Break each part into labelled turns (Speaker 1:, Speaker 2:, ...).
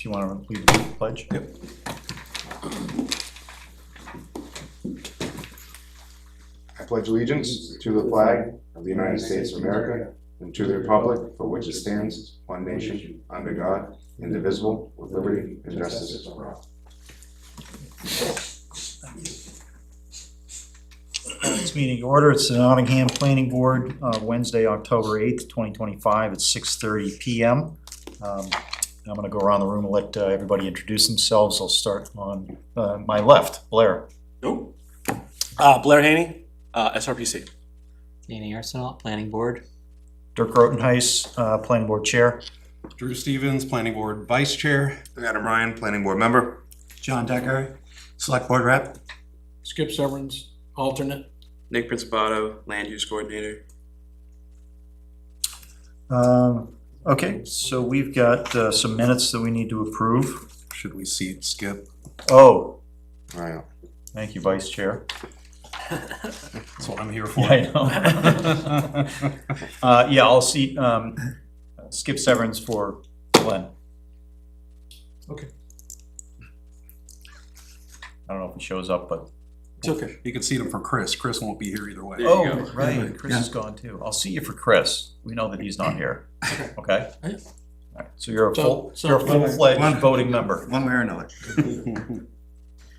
Speaker 1: if you want to lead the pledge.
Speaker 2: Yep.
Speaker 3: I pledge allegiance to the flag of the United States of America and to the republic for which it stands, one nation, under God, indivisible, with liberty and justice for all.
Speaker 1: This meeting to order. It's the Nottingham Planning Board, Wednesday, October 8th, 2025 at 6:30 p.m. I'm going to go around the room and let everybody introduce themselves. I'll start on my left. Blair.
Speaker 2: Nope. Blair Haney, SRPC.
Speaker 4: Danny Arsenal, Planning Board.
Speaker 1: Dirk Rotenhuis, Planning Board Chair.
Speaker 2: Drew Stevens, Planning Board Vice Chair.
Speaker 3: Adam Ryan, planning board member.
Speaker 5: John Decker, Select Board Rep.
Speaker 6: Skip Severance, alternate.
Speaker 7: Nick Principato, Land Use Coordinator.
Speaker 1: Okay, so we've got some minutes that we need to approve.
Speaker 2: Should we seat Skip?
Speaker 1: Oh,
Speaker 3: Right.
Speaker 1: thank you, Vice Chair.
Speaker 2: That's what I'm here for.
Speaker 1: Yeah, I know. Yeah, I'll seat Skip Severance for Glenn.
Speaker 6: Okay.
Speaker 1: I don't know if he shows up, but.
Speaker 2: It's okay. You can seat him for Chris. Chris won't be here either way.
Speaker 7: There you
Speaker 1: Oh,
Speaker 7: go.
Speaker 1: right, Chris is gone too. I'll see you for Chris. We know that he's not here. Okay?
Speaker 6: Yeah.
Speaker 1: Alright, so you're a
Speaker 6: So-
Speaker 1: you're a full-fledged
Speaker 5: One-
Speaker 1: voting member.
Speaker 5: One way or another.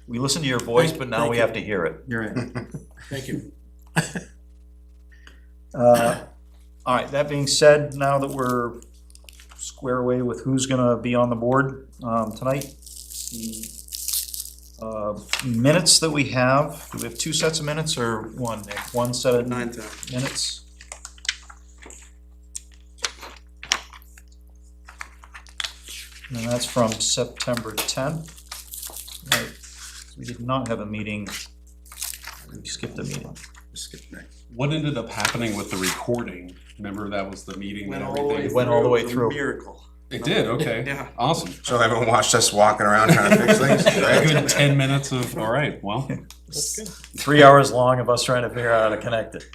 Speaker 1: We listen to your voice, but now
Speaker 6: Thank
Speaker 1: we
Speaker 6: you.
Speaker 1: have to hear it.
Speaker 5: You're in.
Speaker 6: Thank you.
Speaker 1: All right, that being said, now that we're square away with who's gonna be on the board tonight, the minutes that we have, do we have two sets of minutes or one, Nick? One set of
Speaker 7: 9-10.
Speaker 1: minutes? And that's from September 10th. Right, we did not have a meeting, we skipped a meeting.
Speaker 2: What ended up happening with the recording? Remember that was the meeting and everything?
Speaker 1: It went all the way through.
Speaker 7: Miracle.
Speaker 2: It did, okay.
Speaker 7: Yeah.
Speaker 2: Awesome.
Speaker 3: So everyone watched us walking around trying to fix things,
Speaker 2: A
Speaker 3: right?
Speaker 2: good 10 minutes of, all right, well,
Speaker 6: That's good.
Speaker 1: 3 hours long of us trying to figure out how to connect it.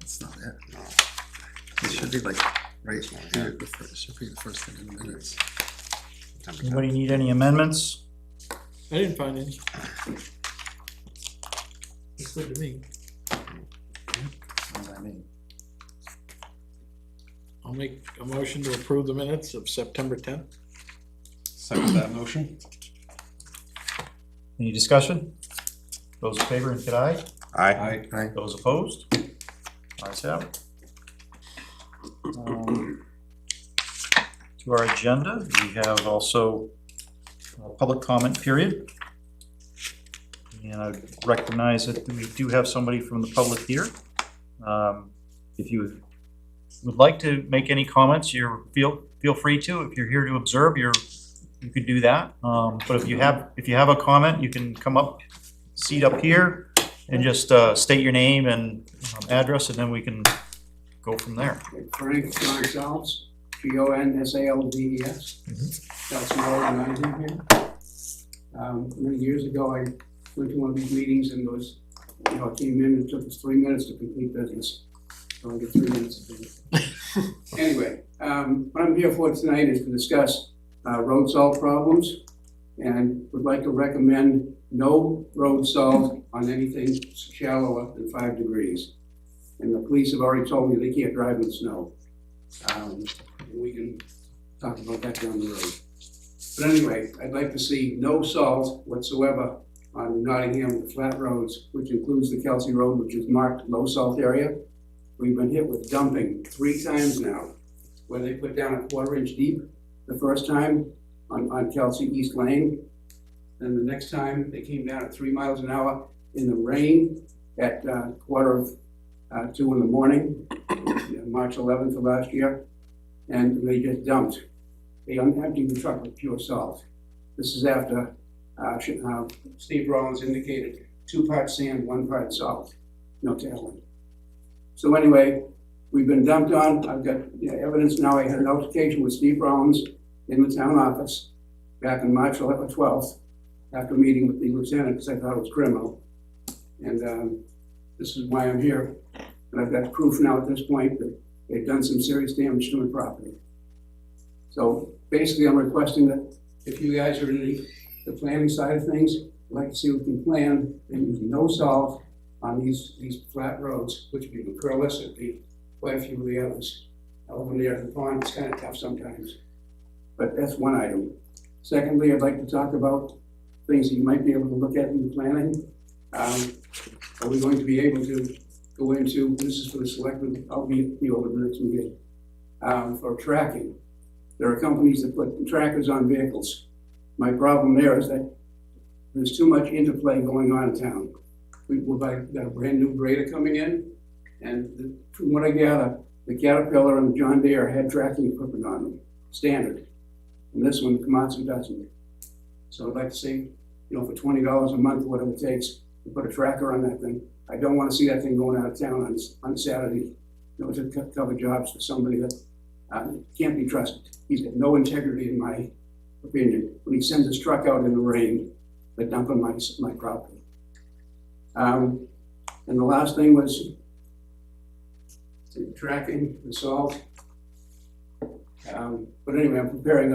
Speaker 5: It's not it. It should be like, right here, the first, it should be the first thing in the minutes.
Speaker 1: Anybody need any amendments?
Speaker 6: I didn't find any. It's good to me.
Speaker 5: What does that mean?
Speaker 6: I'll make a motion to approve the minutes of September 10th.
Speaker 2: second that motion.
Speaker 1: Any discussion? Those in favor, indicate aye.
Speaker 3: Aye.
Speaker 2: Aye.
Speaker 1: Those opposed? Ayes have it. To our agenda, we have also a public comment period. And I recognize that we do have somebody from the public here. If you would like to make any comments, feel free to. If you're here to observe, you could do that. But if you have a comment, you can come up, seat up here, and just state your name and address, and then we can go from there.
Speaker 8: Frank Gonsalves, Gonsalves, Chelsea Road, Nottingham here. Many years ago, I went to one of these meetings and was, I came in and it took us 3 minutes to complete business. So I get 3 minutes of business. Anyway, what I'm here for tonight is to discuss road salt problems and would like to recommend no road salt on anything shallower than 5 degrees. And the police have already told me they can't drive in snow. We can talk about that down the road. But anyway, I'd like to see no salt whatsoever on Nottingham, the flat roads, which includes the Kelsey Road, which is marked low salt area. We've been hit with dumping 3 times now, where they put down a 1/4 inch deep the first time, on Kelsey East Lane. And the next time, they came down at 3 miles an hour in the rain at 1:45 in the morning, March 11th of last year, and they just dumped. They emptied the truck with pure salt. This is after Steve Rollins indicated 2 parts sand, 1 part salt, no tailing. So anyway, we've been dumped on. I've got evidence now. I had an altercation with Steve Rollins in the town office back on March 12th after meeting with the lieutenant because I thought it was criminal. And this is why I'm here. And I've got proof now at this point that they've done some serious damage to my property. So basically, I'm requesting that if you guys are in the planning side of things, I'd like to see if we can plan and use no salt on these flat roads, which would be Curlis, it'd be quite a few of the others. Over there at the pond, it's kind of tough sometimes. But that's one item. Secondly, I'd like to talk about things that you might be able to look at in the planning. Are we going to be able to go into, this is for the selectmen, I'll be over the next meeting, for tracking. There are companies that put trackers on vehicles. My problem there is that there's too much interplay going on in town. We've got a brand new grader coming in, and from what I gather, the Caterpillar and the John Deere had tracking equipment on them, standard. And this one, Komatsu doesn't. So I'd like to see, for $20 a month, whatever it takes, to put a tracker on that thing. I don't want to see that thing going out of town on Saturday, to cover jobs for somebody that can't be trusted. He's got no integrity, in my opinion. When he sends his truck out in the rain, they dump on my property. And the last thing was tracking the salt. But anyway, I'm preparing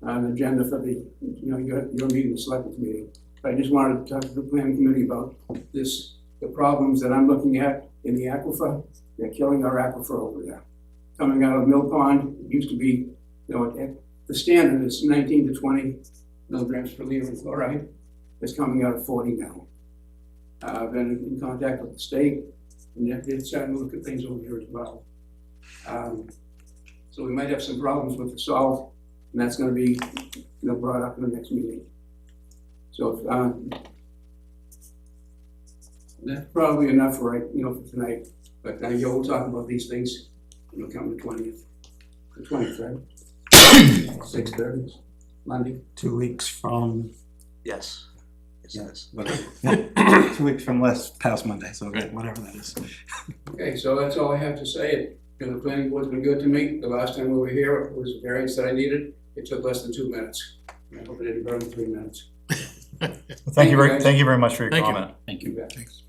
Speaker 8: an agenda for the, your meeting, the selectmen's meeting. But I just wanted to talk to the planning committee about the problems that I'm looking at in the aquifer. They're killing our aquifer over there. Coming out of Mill Pond, it used to be, the standard is 19 to 20 milligrams per liter of chloride. It's coming out at 40 now. I've been in contact with the state, and they're starting to look at things over here as well. So we might have some problems with the salt, and that's going to be, brought up in the next meeting. So that's probably enough for for tonight. But we'll talk about these things. Come the 20th. The 20th, right? 6:30, Monday.
Speaker 5: 2 weeks from,
Speaker 7: Yes. Yes.
Speaker 5: whatever. 2 weeks from past Monday, so whatever that is.
Speaker 8: Okay, so that's all I have to say. The planning board's been good to me. The last time we were here, it was a variance that I needed. It took less than 2 minutes. I hope it didn't burn 3 minutes.
Speaker 1: Thank you
Speaker 8: guys.
Speaker 1: thank you very much for your
Speaker 6: Thank you.
Speaker 1: comment.
Speaker 5: Thank you.
Speaker 6: Thanks.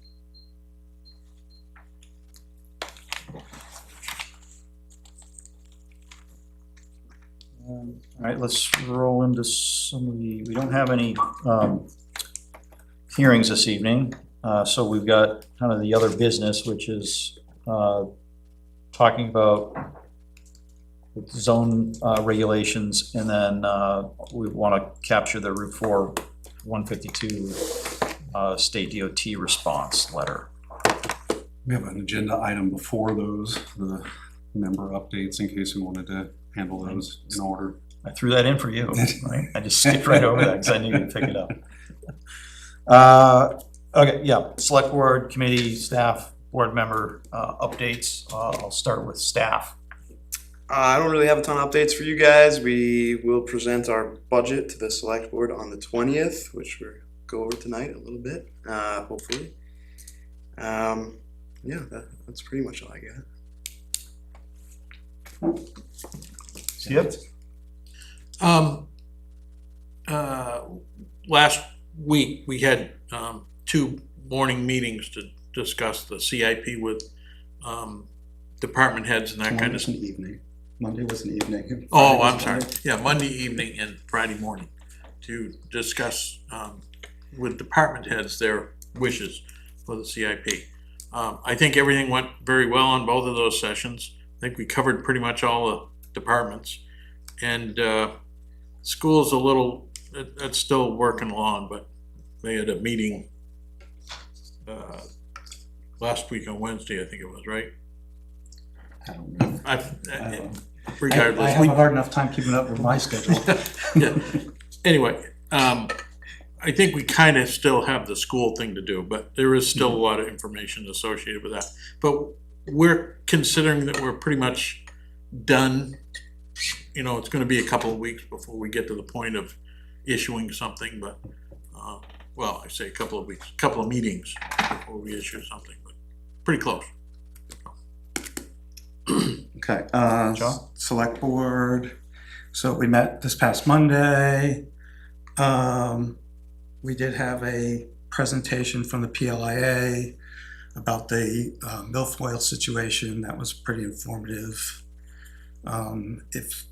Speaker 1: All right, let's roll into some of we don't have any hearings this evening, so we've got kind of the other business, which is talking about zone regulations, and then we want to capture the Route 4 152 State DOT response letter.
Speaker 2: We have an agenda item before those, the member updates, in case we wanted to handle those in order.
Speaker 1: I threw that in for you, right? I just skipped right over that because I knew you'd pick it up. Okay, yeah, select board, committee, staff, board member updates. I'll start with staff.
Speaker 7: I don't really have a ton of updates for you guys. We will present our budget to the select board on the 20th, which we'll go over tonight a little bit, hopefully. Yeah, that's pretty much all I got.
Speaker 1: Yep.
Speaker 6: Last week, we had 2 morning meetings to discuss the CIP with department heads and that kind of
Speaker 5: was an evening. Monday was an evening.
Speaker 6: Oh, I'm sorry. Yeah, Monday evening and Friday morning to discuss with department heads their wishes for the CIP. I think everything went very well on both of those sessions. I think we covered pretty much all the departments. And school's a little, it's still working along, but they had a meeting last week on Wednesday, I think it was, right?
Speaker 5: I don't know.
Speaker 6: regardless.
Speaker 5: I have a hard enough time keeping up with my schedule.
Speaker 6: Yeah. Anyway, I think we kind of still have the school thing to do, but there is still a lot of information associated with that. But we're considering that we're pretty much done. You know, it's gonna be a couple of weeks before we get to the point of issuing something, but, well, I say a couple of weeks, couple of meetings before we issue something, but pretty close.
Speaker 5: Okay,
Speaker 1: John?
Speaker 5: select board, so we met this past Monday. We did have a presentation from the PLIA about the milfoil situation. That was pretty informative. If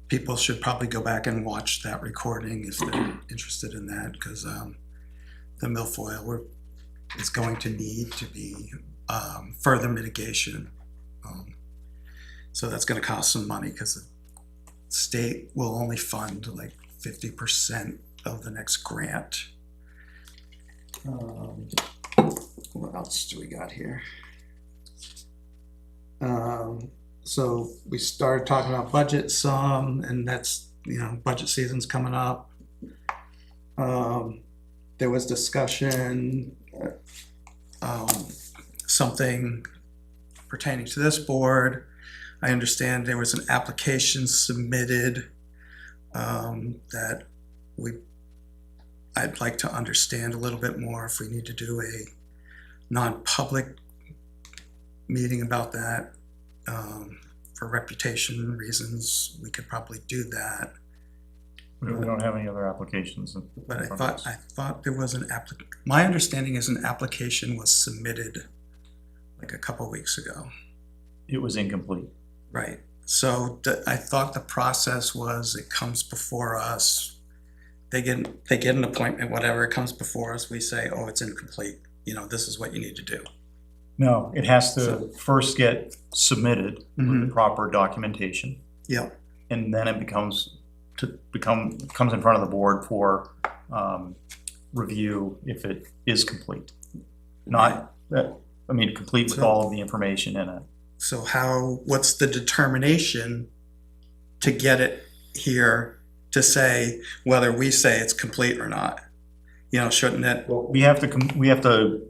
Speaker 5: people should probably go back and watch that recording if they're interested in that, because the milfoil is going to need to be further mitigation. So that's gonna cost some money, because the state will only fund like 50% of the next grant. What else do we got here? So we started talking about budget some, and that's, you know, budget season's coming up. There was discussion, something pertaining to this board. I understand there was an application submitted that I'd like to understand a little bit more if we need to do a non-public meeting about that. For reputation reasons, we could probably do that.
Speaker 1: We don't have any other applications.
Speaker 5: But I thought there was my understanding is an application was submitted like a couple weeks ago.
Speaker 1: It was incomplete.
Speaker 5: Right, so I thought the process was it comes before us, they get an appointment, whatever, it comes before us, we say, oh, it's incomplete, you know, this is what you need to do.
Speaker 1: No, it has to first get submitted with the proper documentation,
Speaker 5: Yeah,
Speaker 1: and then it comes in front of the board for review if it is complete. Not that, I mean, complete with all of the information in it.
Speaker 5: so what's the determination to get it here to say whether we say it's complete or not? You know, shouldn't it?
Speaker 1: Well, we have to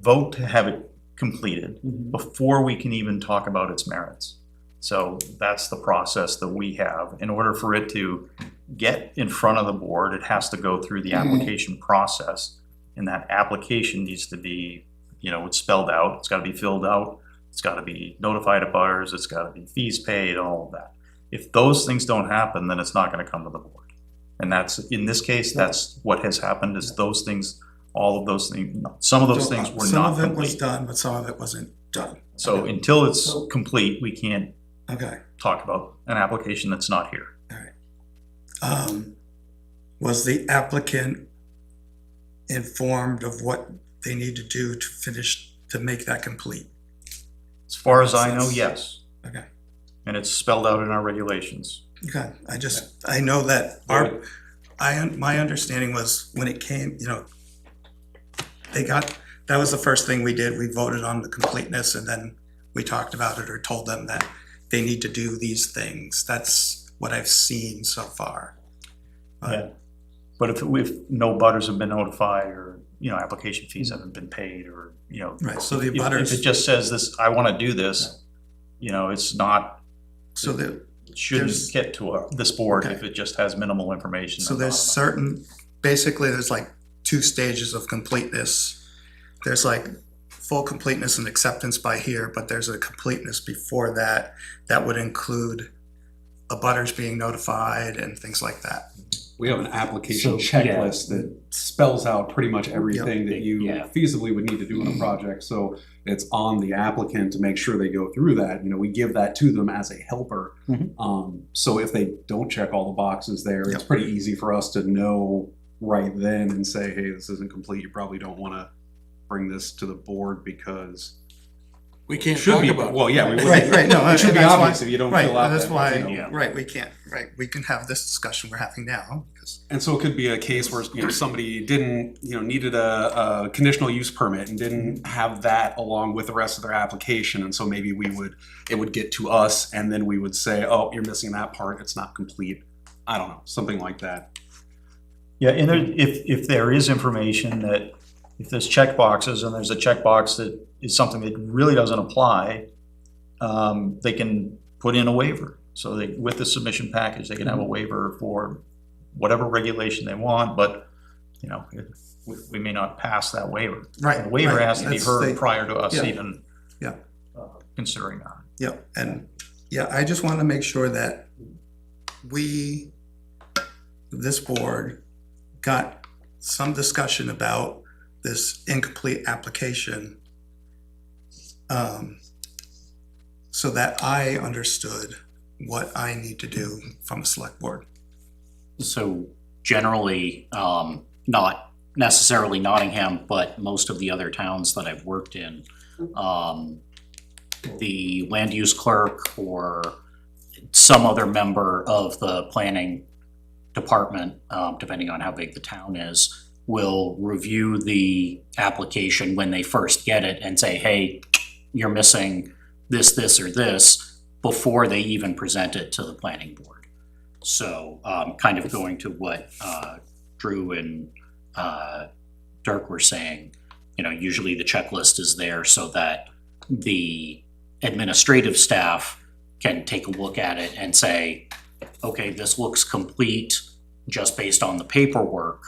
Speaker 1: vote to have it completed before we can even talk about its merits. So that's the process that we have. In order for it to get in front of the board, it has to go through the application process. And that application needs to be, you know, it's spelled out, it's gotta be filled out, it's gotta be notified of butters, it's gotta be fees paid, all of that. If those things don't happen, then it's not gonna come to the board. And that's, in this case, that's what has happened, is those things, all of those things, some of those things were
Speaker 5: Some
Speaker 1: not
Speaker 5: of it was
Speaker 1: complete.
Speaker 5: done, but some of it wasn't done.
Speaker 1: So until it's complete, we can't
Speaker 5: Okay,
Speaker 1: talk about an application that's not here.
Speaker 5: was the applicant informed of what they need to do to make that complete?
Speaker 1: As far as I know, yes,
Speaker 5: Okay,
Speaker 1: and it's spelled out in our regulations.
Speaker 5: okay, I know that my understanding was when it came, you know, that was the first thing we did, we voted on the completeness, and then we talked about it or told them that they need to do these things. That's what I've seen so far.
Speaker 1: Yeah. But if no butters have been notified, or, you know, application fees haven't been paid, or, you know.
Speaker 5: Right, so the
Speaker 1: if
Speaker 5: butters,
Speaker 1: it just says this, I wanna do this, you know, it's not,
Speaker 5: so the,
Speaker 1: it shouldn't
Speaker 5: There's-
Speaker 1: get to this board
Speaker 5: Okay.
Speaker 1: if it just has minimal information.
Speaker 5: so there's certain, basically there's like 2 stages of completeness. There's like full completeness and acceptance by here, but there's a completeness before that, that would include abutters being notified and things like that.
Speaker 2: We have an application
Speaker 9: So, yeah.
Speaker 2: checklist that spells out pretty much everything that you
Speaker 9: Yeah.
Speaker 2: feasibly would need to do in a project. So it's on the applicant to make sure they go through that. You know, we give that to them as a helper. So if they don't check all the boxes there, it's
Speaker 5: Yep.
Speaker 2: pretty easy for us to know right then and say, hey, this isn't complete. You probably don't want to bring this to the board because
Speaker 6: We can't
Speaker 2: Should
Speaker 6: talk
Speaker 2: be,
Speaker 6: about it.
Speaker 2: well, yeah, we would.
Speaker 5: Right, no,
Speaker 2: It should be
Speaker 5: that's why-
Speaker 2: obvious if you don't
Speaker 5: Right,
Speaker 2: fill out
Speaker 5: that's
Speaker 2: that
Speaker 5: why,
Speaker 2: detail.
Speaker 5: right, we can't, right, we can have this discussion we're having now, because,
Speaker 2: And so it could be a case where, somebody didn't, needed a conditional use permit and didn't have that along with the rest of their application. And so maybe it would get to us and then we would say, oh, you're missing that part, it's not complete. I don't know, something like that.
Speaker 1: Yeah, and there, if there is information that, if there's check boxes and there's a checkbox that is something that really doesn't apply, they can put in a waiver. So they, with the submission package, they can have a waiver for whatever regulation they want, but, we may not pass that waiver.
Speaker 5: right.
Speaker 1: The waiver
Speaker 5: right,
Speaker 1: has to be
Speaker 5: that's
Speaker 1: heard
Speaker 5: the-
Speaker 1: prior to us
Speaker 5: yeah,
Speaker 1: even
Speaker 5: yeah.
Speaker 1: considering that.
Speaker 5: Yeah, and, yeah, I just want to make sure that we, this board, got some discussion about this incomplete application, so that I understood what I need to do from a select board.
Speaker 9: So generally, not necessarily Nottingham, but most of the other towns that I've worked in, the land use clerk or some other member of the planning department, depending on how big the town is, will review the application when they first get it and say, hey, you're missing this, this, or this, before they even present it to the planning board. So kind of going to what Drew and Dirk were saying, usually the checklist is there so that the administrative staff can take a look at it and say, okay, this looks complete just based on the paperwork.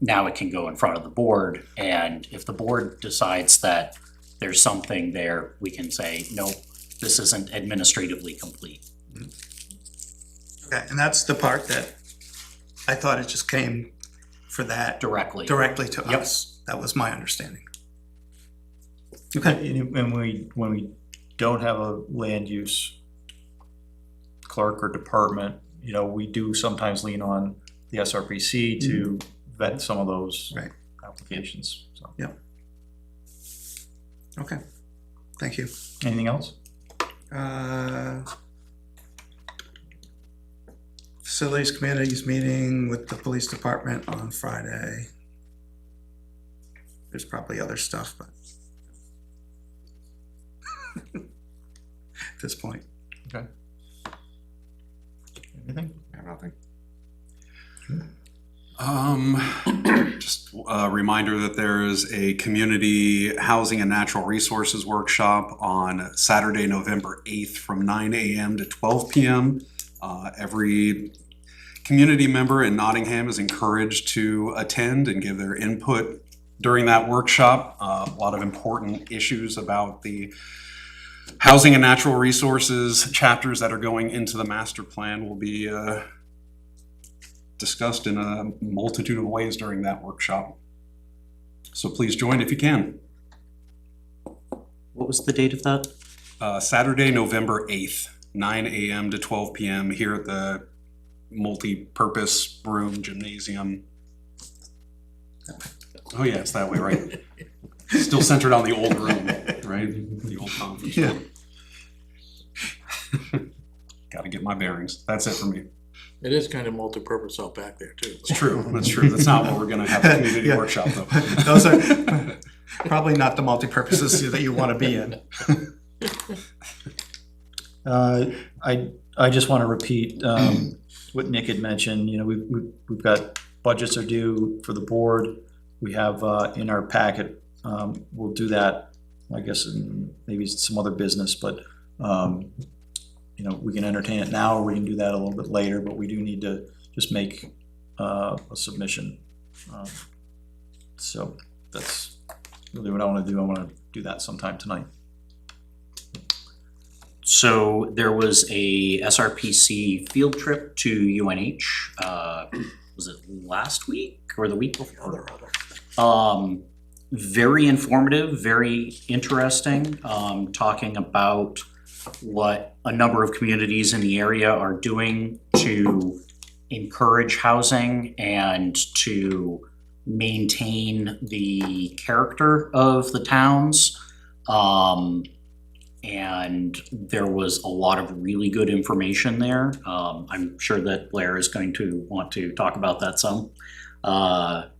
Speaker 9: Now it can go in front of the board, and if the board decides that there's something there, we can say, nope, this isn't administratively complete.
Speaker 5: Okay, and that's the part that I thought it just came for that
Speaker 9: Directly.
Speaker 5: to
Speaker 9: Yep.
Speaker 5: us. That was my understanding. Okay,
Speaker 1: And when we don't have a land use clerk or department, we do sometimes lean on the SRPC to vet some of those
Speaker 5: Right.
Speaker 1: applications, so.
Speaker 5: okay, thank you.
Speaker 1: Anything else?
Speaker 5: Facilities Committee's meeting with the police department on Friday. There's probably other stuff, but at this point.
Speaker 1: Okay. Anything?
Speaker 3: Nothing.
Speaker 2: Just a reminder that there is a community housing and natural resources workshop on Saturday, November 8th from 9 a.m. to 12 p.m. Every community member in Nottingham is encouraged to attend and give their input during that workshop. A lot of important issues about the housing and natural resources chapters that are going into the master plan will be discussed in a multitude of ways during that workshop. So please join if you can.
Speaker 9: What was the date of that?
Speaker 2: Saturday, November 8th, 9 a.m. to 12 p.m. here at the multi-purpose room gymnasium. Oh yeah, it's that way, right? Still centered on the old room, right? The old conference room. Gotta get my bearings. That's it for me.
Speaker 6: It is kind of multi-purpose out back there too.
Speaker 2: It's true, that's true. That's not what we're gonna have a community
Speaker 5: Yeah.
Speaker 2: workshop though.
Speaker 5: Those are probably not the multi-purposes that you want to be in.
Speaker 1: I just want to repeat what Nick had mentioned. We've got budgets are due for the board. We have in our packet, we'll do that, I guess, in maybe some other business, but we can entertain it now, or we can do that a little bit later, but we do need to just make a submission. So that's really what I want to do. I want to do that sometime tonight.
Speaker 9: So there was a SRPC field trip to UNH, was it last week or the week before? Very informative, very interesting, talking about what a number of communities in the area are doing to encourage housing and to maintain the character of the towns. And there was a lot of really good information there. I'm sure that Blair is going to want to talk about that some. But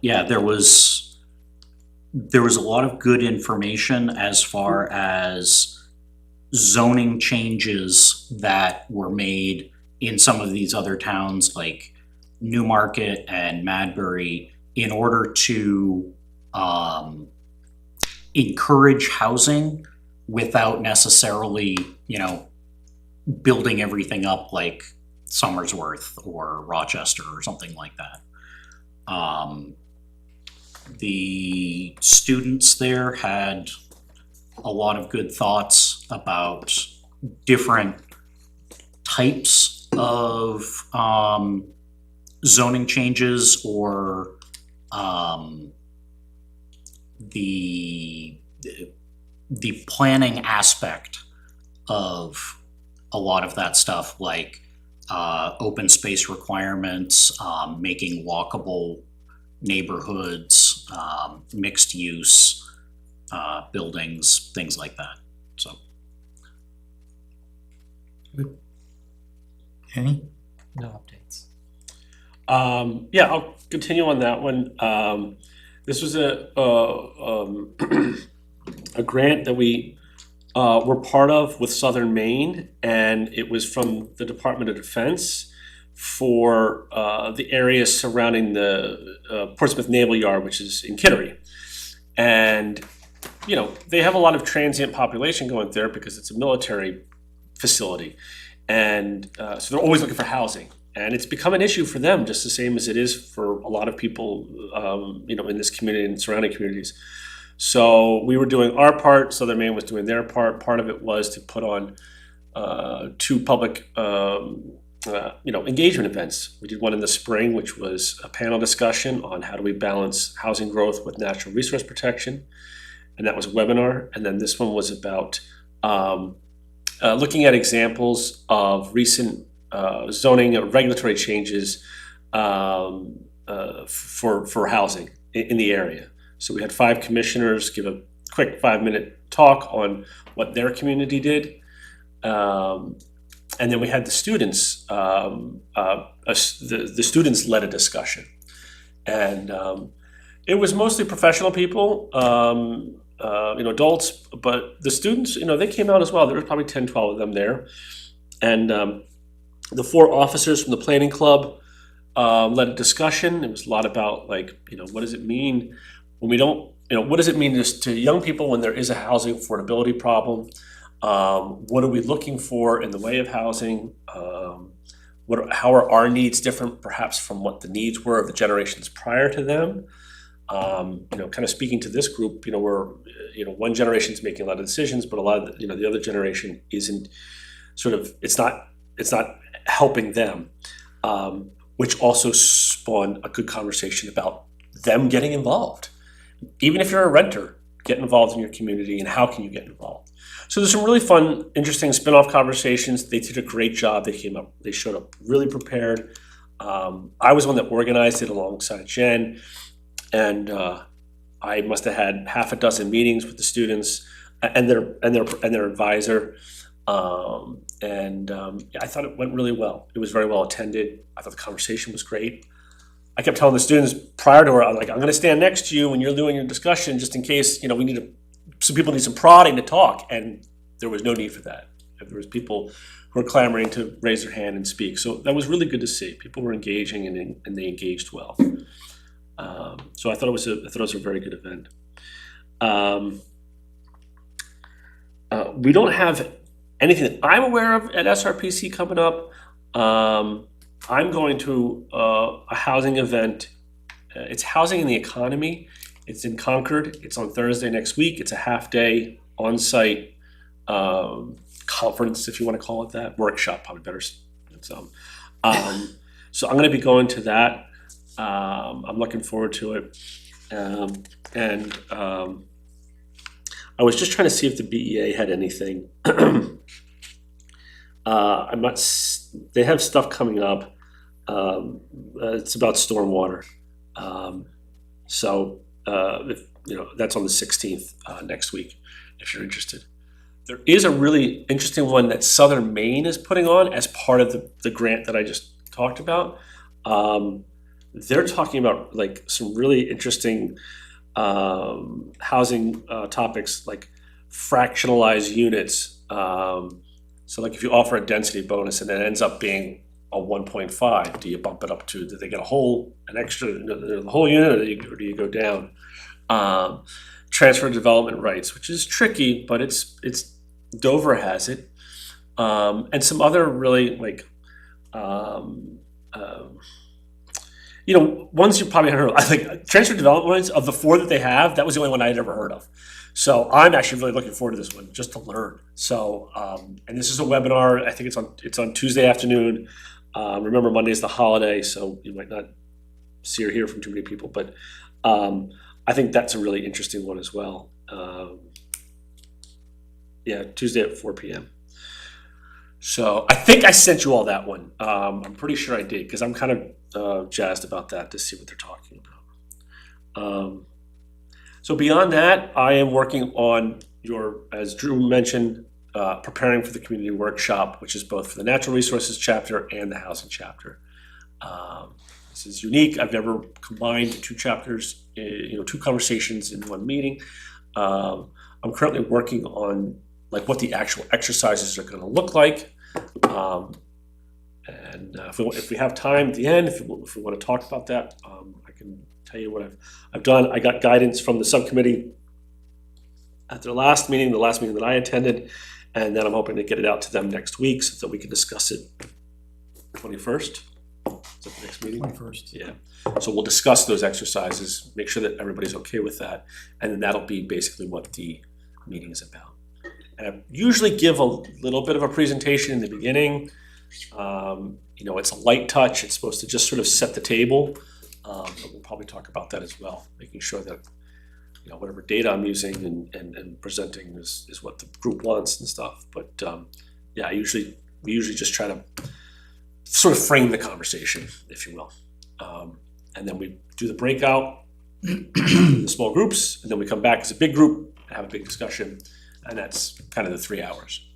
Speaker 9: yeah, there was a lot of good information as far as zoning changes that were made in some of these other towns like Newmarket and Madbury in order to encourage housing without necessarily, building everything up like Somersworth or Rochester or something like that. The students there had a lot of good thoughts about different types of zoning changes or the planning aspect of a lot of that stuff, like open space requirements, making walkable neighborhoods, mixed use buildings, things like that. So.
Speaker 1: Any?
Speaker 4: No updates.
Speaker 10: Yeah, I'll continue on that one. This was a grant that we were part of with Southern Maine, and it was from the Department of Defense for the areas surrounding the Portsmouth Naval Yard, which is in Kittery. And, they have a lot of transient population going there because it's a military facility. And so they're always looking for housing. And it's become an issue for them, just the same as it is for a lot of people, in this community and surrounding communities. So we were doing our part, Southern Maine was doing their part. Part of it was to put on 2 public, engagement events. We did one in the spring, which was a panel discussion on how do we balance housing growth with natural resource protection. And that was a webinar. And then this one was about looking at examples of recent zoning or regulatory changes for housing in the area. So we had 5 commissioners give a quick 5-minute talk on what their community did. And then we had the students, the students led a discussion. And it was mostly professional people, adults, but the students, they came out as well. There were probably 10, 12 of them there. And the 4 officers from the planning club led a discussion. It was a lot about what does it mean when we don't, what does it mean to young people when there is a housing affordability problem? What are we looking for in the way of housing? How are our needs different perhaps from what the needs were of the generations prior to them? Kind of speaking to this group, we're, one generation's making a lot of decisions, but a lot of the other generation isn't it's not helping them, which also spawned a good conversation about them getting involved. Even if you're a renter, get involved in your community, and how can you get involved? So there's some really fun, interesting spin-off conversations. They did a great job. They showed up really prepared. I was one that organized it alongside Jen, and I must have had half a dozen meetings with the students and their advisor. I thought it went really well. It was very well attended. I thought the conversation was great. I kept telling the students prior to it, I'm going to stand next to you when you're doing your discussion, just in case, some people need some prodding to talk. And there was no need for that. There was people who were clamoring to raise their hand and speak. So that was really good to see. People were engaging and they engaged well. So I thought it was a very good event. We don't have anything that I'm aware of at SRPC coming up. I'm going to a housing event. It's Housing in the Economy. It's in Concord. It's on Thursday next week. It's a half-day on-site conference, if you want to call it that. Workshop, probably better. So I'm going to be going to that. I'm looking forward to it. I was just trying to see if the BEA had anything. They have stuff coming up. It's about stormwater. So if that's on the 16th, next week, if you're interested. There is a really interesting one that Southern Maine is putting on as part of the grant that I just talked about. They're talking about like some really interesting housing topics, like fractionalized units. So like if you offer a density bonus and it ends up being a 1.5, do you bump it up to, do they get an extra, the whole unit, or do you go down? Transfer development rights, which is tricky, but it's Dover has it. And some other really like, ones you probably haven't heard of. I think transfer development rights, of the 4 that they have, that was the only one I had ever heard of. So I'm actually really looking forward to this one, just to learn. So, and this is a webinar. I think it's on Tuesday afternoon. Remember, Monday's the holiday, so you might not see or hear from too many people. But I think that's a really interesting one as well. Tuesday at 4 p.m. So I think I sent you all that one. I'm pretty sure I did, because I'm kind of jazzed about that, to see what they're talking about. So beyond that, I am working on as Drew mentioned, preparing for the community workshop, which is both for the natural resources chapter and the housing chapter. This is unique. I've never combined 2 chapters, 2 conversations in one meeting. I'm currently working on like what the actual exercises are going to look like. And if we have time at the end, if we want to talk about that, I can tell you what I've done. I got guidance from the subcommittee at their last meeting, the last meeting that I attended, and then I'm hoping to get it out to them next week so that we can discuss it 21st. Is that the next meeting?
Speaker 1: 21st.
Speaker 10: Yeah. So we'll discuss those exercises, make sure that everybody's okay with that, and then that'll be basically what the meeting is about. And I usually give a little bit of a presentation in the beginning. It's a light touch. It's supposed to just sort of set the table. But we'll probably talk about that as well, making sure that whatever data I'm using and presenting is what the group wants and stuff. But we usually just try to sort of frame the conversation, if you will. And then we do the breakout in the small groups, and then we come back as a big group and have a big discussion, and that's kind of the 3 hours.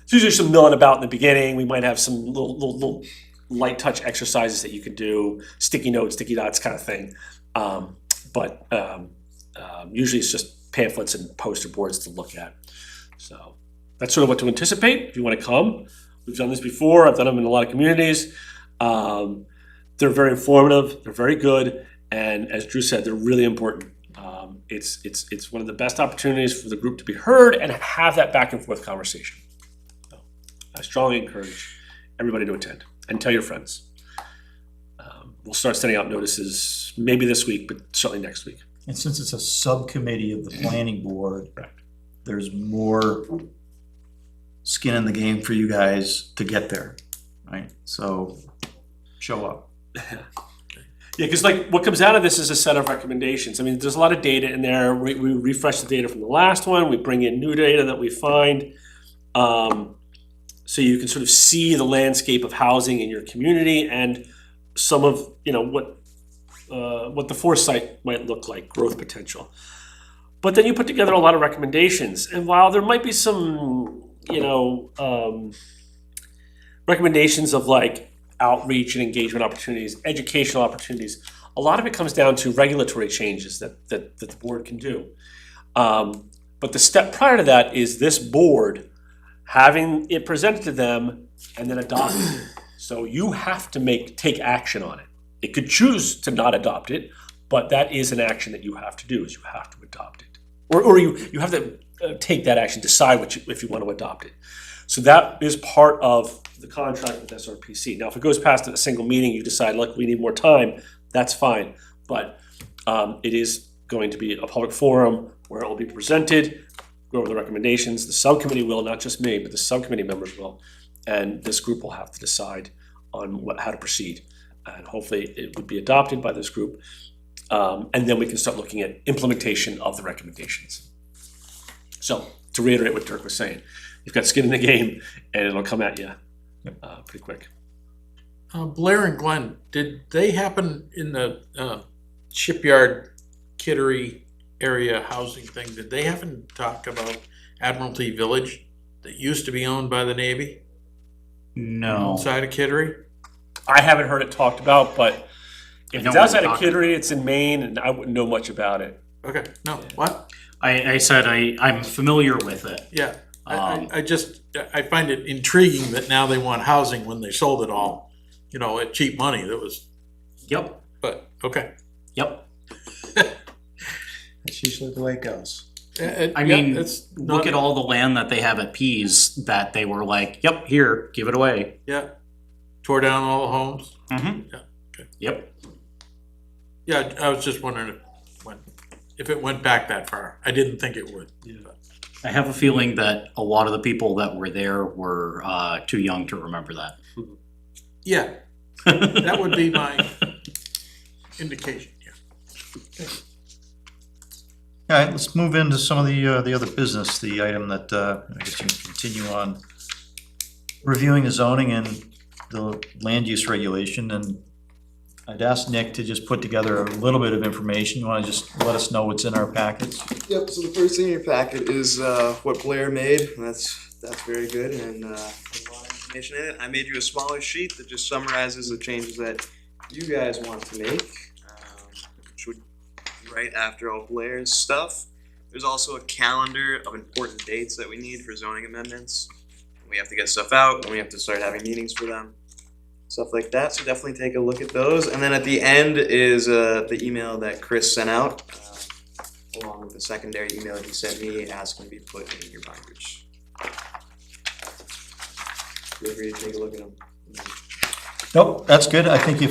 Speaker 10: It's usually some milling about in the beginning. We might have some little light touch exercises that you could do, sticky notes, sticky dots kind of thing. But usually it's just pamphlets and poster boards to look at. So that's sort of what to anticipate if you want to come. We've done this before. I've done them in a lot of communities. They're very informative. They're very good. And as Drew said, they're really important. It's one of the best opportunities for the group to be heard and have that back and forth conversation. So I strongly encourage everybody to attend and tell your friends. We'll start sending out notices maybe this week, but certainly next week.
Speaker 1: And since it's a subcommittee of the planning board,
Speaker 10: Correct.
Speaker 1: there's more skin in the game for you guys to get there, right? So show up.
Speaker 10: Yeah, because like what comes out of this is a set of recommendations. I mean, there's a lot of data in there. We refresh the data from the last one. We bring in new data that we find. So you can sort of see the landscape of housing in your community and some of, what the foresight might look like, growth potential. But then you put together a lot of recommendations. And while there might be some, recommendations of like outreach and engagement opportunities, educational opportunities, a lot of it comes down to regulatory changes that the board can do. But the step prior to that is this board having it presented to them and then adopted it. So you have to take action on it. It could choose to not adopt it, but that is an action that you have to do, is you have to adopt it. Or you have to take that action, decide if you want to adopt it. So that is part of the contract with SRPC. Now, if it goes past a single meeting, you decide, look, we need more time, that's fine. But it is going to be a public forum where it will be presented, go over the recommendations. The subcommittee will, not just me, but the subcommittee members will. And this group will have to decide on how to proceed. And hopefully it would be adopted by this group. And then we can start looking at implementation of the recommendations. So to reiterate what Dirk was saying, you've got skin in the game and it'll come at you pretty quick.
Speaker 6: Blair and Glenn, did they happen in the shipyard Kittery area housing thing, did they happen to talk about Admiralty Village that used to be owned by the Navy
Speaker 9: No.
Speaker 6: outside of Kittery?
Speaker 10: I haven't heard it talked about, but if
Speaker 9: know
Speaker 10: it's
Speaker 9: what
Speaker 10: outside
Speaker 9: you're
Speaker 10: of
Speaker 9: talking
Speaker 10: Kittery, it's in Maine, and I wouldn't know much about it.
Speaker 6: Okay, no, what?
Speaker 9: I said I'm familiar with it.
Speaker 6: Yeah,
Speaker 9: Um,
Speaker 6: I find it intriguing that now they want housing when they sold it all, you know, at cheap money. That was,
Speaker 9: Yep,
Speaker 6: but, okay.
Speaker 9: yep.
Speaker 5: That's usually the way it goes.
Speaker 9: I mean, look at all the land that they have at Pease that they were like, yep, here, give it away.
Speaker 6: Yeah, tore down all the homes.
Speaker 9: Mm-hmm.
Speaker 6: Yeah, okay.
Speaker 9: Yep.
Speaker 6: Yeah, I was just wondering if it went back that far. I didn't think it would.
Speaker 9: I have a feeling that a lot of the people that were there were too young to remember that.
Speaker 6: Yeah, that would be my indication, yeah.
Speaker 1: All right, let's move into some of the other business, the item that, I guess you can continue on. Reviewing the zoning and the land use regulation, and I'd asked Nick to just put together a little bit of information. You wanna just let us know what's in our packets?
Speaker 7: Yep, so the first thing in your packet is what Blair made, and that's very good, and a lot of information in it. I made you a smaller sheet that just summarizes the changes that you guys want to make, which would be right after all Blair's stuff. There's also a calendar of important dates that we need for zoning amendments. We have to get stuff out, and we have to start having meetings for them. Stuff like that, so definitely take a look at those. And then at the end is the email that Chris sent out, along with the secondary email that he sent me asking to be put in your binders. Feel free to take a look at them.
Speaker 1: Nope, that's good. I think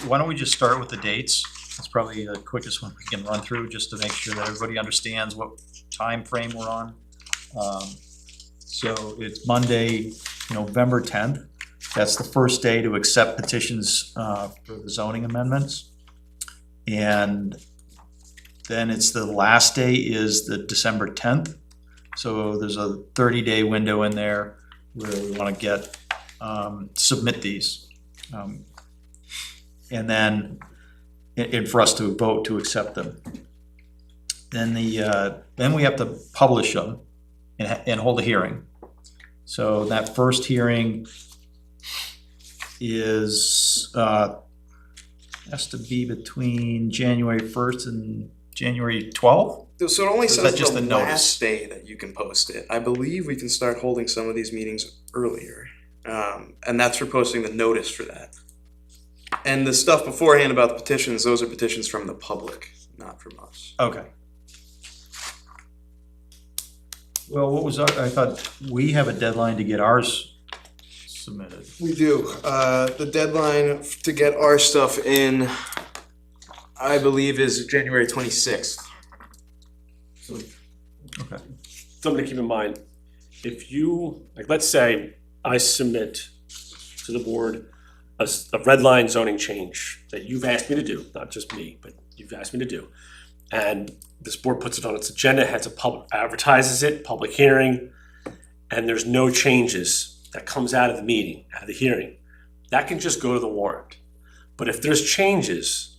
Speaker 1: why don't we just start with the dates? That's probably the quickest one we can run through, just to make sure that everybody understands what time frame we're on. So it's Monday, November 10th. That's the first day to accept petitions for the zoning amendments. And then it's the last day is the December 10th. So there's a 30-day window in there where we want to submit these. And then, and for us to vote to accept them. Then then we have to publish them and hold a hearing. So that first hearing is, has to be between January 1st and January 12th?
Speaker 7: So it only
Speaker 1: Or is
Speaker 7: says
Speaker 1: that just
Speaker 7: the
Speaker 1: a notice?
Speaker 7: last day that you can post it. I believe we can start holding some of these meetings earlier. And that's for posting the notice for that. And the stuff beforehand about the petitions, those are petitions from the public, not from us.
Speaker 1: Okay. Well, I thought we have a deadline to get ours submitted.
Speaker 7: We do. The deadline to get our stuff in, I believe, is January 26th.
Speaker 1: Okay.
Speaker 10: Something to keep in mind, if you, like, let's say I submit to the board a red line zoning change that you've asked me to do, not just me, but you've asked me to do. And this board puts it on its agenda, advertises it, public hearing, and there's no changes that comes out of the meeting, out of the hearing. That can just go to the warrant. But if there's changes,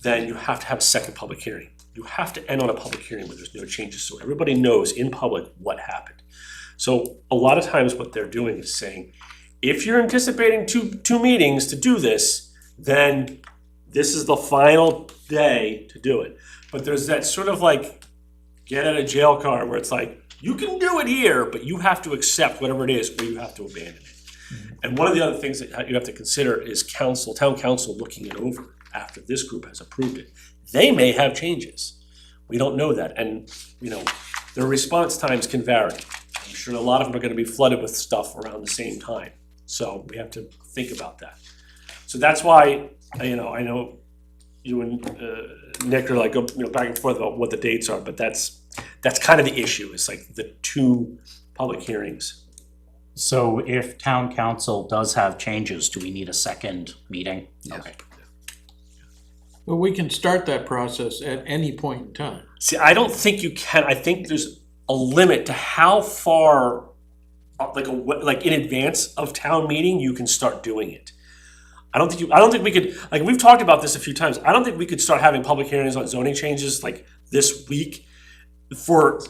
Speaker 10: then you have to have a second public hearing. You have to end on a public hearing where there's no changes, so everybody knows in public what happened. So a lot of times what they're doing is saying, if you're anticipating two meetings to do this, then this is the final day to do it. But there's that sort of like get out of jail card where it's like, you can do it here, but you have to accept whatever it is or you have to abandon it. Mm-hmm. And one of the other things that you have to consider is town council looking it over after this group has approved it. They may have changes. We don't know that. And, their response times can vary. I'm sure a lot of them are going to be flooded with stuff around the same time. So we have to think about that. So that's why, I know you and Nick are like, back and forth about what the dates are, but that's kind of the issue. It's like the two public hearings.
Speaker 9: So if town council does have changes, do we need a second meeting?
Speaker 7: Yes.
Speaker 9: Okay.
Speaker 6: Well, we can start that process at any point in time.
Speaker 10: See, I don't think you can. I think there's a limit to how far, like in advance of town meeting, you can start doing it. I don't think we could, like, we've talked about this a few times. I don't think we could start having public hearings on zoning changes like this week for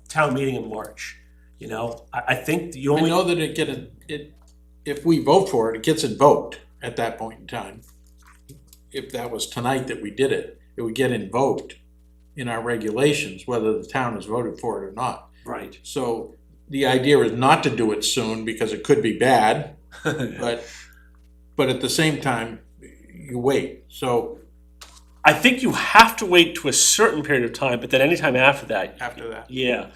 Speaker 10: town meeting in March. You know, I think you
Speaker 6: I
Speaker 10: only.
Speaker 6: know that if we vote for it, it gets invoked at that point in time. If that was tonight that we did it, it would get invoked in our regulations, whether the town has voted for it or not.
Speaker 10: Right.
Speaker 6: So the idea is not to do it soon because it could be bad, but at the same time, you wait. So
Speaker 10: I think you have to wait to a certain period of time, but then anytime after that,
Speaker 6: after that,
Speaker 10: yeah.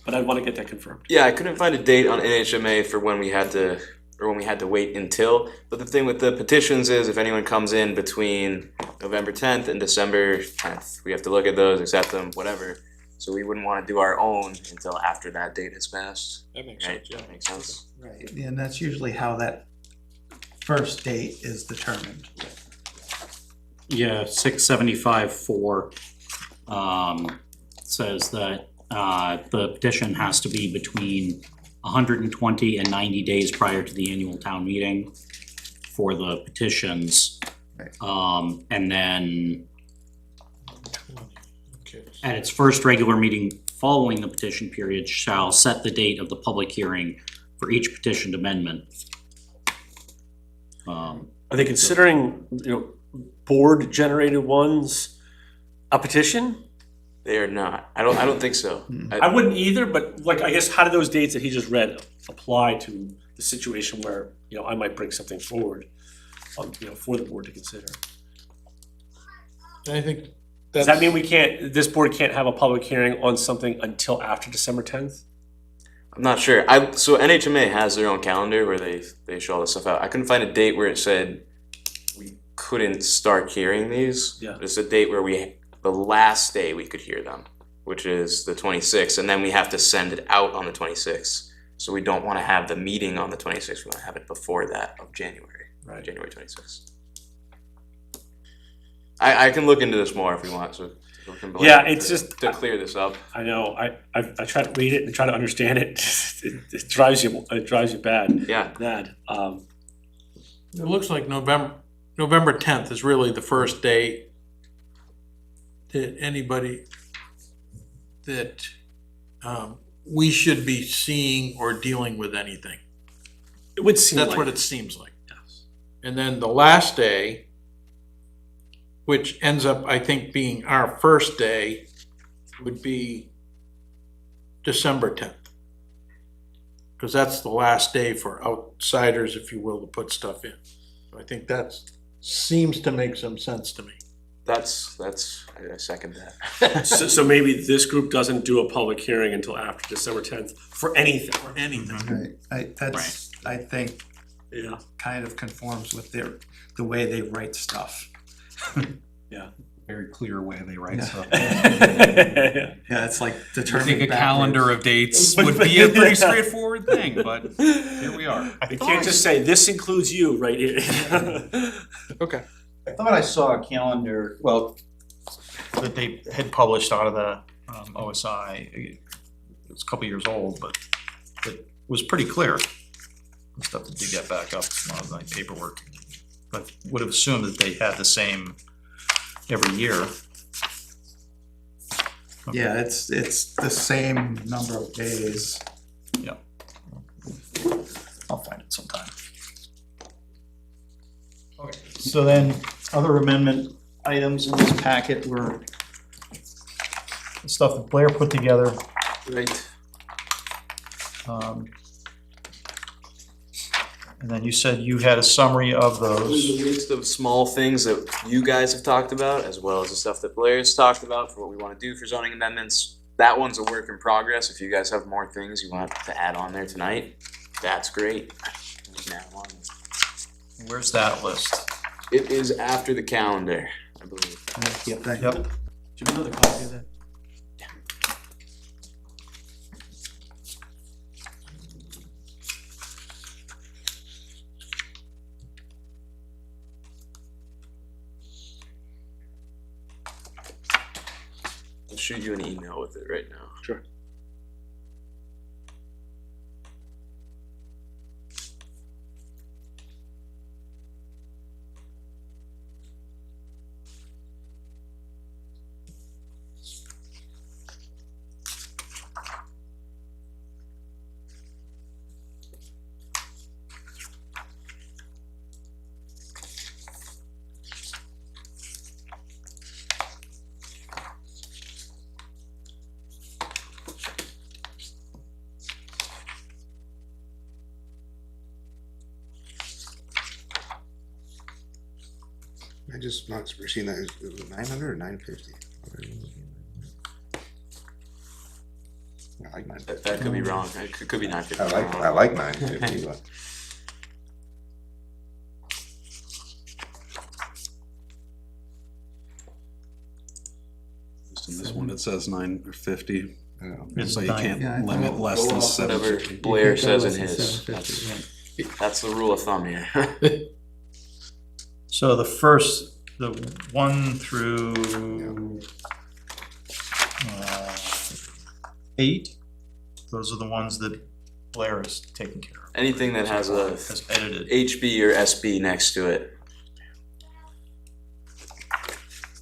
Speaker 10: But I want to get that confirmed.
Speaker 7: Yeah, I couldn't find a date on NHMA for when we had to, or when we had to wait until. But the thing with the petitions is, if anyone comes in between November 10th and December 10th, we have to look at those, accept them, whatever. So we wouldn't want to do our own until after that date has passed.
Speaker 6: that makes
Speaker 7: Right?
Speaker 6: sense, yeah.
Speaker 7: Makes sense.
Speaker 5: Right, and that's usually how that first date is determined.
Speaker 9: Yeah, 675-4 says that the petition has to be between 120 and 90 days prior to the annual town meeting for the petitions.
Speaker 5: Right.
Speaker 9: And then
Speaker 6: Okay.
Speaker 9: at its first regular meeting following the petition period shall set the date of the public hearing for each petitioned amendment.
Speaker 10: Are they considering, board generated ones a petition?
Speaker 7: They are not. I don't think so.
Speaker 10: I wouldn't either, but like, I guess how do those dates that he just read apply to the situation where, I might bring something forward, for the board to consider?
Speaker 6: I think
Speaker 10: Does that mean this board can't have a public hearing on something until after December 10th?
Speaker 7: I'm not sure. So NHMA has their own calendar where they show all this stuff out. I couldn't find a date where it said we couldn't start hearing these.
Speaker 10: Yeah.
Speaker 7: There's a date where the last day we could hear them, which is the 26th, and then we have to send it out on the 26th. So we don't want to have the meeting on the 26th. We want to have it before that of January,
Speaker 10: Right.
Speaker 7: January 26th. I can look into this more if we want to.
Speaker 10: Yeah, it's just-
Speaker 7: to clear this up.
Speaker 10: I know, I try to read it and try to understand it, it drives you bad,
Speaker 7: Yeah.
Speaker 10: mad.
Speaker 6: it looks like November 10th is really the first day that anybody that we should be seeing or dealing with anything.
Speaker 10: It would seem
Speaker 6: That's
Speaker 10: like.
Speaker 6: what it seems like. And then the last day, which ends up, I think, being our first day, would be December 10th. Because that's the last day for outsiders, if you will, to put stuff in. So I think that seems to make some sense to me.
Speaker 7: That's I second that.
Speaker 10: So maybe this group doesn't do a public hearing until after December 10th for anything.
Speaker 6: For anything.
Speaker 5: Right, I think
Speaker 10: Yeah.
Speaker 5: kind of conforms with the way they write stuff.
Speaker 1: Very clear way they write stuff.
Speaker 5: Yeah, it's like
Speaker 1: I
Speaker 5: determined
Speaker 1: think a calendar of dates would be a pretty straightforward thing, but here we are.
Speaker 10: You can't just say, this includes you right here.
Speaker 6: Okay.
Speaker 1: I thought I saw a calendar, well, that they had published out of the OSI. It was a couple years old, but it was pretty clear. The stuff that did get back up, a lot of my paperwork. But would have assumed that they had the same every year.
Speaker 5: Yeah, it's the same number of days.
Speaker 1: Yeah. I'll find it sometime. Okay, so then, other amendment items in this packet were the stuff that Blair put together.
Speaker 7: Right.
Speaker 1: And then you said you had a summary of
Speaker 7: There's
Speaker 1: those.
Speaker 7: a list of small things that you guys have talked about, as well as the stuff that Blair's talked about for what we want to do for zoning amendments. That one's a work in progress. If you guys have more things you want to add on there tonight, that's great. We can add on.
Speaker 1: Where's that list?
Speaker 7: It is after the calendar, I believe.
Speaker 1: Yep.
Speaker 10: Do you have another copy of that?
Speaker 7: I'll shoot you an email with it right now.
Speaker 10: Sure.
Speaker 3: I just not seen that, it was 900 or 950? I like 950.
Speaker 7: That could be wrong. It could be 950.
Speaker 3: I like 950, but.
Speaker 2: Just in this one, it says 950.
Speaker 1: It's
Speaker 2: So you
Speaker 1: nine.
Speaker 2: can't limit less than
Speaker 7: Whatever
Speaker 2: 750.
Speaker 7: Blair says in his. That's the rule of thumb here.
Speaker 1: So the 1 through 8, those are the ones that Blair is taking care of.
Speaker 7: Anything that has a
Speaker 1: Has edited.
Speaker 7: HB or SB next to it.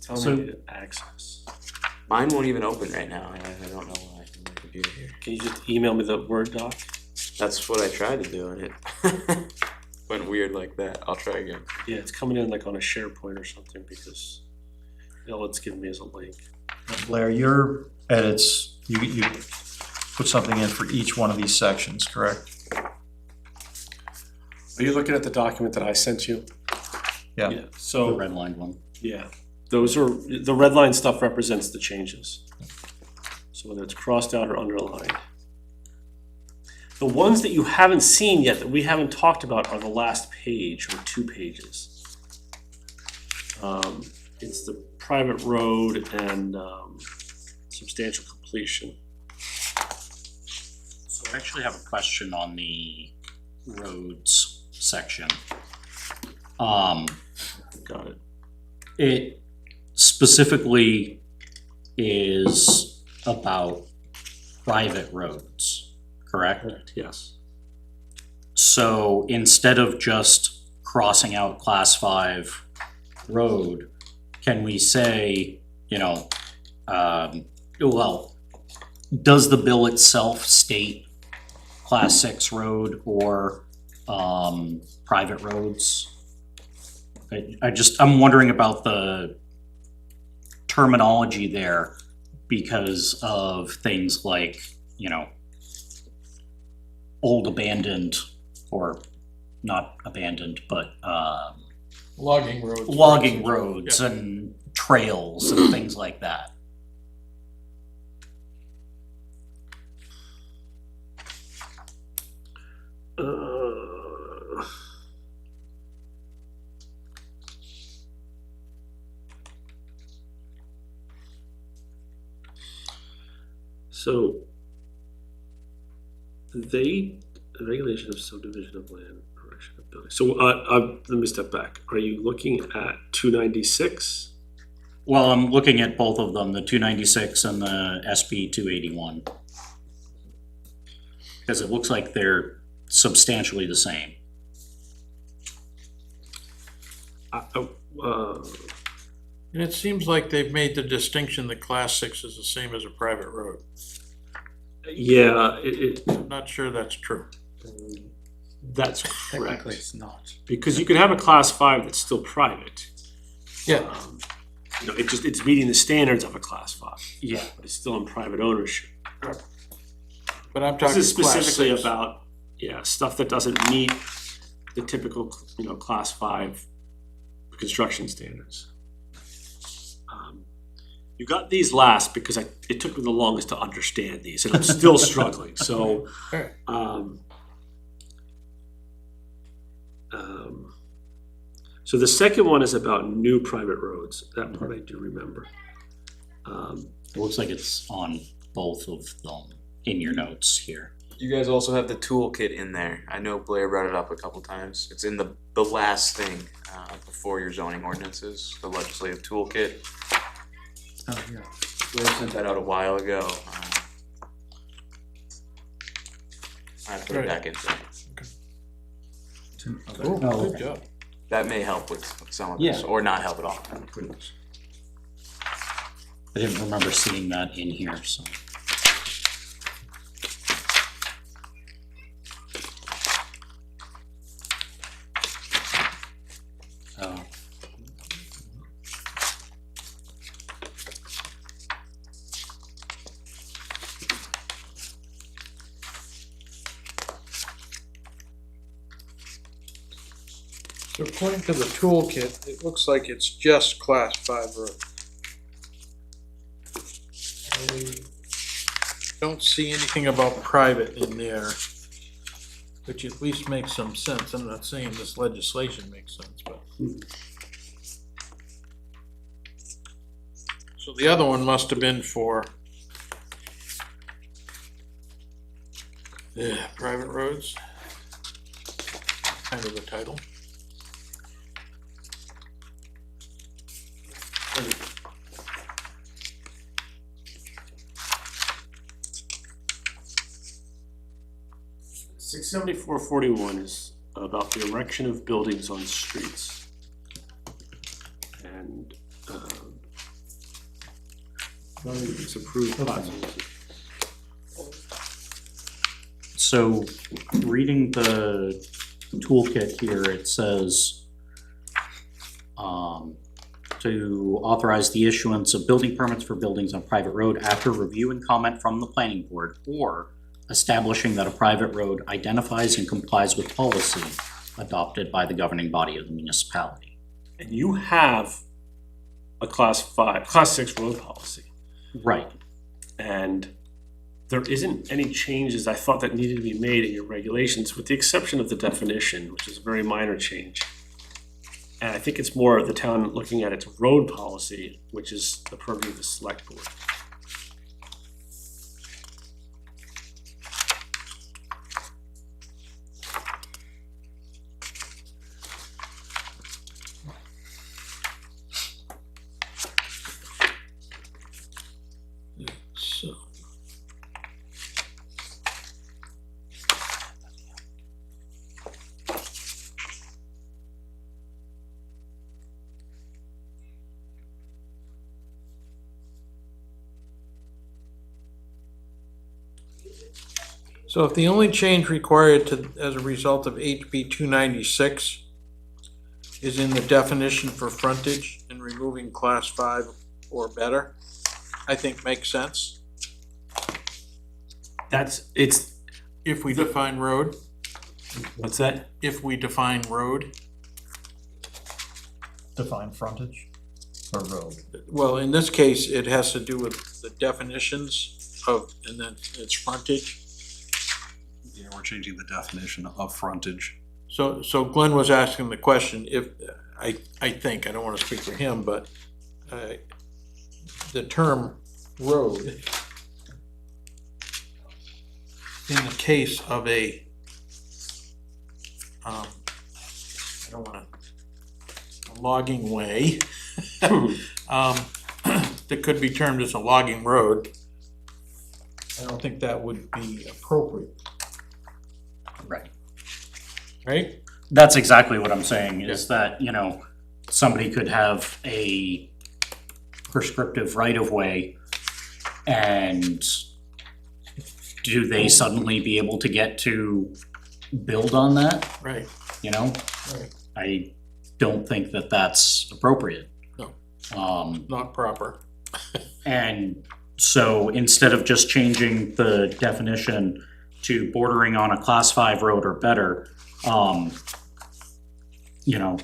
Speaker 10: Tell
Speaker 1: So-
Speaker 10: me access.
Speaker 7: Mine won't even open right now. I don't know why from my computer here.
Speaker 10: Can you just email me the Word doc?
Speaker 7: That's what I tried to do and it went weird like that. I'll try again.
Speaker 10: Yeah, it's coming in like on a SharePoint or something because all it's giving me is a link.
Speaker 1: Blair, your edits, you put something in for each one of these sections, correct?
Speaker 10: Are you looking at the document that I sent you?
Speaker 1: Yeah.
Speaker 9: The
Speaker 10: So,
Speaker 9: red line one.
Speaker 10: yeah, those are, the red line stuff represents the changes. So whether it's crossed out or underlined. The ones that you haven't seen yet, that we haven't talked about, are the last page or 2 pages. It's the private road and substantial completion.
Speaker 9: So I actually have a question on the roads section.
Speaker 10: Got it.
Speaker 9: It specifically is about private roads, correct?
Speaker 10: Correct, yes.
Speaker 9: So instead of just crossing out class 5 road, can we say, well, does the bill itself state class 6 road or private roads? I'm wondering about the terminology there because of things like, old abandoned, or not abandoned, but
Speaker 6: Logging roads.
Speaker 9: logging roads and trails and things like that.
Speaker 10: So regulation of subdivision of land, correction of building. So let me step back. Are you looking at 296?
Speaker 9: Well, I'm looking at both of them, the 296 and the SB 281. Because it looks like they're substantially the same.
Speaker 6: And it seems like they've made the distinction that class 6 is the same as a private road.
Speaker 10: Yeah,
Speaker 6: I'm not sure that's true.
Speaker 10: that's correct.
Speaker 5: Technically, it's not.
Speaker 10: Because you could have a class 5 that's still private.
Speaker 6: Yeah.
Speaker 10: It's meeting the standards of a class 5.
Speaker 9: Yeah.
Speaker 10: But it's still in private ownership.
Speaker 6: But I'm
Speaker 10: This
Speaker 6: talking
Speaker 10: is
Speaker 6: class
Speaker 10: specifically
Speaker 6: 6.
Speaker 10: about, stuff that doesn't meet the typical, class 5 construction standards. You got these last because it took me the longest to understand these, and I'm still struggling, so.
Speaker 6: Alright.
Speaker 10: So the second one is about new private roads, that part I do remember.
Speaker 9: It looks like it's on both of them in your notes here.
Speaker 7: You guys also have the toolkit in there. I know Blair brought it up a couple times. It's in the last thing before your zoning ordinances, the legislative toolkit.
Speaker 5: Oh, yeah.
Speaker 7: Blair sent that out a while ago. I put it
Speaker 6: Right.
Speaker 7: back in today.
Speaker 6: Cool,
Speaker 9: Oh,
Speaker 6: good job.
Speaker 7: That may help with some of this,
Speaker 9: Yeah.
Speaker 7: or not help at all.
Speaker 9: I didn't remember seeing that in here, so. Oh.
Speaker 6: So according to the toolkit, it looks like it's just class 5 road. I don't see anything about private in there, which at least makes some sense. I'm not saying this legislation makes sense, but. So the other one must have been for private roads. Kind of the title.
Speaker 10: Six 7441 is about the erection of buildings on streets. And, it's approved by.
Speaker 9: So, reading the toolkit here, it says, to authorize the issuance of building permits for buildings on private road after review and comment from the planning board, or establishing that a private road identifies and complies with policy adopted by the governing body of the municipality.
Speaker 10: And you have a class 6 road policy.
Speaker 9: Right.
Speaker 10: And there isn't any changes I thought that needed to be made in your regulations, with the exception of the definition, which is a very minor change. And I think it's more the town looking at its road policy, which is the purview of the select board.
Speaker 6: So. So if the only change required as a result of HB 296 is in the definition for frontage and removing class 5 or better, I think makes sense.
Speaker 10: It's,
Speaker 6: If we define road,
Speaker 10: what's that?
Speaker 6: if we define road,
Speaker 1: Define frontage or road.
Speaker 6: well, in this case, it has to do with the definitions of, and then its frontage.
Speaker 2: Yeah, we're changing the definition of frontage.
Speaker 6: So Glenn was asking the question, if, I think, I don't wanna speak for him, but, the term road in the case of a, I don't wanna, a logging way, that could be termed as a logging road, I don't think that would be appropriate,
Speaker 9: Right.
Speaker 6: right?
Speaker 9: That's exactly what I'm saying, is that, you know, somebody could have a prescriptive right-of-way, and do they suddenly be able to get to build on that,
Speaker 6: Right,
Speaker 9: you know?
Speaker 6: right,
Speaker 9: I don't think that that's appropriate.
Speaker 6: No.
Speaker 9: Not
Speaker 6: proper.
Speaker 9: And so instead of just changing the definition to bordering on a class 5 road or better, you know,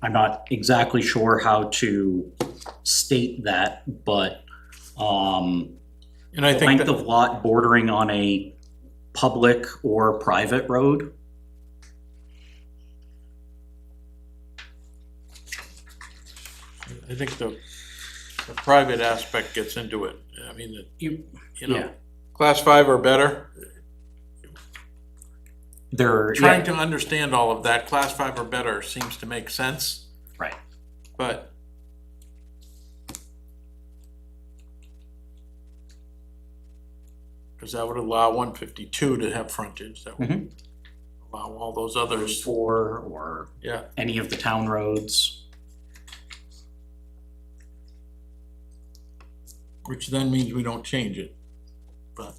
Speaker 9: I'm not exactly sure how to state that, but,
Speaker 6: And I think
Speaker 9: length
Speaker 6: that,
Speaker 9: of lot bordering on a public or private road.
Speaker 6: I think the private aspect gets into it, I mean, you
Speaker 9: Yeah.
Speaker 6: know, class 5 or better,
Speaker 9: There,
Speaker 6: trying to understand all of that, class 5 or better seems to make sense,
Speaker 9: right.
Speaker 6: but because that would allow 152 to have frontage, that would
Speaker 9: Mhm.
Speaker 6: allow all those others,
Speaker 9: 4 or
Speaker 6: yeah.
Speaker 9: any of the town roads.
Speaker 6: Which then means we don't change it, but.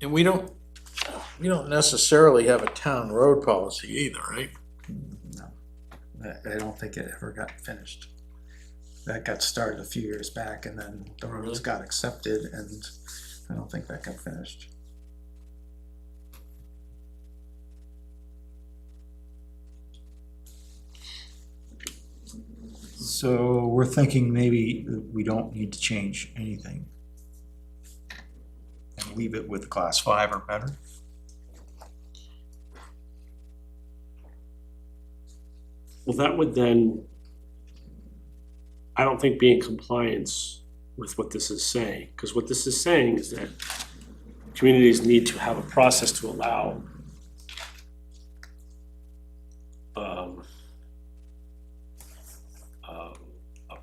Speaker 6: And we don't necessarily have a town road policy either, right?
Speaker 5: No, I don't think it ever got finished. that got started a few years back, and then the roads
Speaker 6: Really?
Speaker 5: got accepted, and I don't think that got finished.
Speaker 1: So we're thinking maybe we don't need to change anything. And leave it with class 5 or better.
Speaker 10: Well, that would then, I don't think, be in compliance with what this is saying, because what this is saying is that communities need to have a process to allow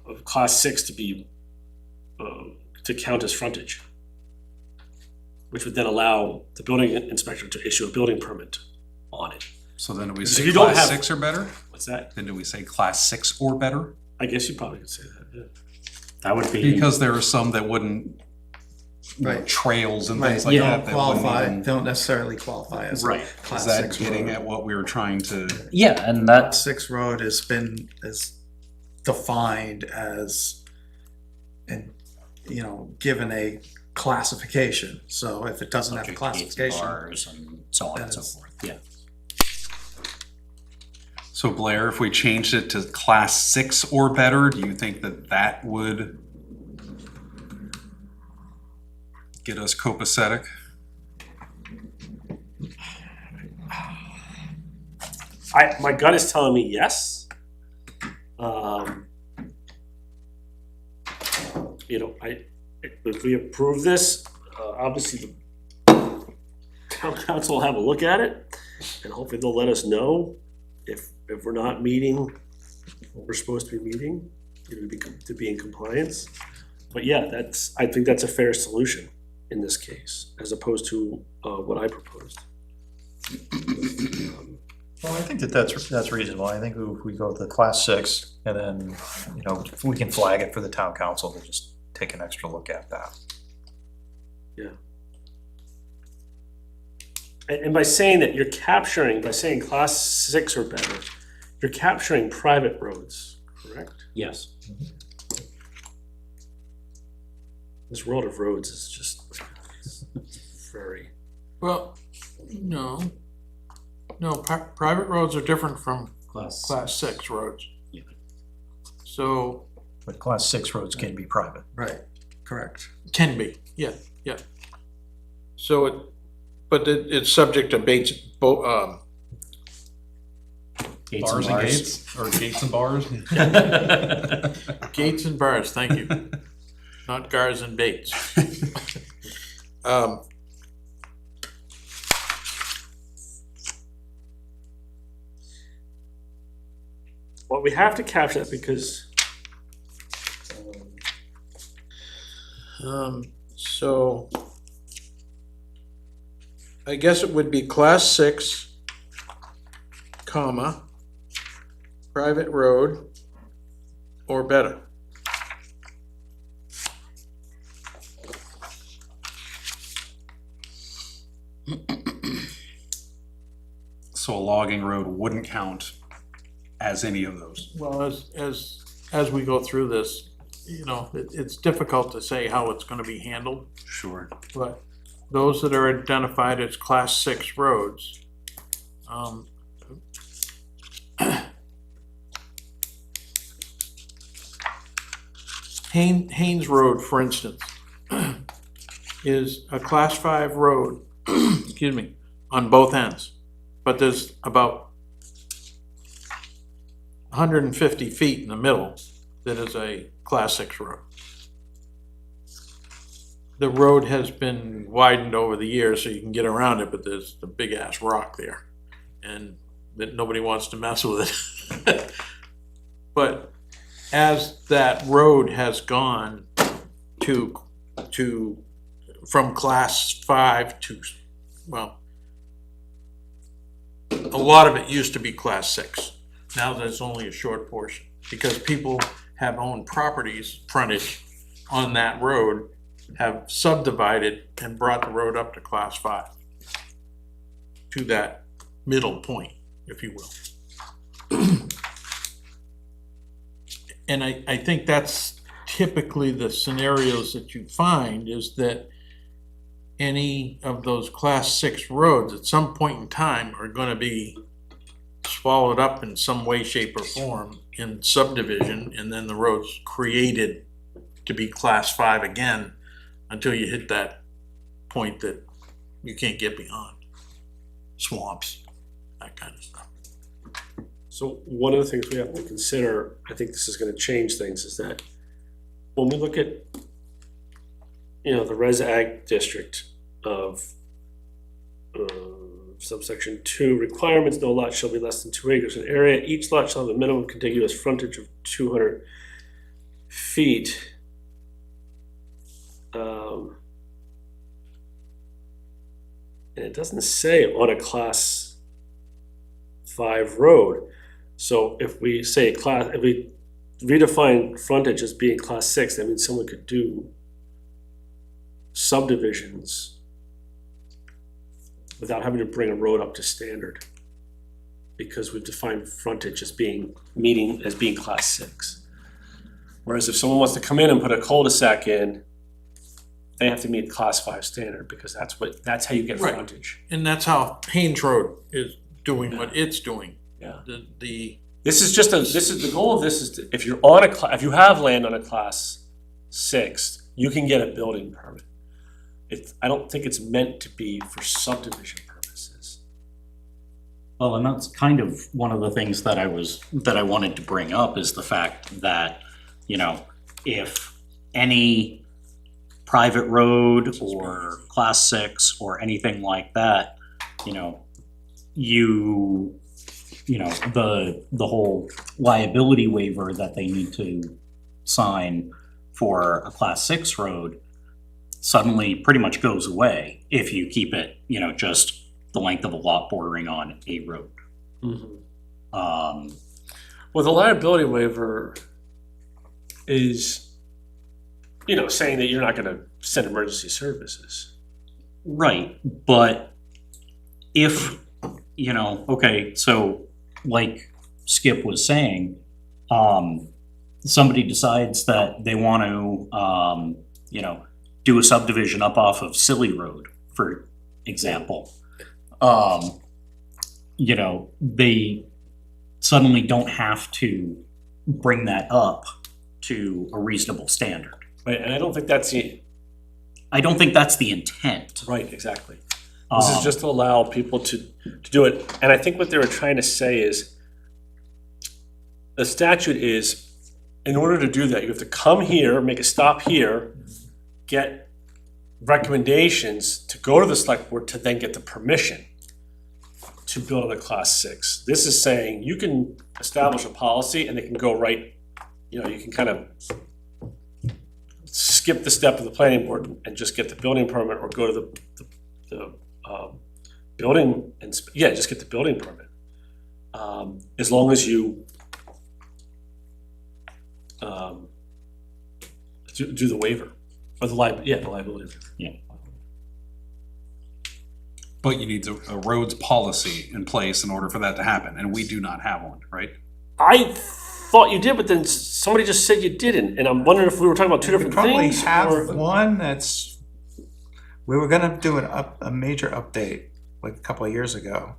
Speaker 10: of class 6 to be to count as frontage, which would then allow the building inspector to issue a building permit on it.
Speaker 2: So then do we
Speaker 10: If
Speaker 2: say
Speaker 10: you don't
Speaker 2: class
Speaker 10: have-
Speaker 2: 6 or better?
Speaker 10: What's that?
Speaker 2: Then do we say class 6 or better?
Speaker 10: I guess you probably could say that, yeah.
Speaker 9: That would be,
Speaker 2: Because there are some that wouldn't,
Speaker 5: Right.
Speaker 2: trails and
Speaker 5: Right,
Speaker 2: things like
Speaker 5: don't
Speaker 2: that. that wouldn't
Speaker 5: qualify,
Speaker 2: even-
Speaker 5: don't necessarily qualify as a
Speaker 9: right,
Speaker 5: class
Speaker 2: Is that
Speaker 5: 6
Speaker 2: getting
Speaker 5: road.
Speaker 2: at what we were trying to?
Speaker 9: yeah, and
Speaker 5: Class
Speaker 9: that's,
Speaker 5: 6 road is defined as, and, you know, given a classification, so if it doesn't have a
Speaker 9: gates and
Speaker 5: classification.
Speaker 9: bars and so on and so
Speaker 5: That's-
Speaker 9: forth, yeah.
Speaker 2: So Blair, if we changed it to class 6 or better, do you think that that would get us copacetic?
Speaker 10: My gut is telling me yes. If we approve this, obviously the town council will have a look at it, and hopefully they'll let us know if we're not meeting what we're supposed to be meeting, to be in compliance. But yeah, I think that's a fair solution in this case, as opposed to what I proposed.
Speaker 1: Well, I think that's reasonable. I think if we go with the class 6 and then, you know, if we can flag it for the town council to just take an extra look at that.
Speaker 10: And by saying that, by saying class 6 or better, you're capturing private roads, correct?
Speaker 9: Yes.
Speaker 10: This world of roads is just very,
Speaker 6: Well, no. No, private roads are different from
Speaker 9: Class.
Speaker 6: class 6 roads.
Speaker 9: Yeah.
Speaker 6: So,
Speaker 1: But class 6 roads can be private.
Speaker 5: Right, correct.
Speaker 6: can be, yeah. So it's subject to
Speaker 1: Gates
Speaker 2: Bars and
Speaker 1: bars.
Speaker 2: gates, or gates and bars?
Speaker 6: gates and bars, thank you. Not gars and baits.
Speaker 10: well, we have to capture that because
Speaker 6: So I guess it would be class 6, comma, private road or better.
Speaker 2: So a logging road wouldn't count as any of those.
Speaker 6: Well, as we go through this, you know, it's difficult to say how it's gonna be handled,
Speaker 2: Sure.
Speaker 6: but those that are identified as class 6 roads, Haynes Road, for instance, is a class 5 road, excuse me, on both ends. But there's about 150 feet in the middle that is a class 6 road. The road has been widened over the years so you can get around it, but there's a big ass rock there. And that nobody wants to mess with it. But as that road has gone from class 5 to, well, a lot of it used to be class 6. Now there's only a short portion because people have owned properties, frontage on that road, have subdivided and brought the road up to class 5 to that middle point, if you will. And I think that's typically the scenarios that you find, is that any of those class 6 roads at some point in time are gonna be swallowed up in some way, shape, or form in subdivision, and then the road's created to be class 5 again until you hit that point that you can't get beyond. Swamps, that kind of stuff.
Speaker 10: So one of the things we have to consider, I think this is gonna change things, is that when we look at, you know, the Res Ag district of subsection 2, requirements, no lot shall be less than 2 acres in area. Each lot shall have a minimum contiguous frontage of 200 feet. And it doesn't say on a class 5 road. So if we say if we redefine frontage as being class 6, that means someone could do subdivisions without having to bring a road up to standard, because we've defined frontage as being class 6. Whereas if someone wants to come in and put a cul-de-sac in, they have to meet class 5 standard, because that's how you get
Speaker 6: Right.
Speaker 10: frontage.
Speaker 6: And that's how Haynes Road is doing what it's doing.
Speaker 10: Yeah.
Speaker 6: The
Speaker 10: The goal of this is to, if you have land on a class 6, you can get a building permit. I don't think it's meant to be for subdivision purposes.
Speaker 9: Well, and that's kind of one of the things that I wanted to bring up, is the fact that, you know, if any private road or class 6 or anything like that, you know, the whole liability waiver that they need to sign for a class 6 road suddenly pretty much goes away if you keep it, you know, just the length of a lot bordering on a road.
Speaker 10: Well, the liability waiver is, you know, saying that you're not gonna send emergency services.
Speaker 9: Right, but if, you know, okay, so like Skip was saying, somebody decides that they want to, you know, do a subdivision up off of Silly Road, for example. You know, they suddenly don't have to bring that up to a reasonable standard.
Speaker 10: Right, and I don't think that's
Speaker 9: I don't think that's the intent.
Speaker 10: right, exactly. This is just to allow people to do it, and I think what they were trying to say is, the statute is, in order to do that, you have to come here, make a stop here, get recommendations to go to the select board to then get the permission to build on a class 6. This is saying you can establish a policy and it can go right, you know, you can kind of skip the step of the planning board and just get the building permit, or go to the building and, just get the building permit. As long as you do the waiver, or the liability waiver.
Speaker 9: Yeah.
Speaker 2: But you need a roads policy in place in order for that to happen, and we do not have one, right?
Speaker 10: I thought you did, but then somebody just said you didn't, and I'm wondering if we were talking about two different
Speaker 11: Probably
Speaker 10: things.
Speaker 11: have
Speaker 10: or-
Speaker 11: one we were gonna do a major update like a couple of years ago.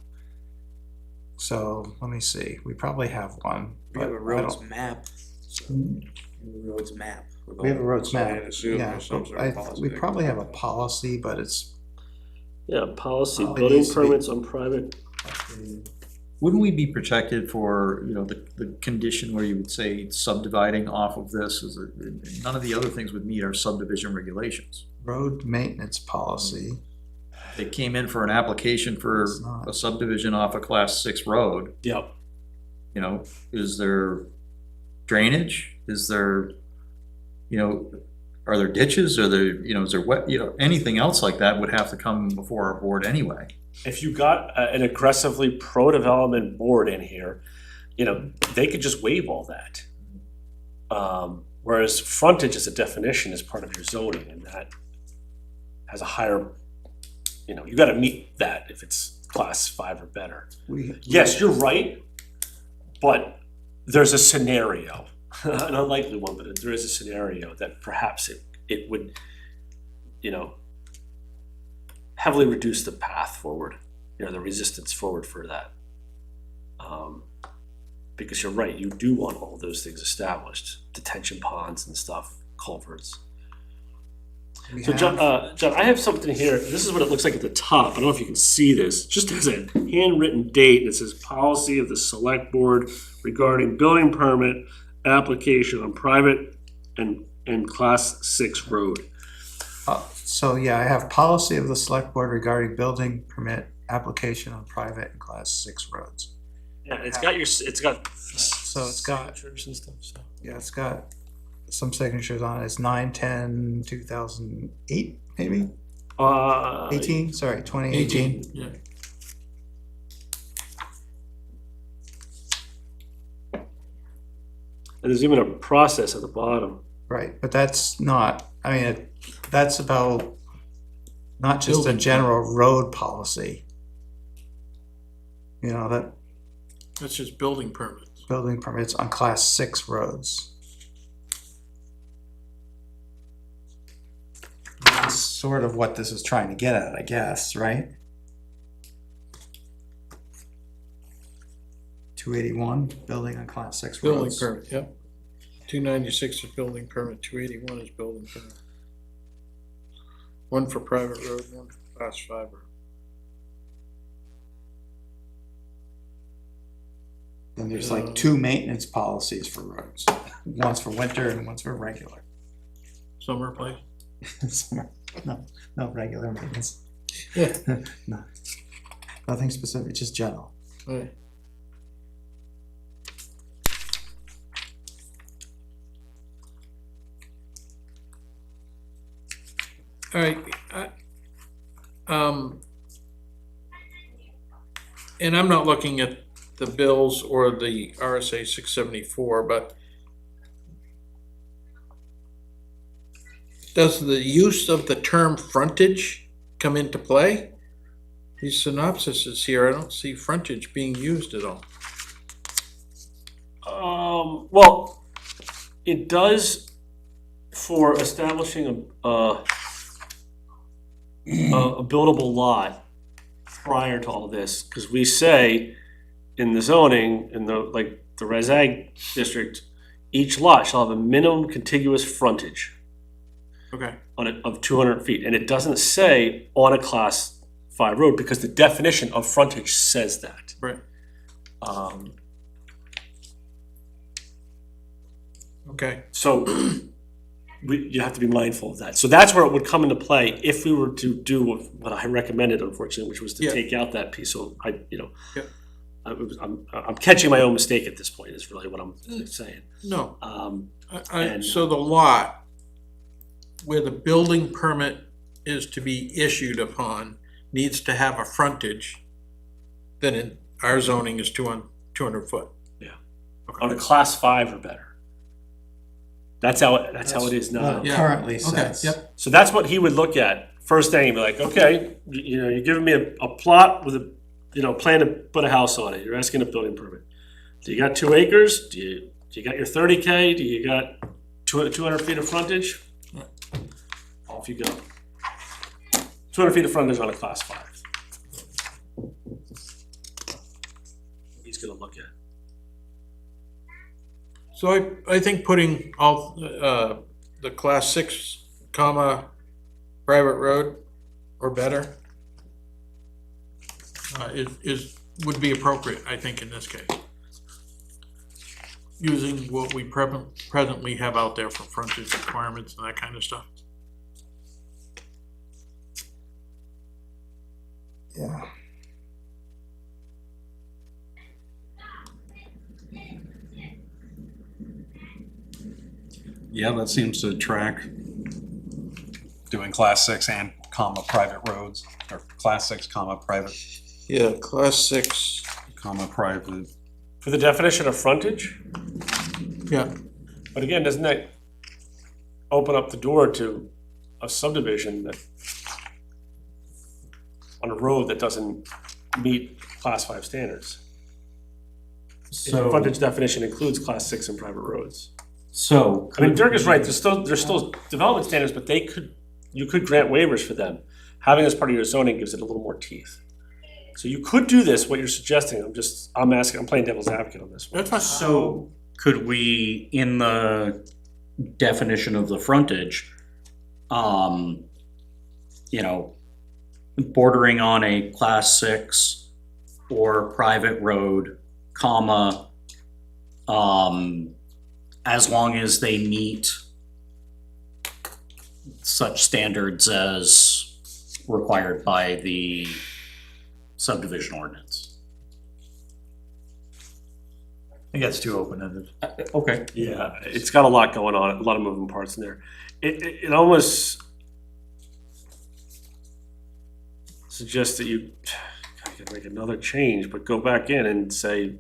Speaker 11: So, let me see, we probably have one.
Speaker 7: We have a
Speaker 11: but I
Speaker 7: roads
Speaker 11: don't-
Speaker 7: map. Roads map. with
Speaker 11: We have a
Speaker 7: all-
Speaker 11: roads
Speaker 7: so I
Speaker 11: map,
Speaker 7: assume
Speaker 11: yeah,
Speaker 7: there's some
Speaker 11: but
Speaker 7: sort of policy
Speaker 11: we
Speaker 7: that
Speaker 11: probably
Speaker 7: goes
Speaker 11: have a
Speaker 7: with it.
Speaker 11: policy, but it's,
Speaker 10: Yeah, policy,
Speaker 11: Probably
Speaker 10: building
Speaker 11: needs to be-
Speaker 10: permits on private.
Speaker 1: Wouldn't we be protected for, you know, the condition where you would say subdividing off of this, is that none of the other things would meet our subdivision regulations?
Speaker 11: road maintenance policy.
Speaker 1: They came in for an application for
Speaker 11: It's not.
Speaker 1: a subdivision off a class 6 road,
Speaker 10: Yep.
Speaker 1: you know, is there drainage? Is there, you know, are there ditches? Are there, you know, is there wet, you know, anything else like that would have to come before our board anyway.
Speaker 10: If you got an aggressively pro-development board in here, you know, they could just waive all that. Whereas frontage as a definition is part of your zoning, and that has a higher, you know, you gotta meet that if it's class 5 or better.
Speaker 11: We,
Speaker 10: Yes, you're right, but there's a scenario. an unlikely one, but there is a scenario that perhaps it would, heavily reduce the path forward, the resistance forward for that. Because you're right, you do want all those things established, detention ponds and stuff, culverts.
Speaker 5: We
Speaker 10: So John, John, I have something here. This is what it looks like at the top. I don't know if you can see this. Just as a handwritten date, it says policy of the select board regarding building permit application on private and class 6 road.
Speaker 11: So, yeah, I have policy of the select board regarding building permit application on private and class 6 roads.
Speaker 10: Yeah, it's got
Speaker 11: So it's got,
Speaker 10: signatures and stuff. So
Speaker 11: yeah, it's got some signatures on it. It's 9/10/2008, maybe? 18, sorry, 2018.
Speaker 6: Yeah.
Speaker 10: and there's even a process at the bottom.
Speaker 11: Right, but that's not, I mean, that's about not just a
Speaker 6: Building.
Speaker 11: general road policy. That
Speaker 6: That's just building permits.
Speaker 11: building permits on class 6 roads. That's sort of what this is trying to get at, I guess, right? 281, building on class 6
Speaker 6: Building
Speaker 11: roads.
Speaker 6: permit, yep. 296 is building permit, 281 is building permit. One for private road, one for class 5 road.
Speaker 11: And there's like 2 maintenance policies for roads. One's for winter and one's for regular.
Speaker 6: Summer place?
Speaker 11: No regular maintenance.
Speaker 6: Yeah.
Speaker 11: No. Nothing specific, just general.
Speaker 6: Right. All right, and I'm not looking at the bills or the RSA 674, but does the use of the term frontage come into play? These synopsises here, I don't see frontage being used at all.
Speaker 10: Well, it does for establishing a buildable lot prior to all this, because we say in the zoning, in the Res Ag district, each lot shall have a minimum contiguous frontage
Speaker 6: Okay.
Speaker 10: on it of 200 feet, and it doesn't say on a class 5 road because the definition of frontage says that.
Speaker 6: Right.
Speaker 10: Um,
Speaker 6: Okay.
Speaker 10: So you have to be mindful of that. So that's where it would come into play if we were to do what I recommended, unfortunately, which was to
Speaker 6: Yeah.
Speaker 10: take out that piece. So
Speaker 6: Yeah.
Speaker 10: I'm catching my own mistake at this point. Is really what I'm saying.
Speaker 6: No,
Speaker 10: And-
Speaker 6: so the lot where the building permit is to be issued upon needs to have a frontage, then in our zoning is 200 foot.
Speaker 10: Yeah.
Speaker 6: Okay.
Speaker 10: On a class 5 or better. That's how it is now.
Speaker 6: Yeah.
Speaker 11: Currently
Speaker 6: Okay,
Speaker 11: says.
Speaker 6: yep,
Speaker 10: So that's what he would look at. First thing, he'd be like, okay, you're giving me a plot with a, plan to put a house on it. You're asking a building permit. Do you got 2 acres? Do you got your 30K? Do you got 200 feet of frontage? Off you go. 200 feet of frontage on a class 5. He's gonna look at.
Speaker 6: so I think putting all, the class 6, private road or better would be appropriate, I think, in this case. Using what we presently have out there for frontage requirements and that kind of stuff.
Speaker 11: Yeah.
Speaker 2: Yeah, that seems to track doing class 6 and private roads, or class 6 private,
Speaker 6: Yeah, class 6.
Speaker 2: private.
Speaker 10: For the definition of frontage,
Speaker 6: Yeah,
Speaker 10: but again, doesn't that open up the door to a subdivision that on a road that doesn't meet class 5 standards? The
Speaker 11: So,
Speaker 10: frontage definition includes class 6 and private roads.
Speaker 9: So.
Speaker 10: I mean, Dirk is right, there's still development standards, but you could grant waivers for them. Having as part of your zoning gives it a little more teeth. So you could do this, what you're suggesting, I'm playing devil's advocate on this one.
Speaker 6: That's fine.
Speaker 9: So could we, in the definition of the frontage, you know, bordering on a class 6 or private road, comma, as long as they meet such standards as required by the subdivision ordinance.
Speaker 1: I think that's too open-ended.
Speaker 9: Okay.
Speaker 10: Yeah, it's got a lot going on, a lot of moving parts in there. It almost suggests that you could make another change, but go back in and say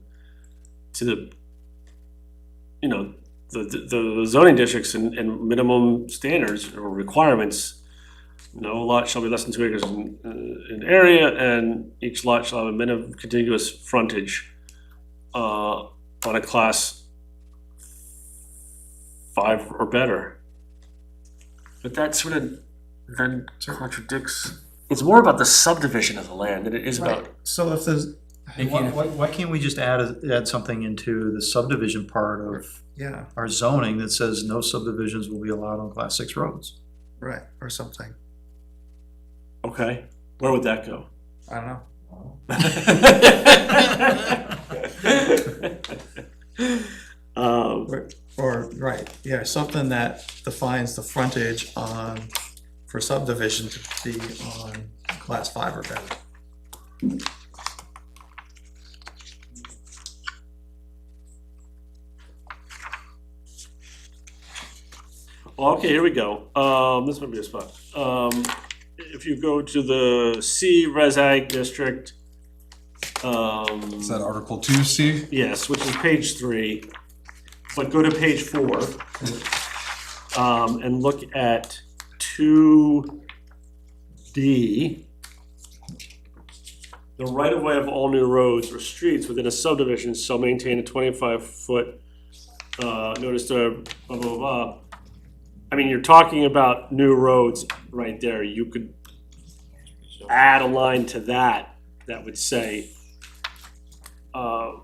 Speaker 10: to the, you know, the zoning districts and minimum standards or requirements, no lot shall be less than 2 acres in area, and each lot shall have a minimum contiguous frontage on a class 5 or better. But that sort of then contradicts. It's more about the subdivision of the land than it is about.
Speaker 5: So if there's,
Speaker 1: Why can't we just add something into the subdivision part of
Speaker 5: yeah,
Speaker 1: our zoning that says no subdivisions will be allowed on class 6 roads?
Speaker 5: right, or something,
Speaker 10: Okay, where would that go?
Speaker 5: I don't know. Or, right, yeah, something that defines the frontage on, for subdivision to be on class 5 or better.
Speaker 10: Well, okay, here we go. This might be a spot. If you go to the C Res Ag District,
Speaker 2: Is that Article 2C?
Speaker 10: yes, which is page 3, but go to page 4, and look at 2D. The right-of-way of all new roads or streets within a subdivision shall maintain a 25-foot, notice to blah, blah, blah. I mean, you're talking about new roads right there. You could add a line to that would say, the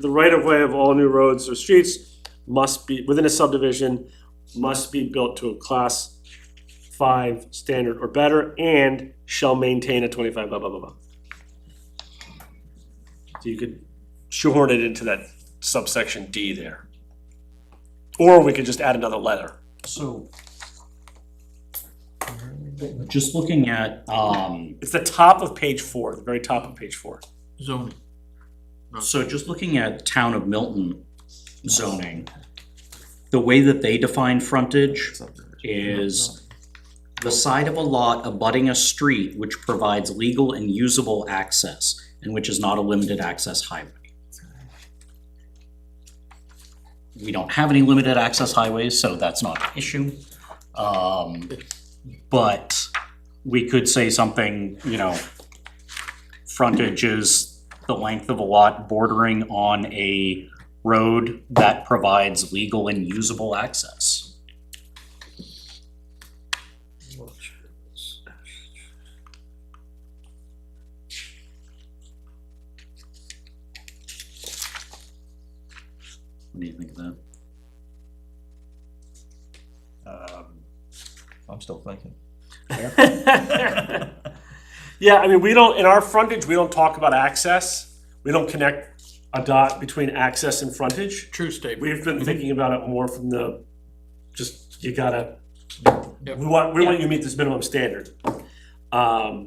Speaker 10: right-of-way of all new roads or streets must be, within a subdivision, must be built to a class 5 standard or better, and shall maintain a 25 blah, blah, blah, blah. So you could shoehorn it into that subsection D there. Or we could just add another letter.
Speaker 9: So, just looking at,
Speaker 10: It's the top of page 4, the very top of page 4.
Speaker 6: Zoning.
Speaker 9: so just looking at Town of Milton zoning, the way that they define frontage is the side of a lot abutting a street which provides legal and usable access and which is not a limited access highway. We don't have any limited access highways, so that's not an issue. But we could say something, you know, frontage is the length of a lot bordering on a road that provides legal and usable access. What do you think of that?
Speaker 1: I'm still thinking.
Speaker 10: Yeah, I mean, we don't, in our frontage, we don't talk about access. We don't connect a dot between access and frontage.
Speaker 6: True statement.
Speaker 10: We've been thinking about it more from the, just, you gotta,
Speaker 6: Yep.
Speaker 10: we want you to meet this minimum standard. I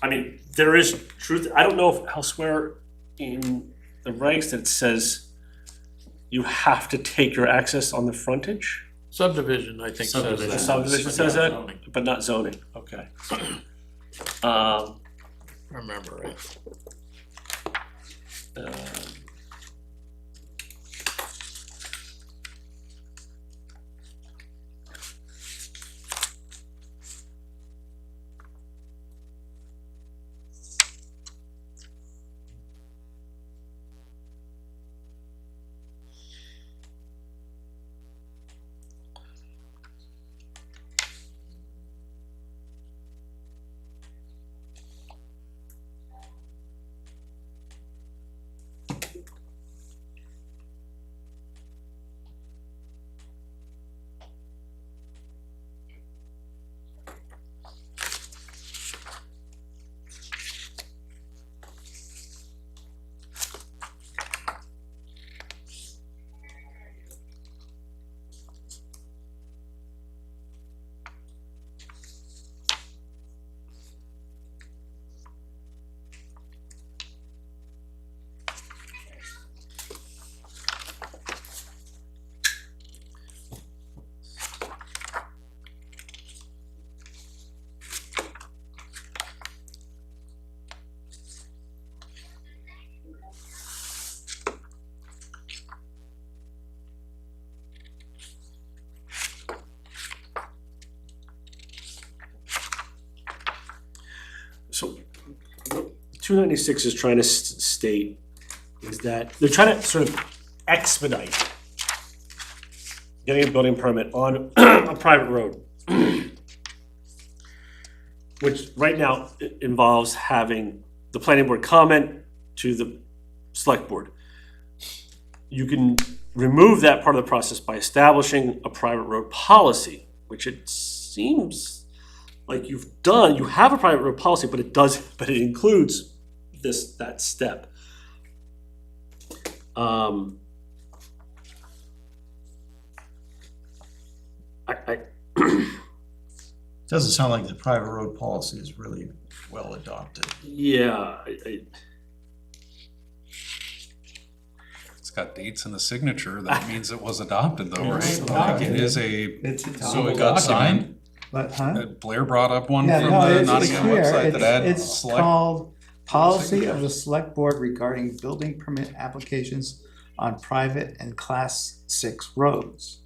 Speaker 10: mean, there is truth, I don't know if elsewhere in the regs that it says you have to take your access on the frontage.
Speaker 6: Subdivision, I think, says
Speaker 9: Subdivision.
Speaker 6: that.
Speaker 10: The subdivision
Speaker 6: but
Speaker 10: says
Speaker 6: not
Speaker 10: that,
Speaker 6: zoning,
Speaker 10: but not zoning, okay.
Speaker 6: if I remember right.
Speaker 10: so 296 is trying to state is that they're trying to sort of expedite getting a building permit on a private road. Which right now involves having the planning board comment to the select board. You can remove that part of the process by establishing a private road policy, which it seems like you have a private road policy, but it includes that step.
Speaker 1: Doesn't sound like the private road policy is really well adopted.
Speaker 10: Yeah,
Speaker 2: It's got dates in the signature, that means it was adopted though,
Speaker 11: It's
Speaker 2: right?
Speaker 11: adopted.
Speaker 2: Like, it is a,
Speaker 11: It's
Speaker 1: So it got signed?
Speaker 11: But, huh?
Speaker 2: Blair brought up one
Speaker 11: Yeah,
Speaker 2: from
Speaker 11: no,
Speaker 2: the
Speaker 11: it's
Speaker 2: Nottingham
Speaker 11: here.
Speaker 2: website that had
Speaker 11: It's
Speaker 2: select.
Speaker 11: called Policy of the Select Board Regarding Building Permit Applications on Private and Class 6 Roads.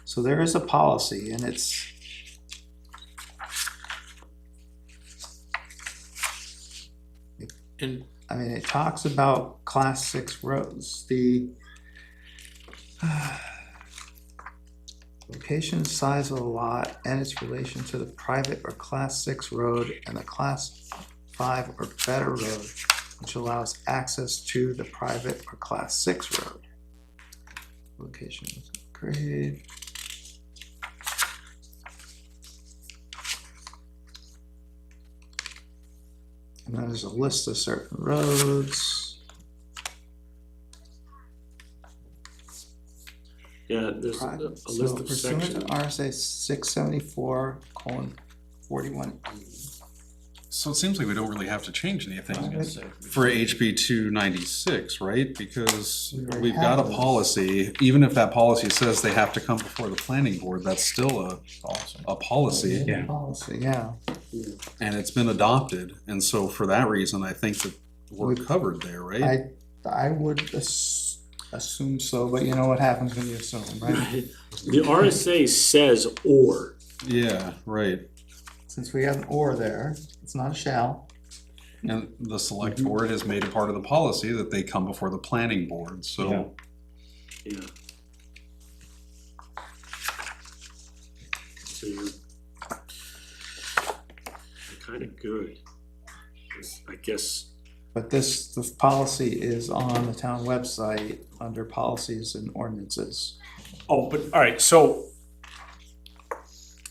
Speaker 11: So there is a policy, and it's,
Speaker 6: And
Speaker 11: I mean, it talks about Class 6 roads. The location, size of the lot, and its relation to the private or Class 6 road and the Class 5 or better road, which allows access to the private or Class 6 road. Location, grade. And then there's a list of certain roads.
Speaker 10: yeah, there's a list of
Speaker 11: Pursuant to
Speaker 10: sections.
Speaker 11: RSA 674:41E.
Speaker 2: So it seems like we don't really have to change
Speaker 1: I was
Speaker 2: anything
Speaker 1: gonna say,
Speaker 2: for HB 296, right? Because
Speaker 11: We already
Speaker 2: we've got a
Speaker 11: have this.
Speaker 2: policy, even if that policy says they have to come before the planning board, that's still
Speaker 1: policy.
Speaker 2: a policy.
Speaker 11: Yeah. Policy, yeah.
Speaker 2: And it's been adopted, and so for that reason, I think that we're covered there, right?
Speaker 11: I would assume so, but you know what happens when you assume, right?
Speaker 10: The RSA says or.
Speaker 2: Yeah, right.
Speaker 11: Since we have an or there, it's not a shall.
Speaker 2: And the select board has made it part of the policy that they come before the planning board, so.
Speaker 10: Yeah. So you're kind of good. I guess,
Speaker 11: But this policy is on the town website under policies and ordinances.
Speaker 10: oh, but, all right, so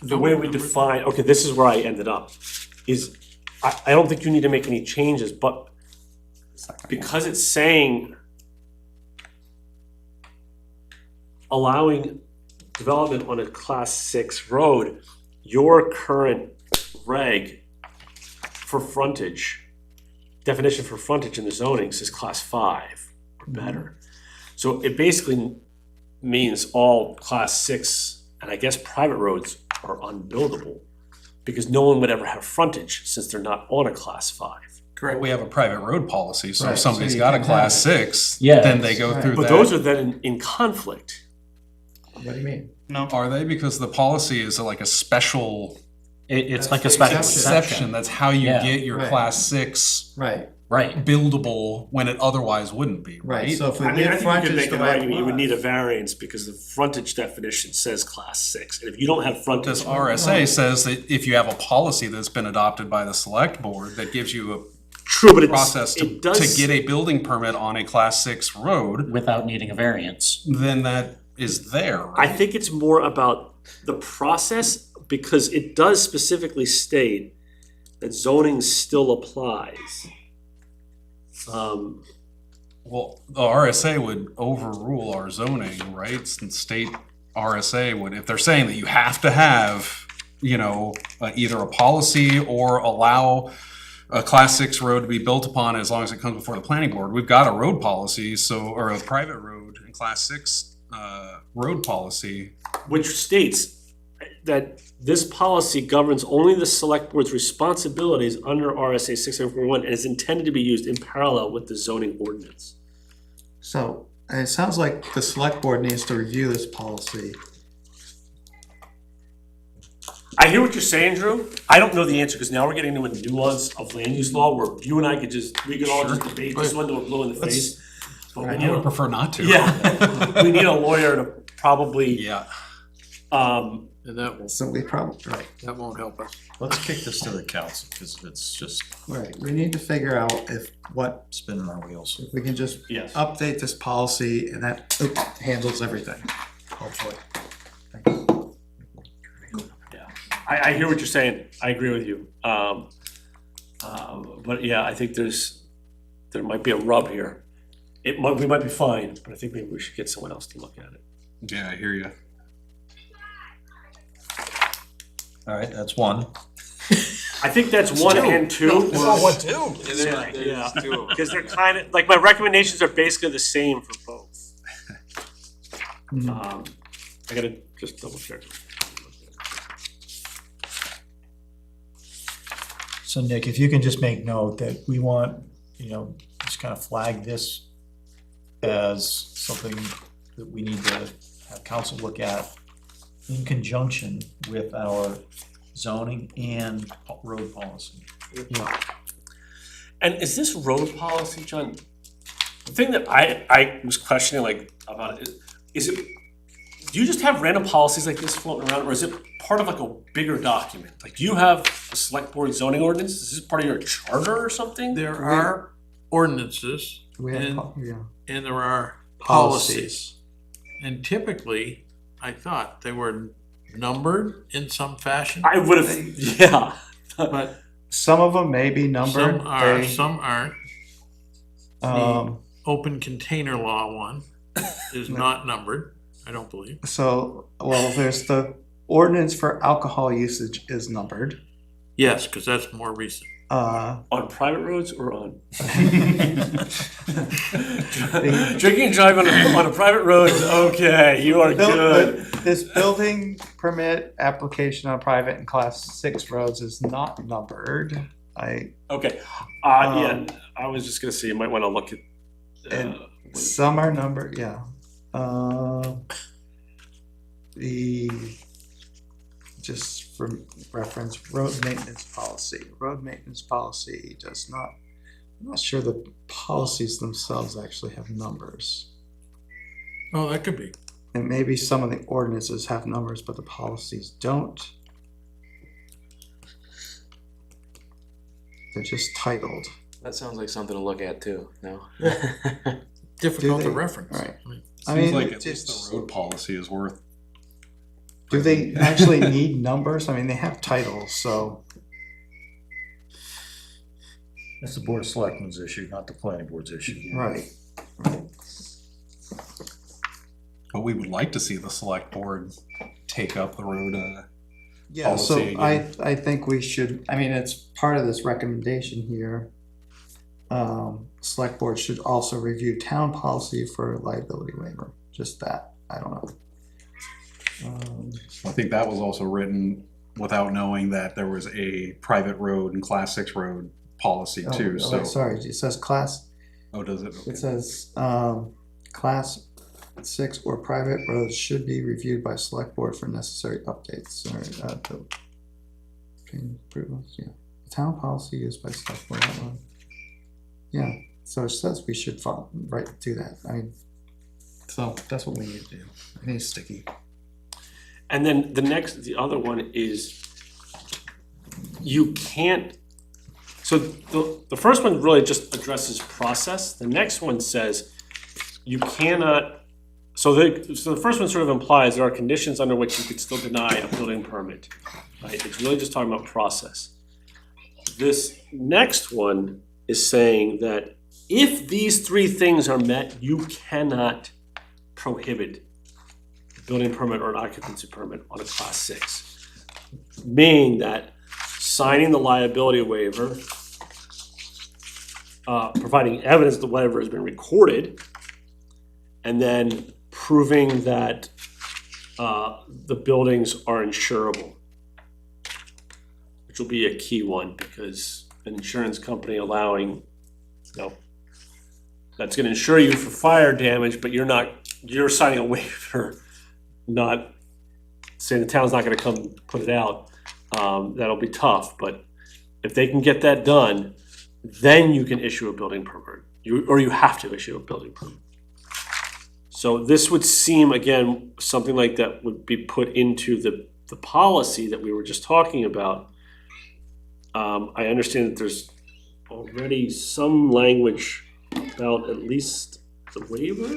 Speaker 10: the way we define, okay, this is where I ended up, is I don't think you need to make any changes, but because it's saying allowing development on a class 6 road, your current reg for frontage, definition for frontage in the zoning says class 5 or better. So it basically means all class 6 and I guess private roads are unbuildable because no one would ever have frontage since they're not on a class 5.
Speaker 2: Correct. We have a private road policy, so
Speaker 11: Right,
Speaker 2: if
Speaker 11: so
Speaker 2: somebody's
Speaker 11: you
Speaker 2: got a
Speaker 11: can
Speaker 2: class
Speaker 11: have
Speaker 2: 6,
Speaker 9: Yeah.
Speaker 2: then they go
Speaker 11: Right.
Speaker 2: through
Speaker 10: But
Speaker 2: that.
Speaker 10: those are then in conflict.
Speaker 11: What do you mean?
Speaker 2: Are they? Because the policy is like a special
Speaker 9: It's like a special
Speaker 2: exception.
Speaker 9: exception.
Speaker 2: That's how you
Speaker 9: Yeah.
Speaker 2: get your
Speaker 11: Right.
Speaker 2: class 6
Speaker 11: Right,
Speaker 9: Right.
Speaker 2: buildable when it otherwise wouldn't be, right?
Speaker 11: right, so if we
Speaker 10: I mean, I
Speaker 11: leave
Speaker 10: think you could
Speaker 11: frontage
Speaker 10: make
Speaker 11: the
Speaker 10: an
Speaker 11: way it
Speaker 10: argument, you would need a
Speaker 11: was.
Speaker 10: variance because the frontage definition says class 6. And if you don't have frontage.
Speaker 2: This RSA says that if you have a policy that's been adopted by the select board that gives you a
Speaker 10: True, but
Speaker 2: process
Speaker 10: it
Speaker 2: to
Speaker 10: does.
Speaker 2: get a building permit on a class 6 road,
Speaker 9: Without needing a variance.
Speaker 2: then that is there,
Speaker 10: I
Speaker 2: right?
Speaker 10: think it's more about the process because it does specifically state that zoning still applies.
Speaker 2: Well, the RSA would overrule our zoning, right? Since state RSA would, if they're saying that you have to have, either a policy or allow a class 6 road to be built upon as long as it comes before the planning board. We've got a road policy, or a private road and class 6 road policy.
Speaker 10: Which states that this policy governs only the select board's responsibilities under RSA 641 and is intended to be used in parallel with the zoning ordinance.
Speaker 11: So, and it sounds like the select board needs to review this policy.
Speaker 10: I hear what you're saying, Drew. I don't know the answer, because now we're getting into a nuance of land use law where you and I we could all just debate this one till we're blue in the face. But we
Speaker 2: I
Speaker 10: need
Speaker 2: would
Speaker 10: a-
Speaker 2: prefer not to.
Speaker 10: Yeah, we need a lawyer to probably,
Speaker 2: Yeah.
Speaker 6: And that won't,
Speaker 11: So we probably, right,
Speaker 6: that won't help us.
Speaker 1: Let's kick this to the council, because it's just
Speaker 11: right, we need to figure out if
Speaker 1: spinning our wheels.
Speaker 11: we can just
Speaker 10: yes.
Speaker 11: update this policy and that handles everything, hopefully.
Speaker 10: I hear what you're saying. I agree with you. But yeah, I think there might be a rub here. We might be fine, but I think maybe we should get someone else to look at it.
Speaker 2: Yeah, I hear you.
Speaker 1: All right, that's one.
Speaker 10: I think that's one and two.
Speaker 7: Yeah, there's two of them.
Speaker 10: Because they're kind of, like, my recommendations are basically the same for both. I gotta just double check.
Speaker 1: So Nick, if you can just make note that we want, just kind of flag this as something that we need to have council look at in conjunction with our zoning and road policy.
Speaker 10: And is this road policy, John? The thing that I was questioning, like, about it is it, do you just have random policies like this floating around, or is it part of like a bigger document? Like, do you have a select board zoning ordinance? Is this part of your charter or something?
Speaker 6: There are ordinances
Speaker 11: We have,
Speaker 6: And-
Speaker 11: yeah.
Speaker 6: and there are
Speaker 11: Policies.
Speaker 6: policies. And typically, I thought they were numbered in some fashion,
Speaker 10: I would have, yeah.
Speaker 6: but
Speaker 11: Some of them may be numbered.
Speaker 6: some are,
Speaker 11: They,
Speaker 6: some aren't.
Speaker 11: um,
Speaker 6: Open container law one is not numbered, I don't believe.
Speaker 11: so, well, there's the ordinance for alcohol usage is numbered.
Speaker 6: Yes, because that's more recent.
Speaker 10: On private roads or on? Drinking and driving on a private road is okay, you are good.
Speaker 11: This building permit application on private and class 6 roads is not numbered.
Speaker 10: Okay, yeah, I was just gonna say, you might wanna look at.
Speaker 11: And some are numbered, yeah. Just for reference, road maintenance policy. Road maintenance policy does not, I'm not sure the policies themselves actually have numbers.
Speaker 6: Oh, that could be.
Speaker 11: And maybe some of the ordinances have numbers, but the policies don't. They're just titled.
Speaker 4: That sounds like something to look at too, no?
Speaker 6: Difficult to
Speaker 11: they?
Speaker 6: reference.
Speaker 11: Right.
Speaker 6: I mean,
Speaker 11: I
Speaker 2: Seems
Speaker 11: mean,
Speaker 2: like
Speaker 11: it
Speaker 2: at least
Speaker 11: just-
Speaker 2: the road policy is worth.
Speaker 11: Do they actually need numbers? I mean, they have titles, so.
Speaker 1: That's the Board of Selectmen's issue, not the planning board's issue.
Speaker 11: Right.
Speaker 2: But we would like to see the select board take up the road.
Speaker 11: Yeah, so
Speaker 2: Policy
Speaker 11: I think we should, I mean, it's part of this recommendation here. Select board should also review town policy for liability waiver, just that, I don't know.
Speaker 2: I think that was also written without knowing that there was a private road and class 6 road policy too, so.
Speaker 11: Sorry, it says class,
Speaker 2: Oh, does it? Okay.
Speaker 11: it says, class 6 or private roads should be reviewed by select board for necessary updates, or, approvals, yeah. The town policy used by select board, that one. Yeah, so it says we should do that, I mean, so that's what we need to do, I think it's sticky.
Speaker 10: And then the other one is, you can't, so the first one really just addresses process. The next one says you cannot, so the first one sort of implies there are conditions under which you could still deny a building permit, right? It's really just talking about process. This next one is saying that if these three things are met, you cannot prohibit building permit or an occupancy permit on a class 6. Meaning that signing the liability waiver, providing evidence that whatever has been recorded, and then proving that the buildings are insurable. Which will be a key one, because an insurance company allowing, that's gonna insure you for fire damage, but you're signing a waiver, not saying the town's not gonna come put it out. That'll be tough, but if they can get that done, then you can issue a building permit. You have to issue a building permit. So this would seem, again, something like that would be put into the policy that we were just talking about. I understand that there's already some language about at least the waiver.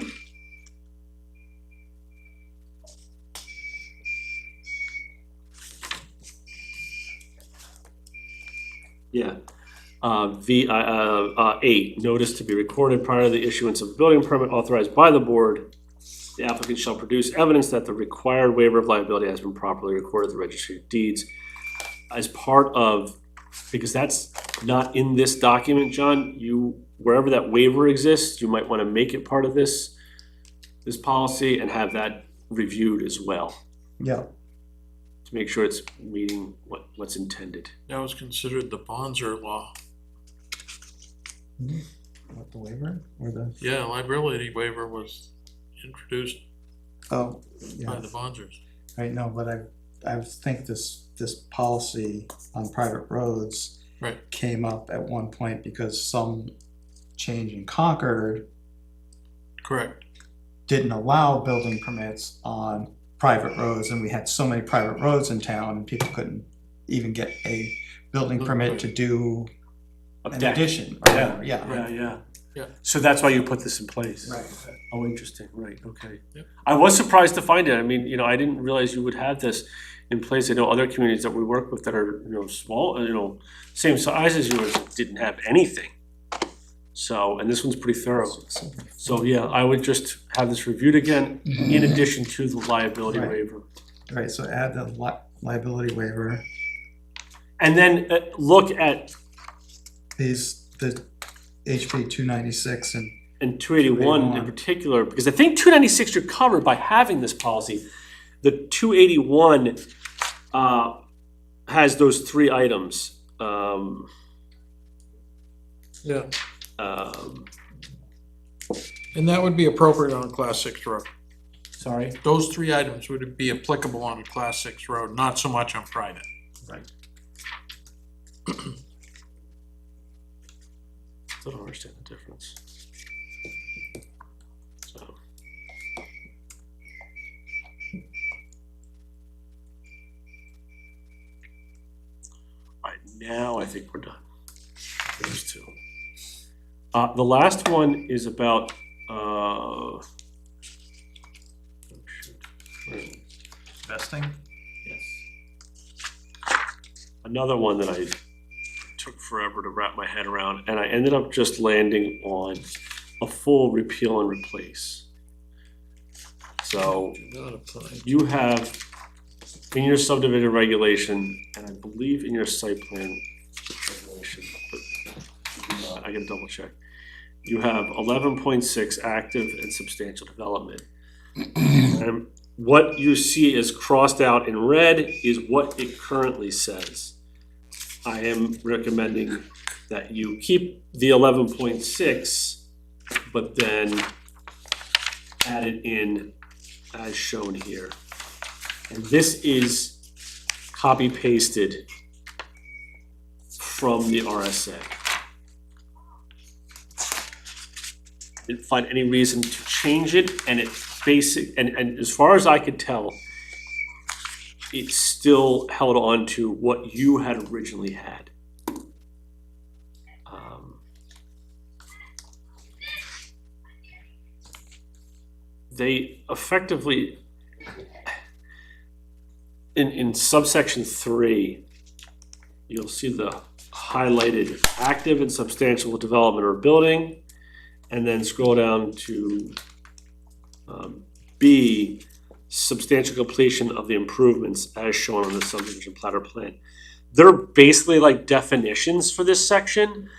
Speaker 10: Yeah. V8, notice to be recorded prior to the issuance of a building permit authorized by the board. The applicant shall produce evidence that the required waiver of liability has been properly recorded at the registry of deeds. As part of, because that's not in this document, John, wherever that waiver exists, you might want to make it part of this policy and have that reviewed as well,
Speaker 5: Yeah,
Speaker 10: to make sure it's meeting what's intended.
Speaker 6: That was considered the Bonzer law.
Speaker 5: what, the waiver or the,
Speaker 6: Yeah, liability waiver was introduced
Speaker 5: oh,
Speaker 6: by
Speaker 5: yeah,
Speaker 6: the Bonzers.
Speaker 5: right, no, but I think this policy on private roads
Speaker 6: Right.
Speaker 5: came up at one point because some change in Concord
Speaker 6: Correct.
Speaker 5: didn't allow building permits on private roads, and we had so many private roads in town, and people couldn't even get a building permit to do
Speaker 10: A
Speaker 5: an
Speaker 10: deck.
Speaker 5: addition, or whatever, yeah.
Speaker 6: Yeah.
Speaker 10: So that's why you put this in place?
Speaker 5: Right.
Speaker 10: Oh, interesting, right, okay.
Speaker 6: Yep.
Speaker 10: I was surprised to find it, I mean, I didn't realize you would have this in place. I know other communities that we work with that are, small, same size as yours, didn't have anything. So, and this one's pretty thorough. So, yeah, I would just have this reviewed again, in addition to the liability
Speaker 5: Right.
Speaker 10: waiver.
Speaker 5: Right, so add the liability waiver,
Speaker 10: And then look at,
Speaker 5: the HB 296
Speaker 10: and 281 in
Speaker 5: 281.
Speaker 10: particular, because I think 296 you're covered by having this policy. The 281 has those three items.
Speaker 6: Yeah. And that would be appropriate on a class 6 road.
Speaker 10: Sorry?
Speaker 6: Those three items would be applicable on a class 6 road, not so much on private.
Speaker 10: Right. I don't understand the difference. So. All right, now I think we're done. Those two. The last one is about, oh shoot. Where is it?
Speaker 1: Vesting?
Speaker 10: Yes. Another one that I took forever to wrap my head around, and I ended up just landing on a full repeal and replace. So
Speaker 6: Not apply.
Speaker 10: you have in your subdivision regulation, and I believe in your site plan regulation, but I gotta double check. You have 11.6 active and substantial development. And what you see is crossed out in red is what it currently says. I am recommending that you keep the 11.6, but then add it in as shown here. And this is copy pasted from the RSA. Didn't find any reason to change it, and it and as far as I could tell, it still held on to what you had originally had. They effectively, in subsection 3, you'll see the highlighted active and substantial development or building, and then scroll down to B, substantial completion of the improvements as shown on the subdivision plat or plan. They're basically like definitions for this section,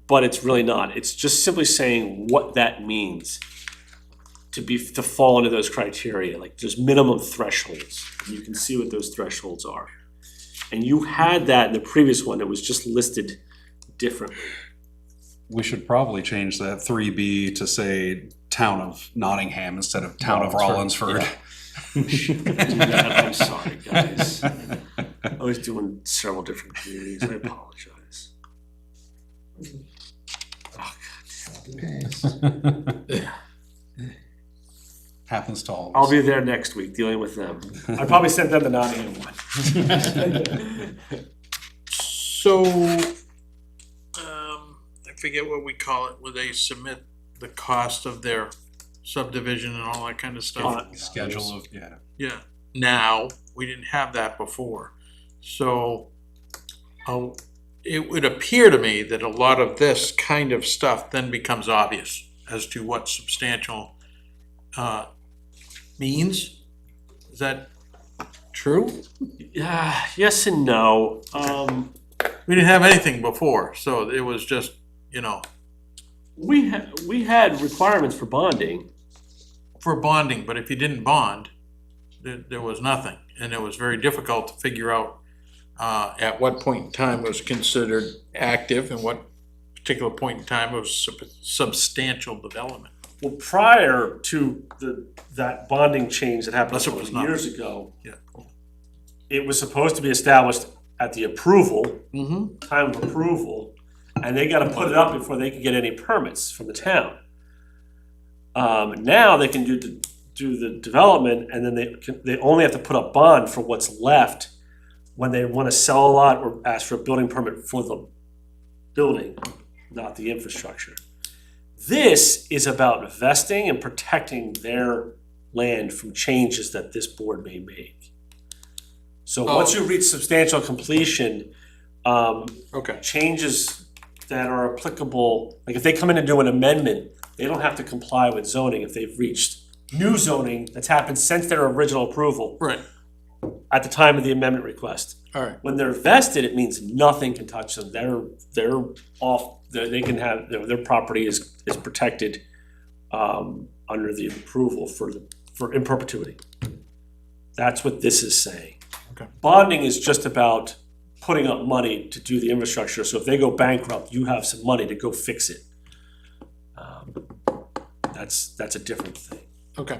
Speaker 10: but it's really not. It's just simply saying what that means to fall into those criteria. Like there's minimum thresholds. You can see what those thresholds are. And you had that in the previous one. It was just listed differently.
Speaker 2: We should probably change that 3B to say Town of Nottingham instead of Town of Rollinsford.
Speaker 10: Do that. I'm sorry, guys. I was doing several different communities, I apologize.
Speaker 11: Okay.
Speaker 2: Happens to all of us.
Speaker 10: I'll be there next week dealing with them. I probably sent them the Nottingham one.
Speaker 6: So, I forget what we call it, where they submit the cost of their subdivision and all that kind of stuff.
Speaker 2: Schedule of, yeah.
Speaker 6: Yeah, now, we didn't have that before. So, it would appear to me that a lot of this kind of stuff then becomes obvious as to what substantial means. Is that true?
Speaker 10: Yeah, yes and no.
Speaker 6: We didn't have anything before, so it was just, you know,
Speaker 10: We had requirements for bonding.
Speaker 6: for bonding, but if you didn't bond, there was nothing. And it was very difficult to figure out at what point in time it was considered active and what particular point in time it was substantial development.
Speaker 10: Well, prior to that bonding change that happened
Speaker 6: Unless it
Speaker 10: a
Speaker 6: was
Speaker 10: couple
Speaker 6: not.
Speaker 10: years ago,
Speaker 6: Yeah.
Speaker 10: it was supposed to be established at the approval,
Speaker 6: Mm-hmm.
Speaker 10: time of approval, and they gotta put it up before they can get any permits from the town. Now they can do the development, and then they only have to put up bond for what's left when they wanna sell a lot or ask for a building permit for the building, not the infrastructure. This is about vesting and protecting their land from changes that this board may make. So once you reach substantial completion,
Speaker 6: Okay.
Speaker 10: changes that are applicable, like if they come in and do an amendment, they don't have to comply with zoning if they've reached new zoning that's happened since their original approval
Speaker 6: Right,
Speaker 10: at the time of the amendment request.
Speaker 6: all right.
Speaker 10: When they're vested, it means nothing can touch them. They're off, they can have, their property is protected under the approval for in perpetuity. That's what this is saying.
Speaker 6: Okay.
Speaker 10: Bonding is just about putting up money to do the infrastructure, so if they go bankrupt, you have some money to go fix it. That's a different thing.
Speaker 6: Okay.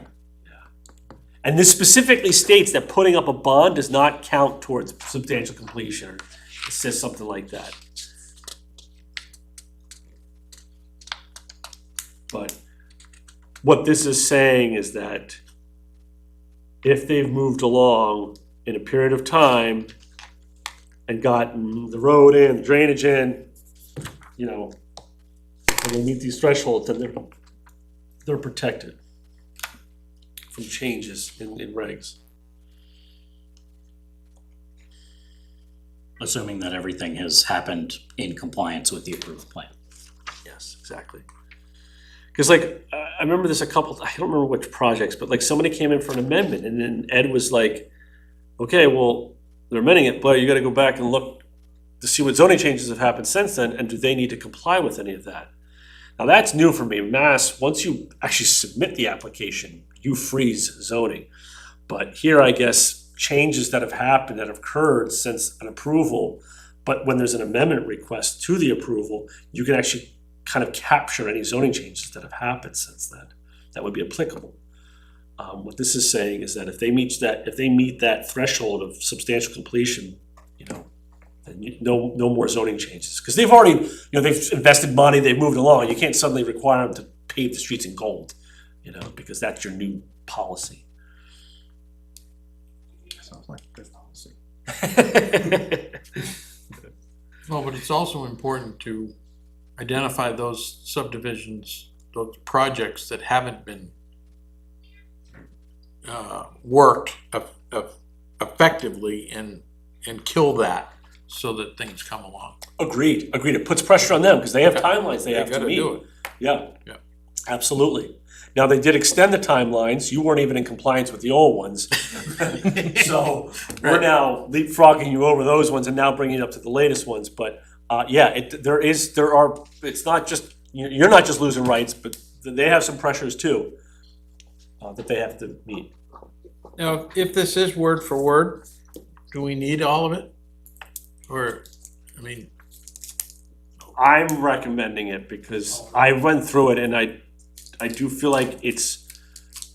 Speaker 10: And this specifically states that putting up a bond does not count towards substantial completion. It says something like that. But what this is saying is that if they've moved along in a period of time and gotten the road in, the drainage in, you know, and they meet these thresholds, then they're protected from changes in regs.
Speaker 9: Assuming that everything has happened in compliance with the approved plan.
Speaker 10: Yes, exactly. Because like, I remember this I don't remember which projects, but like somebody came in for an amendment and then Ed was like, okay, well, they're amending it, but you gotta go back and look to see what zoning changes have happened since then, and do they need to comply with any of that? Now that's new for me. Mass, once you actually submit the application, you freeze zoning. But here, I guess, changes that have happened, that have occurred since an approval, but when there's an amendment request to the approval, you can actually kind of capture any zoning changes that have happened since then that would be applicable. What this is saying is that if they meet that threshold of substantial completion, you know, then no more zoning changes. Because they've already, you know, they've invested money, they've moved along. You can't suddenly require them to pave the streets in gold, you know, because that's your new policy.
Speaker 3: Sounds like a good policy.
Speaker 6: No, but it's also important to identify those subdivisions, those projects that haven't been worked effectively and kill that so that things come along.
Speaker 10: Agreed. It puts pressure on them because they have timelines they have to
Speaker 6: gotta
Speaker 10: meet.
Speaker 6: do it.
Speaker 10: Yeah.
Speaker 6: Yeah.
Speaker 10: Absolutely. Now, they did extend the timelines. You weren't even in compliance with the old ones. So we're now leapfrogging you over those ones and now bringing it up to the latest ones. But it's not just, you're not just losing rights, but they have some pressures too that they have to meet.
Speaker 6: Now, if this is word for word, do we need all of it? Or, I mean,
Speaker 10: I'm recommending it because I went through it and I do feel like it's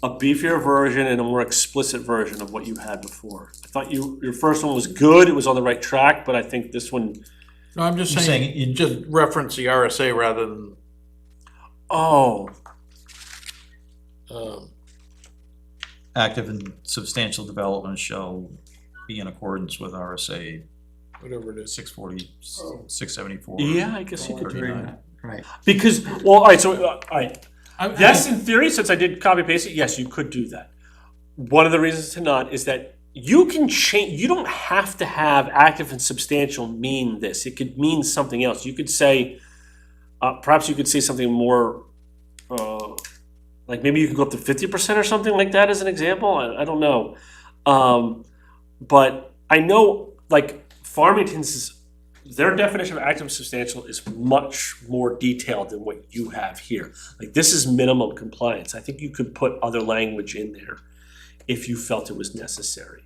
Speaker 10: a beefier version and a more explicit version of what you had before. I thought your first one was good, it was on the right track, but I think this one,
Speaker 6: No, I'm just
Speaker 1: You're
Speaker 6: saying,
Speaker 1: saying in-
Speaker 6: just reference the RSA rather than,
Speaker 10: oh,
Speaker 1: Active and substantial development shall be in accordance with RSA
Speaker 6: whatever it is.
Speaker 1: 640, 674.
Speaker 10: yeah, I guess you could do
Speaker 1: 39.
Speaker 10: that.
Speaker 11: Right.
Speaker 10: Because, well, alright, so, alright,
Speaker 6: I-
Speaker 10: yes, in theory, since I did copy paste it, yes, you could do that. One of the reasons to not is that you can change, you don't have to have active and substantial mean this. It could mean something else. You could say, perhaps you could say something more, like maybe you could go up to 50% or something like that as an example. I don't know. But I know, like, Farmington's, their definition of active and substantial is much more detailed than what you have here. Like, this is minimum compliance. I think you could put other language in there if you felt it was necessary.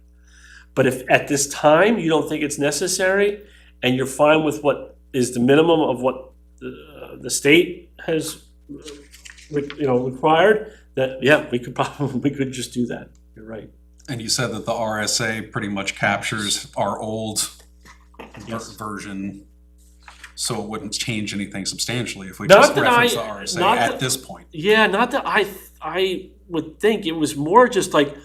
Speaker 10: But if at this time you don't think it's necessary and you're fine with what is the minimum of what the state has, required, that, yeah, we could just do that. You're right.
Speaker 2: And you said that the RSA pretty much captures our old version, so it wouldn't change anything substantially if we
Speaker 10: Not
Speaker 2: just
Speaker 10: that
Speaker 2: reference the
Speaker 10: I-
Speaker 2: RSA
Speaker 10: not
Speaker 2: at
Speaker 10: that-
Speaker 2: this point.
Speaker 10: Yeah, not that I would think, it was more just like,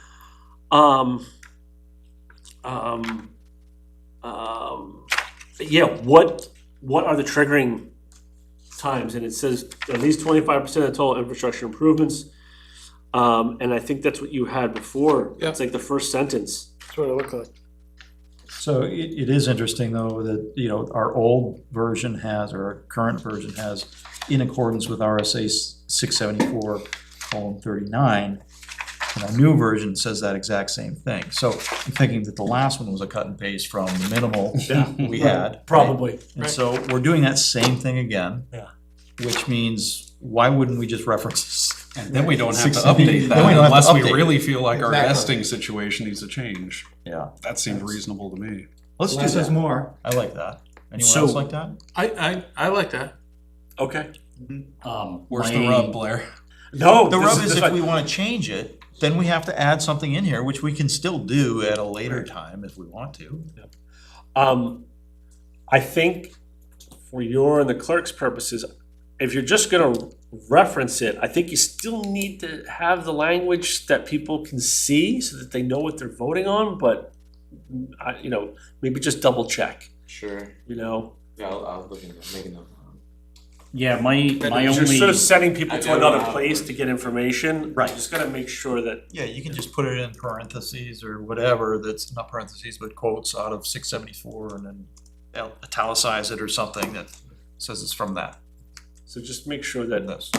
Speaker 10: yeah, what are the triggering times? And it says at least 25% of total infrastructure improvements. And I think that's what you had before.
Speaker 6: Yeah.
Speaker 10: It's like the first sentence.
Speaker 6: That's what it looked like.
Speaker 1: So it is interesting, though, that, our old version has, or our current version has, in accordance with RSA 674:39, and our new version says that exact same thing. So I'm thinking that the last one was a cut and paste from the minimal we had.
Speaker 10: Probably.
Speaker 1: And so we're doing that same thing again.
Speaker 10: Yeah.
Speaker 1: Which means, why wouldn't we just reference this?
Speaker 2: And then we don't have to
Speaker 1: 60
Speaker 2: update
Speaker 1: then we
Speaker 2: that
Speaker 1: don't have to
Speaker 2: unless we
Speaker 1: update it.
Speaker 2: really feel like our
Speaker 11: Exactly.
Speaker 2: nesting situation needs to change.
Speaker 1: Yeah,
Speaker 2: That seems reasonable to me.
Speaker 1: let's do
Speaker 11: Less is
Speaker 1: that.
Speaker 11: more.
Speaker 1: I like that. Anyone
Speaker 9: So-
Speaker 1: else like that?
Speaker 6: I like that.
Speaker 10: Okay.
Speaker 2: Where's the rub, Blair?
Speaker 10: No,
Speaker 1: The
Speaker 10: this
Speaker 1: rub
Speaker 10: is
Speaker 1: is
Speaker 10: this
Speaker 1: if
Speaker 10: one-
Speaker 1: we wanna change it, then we have to add something in here, which we can still do at a later time if we want to.
Speaker 10: I think for your and the clerk's purposes, if you're just gonna reference it, I think you still need to have the language that people can see so that they know what they're voting on, but maybe just double check,
Speaker 4: Sure.
Speaker 10: Yeah,
Speaker 4: I'll look into making them.
Speaker 9: Yeah, my
Speaker 10: You're
Speaker 9: only,
Speaker 10: sort of sending people
Speaker 4: I
Speaker 10: to
Speaker 4: don't
Speaker 10: another
Speaker 4: know how it
Speaker 10: place
Speaker 4: works.
Speaker 10: to get information.
Speaker 1: Right.
Speaker 10: You just gotta make sure that,
Speaker 1: Yeah, you can just put it in parentheses or whatever, that's not parentheses, but quotes out of 674 and then italicize it or something that says it's from that.
Speaker 10: so just make sure that
Speaker 1: This.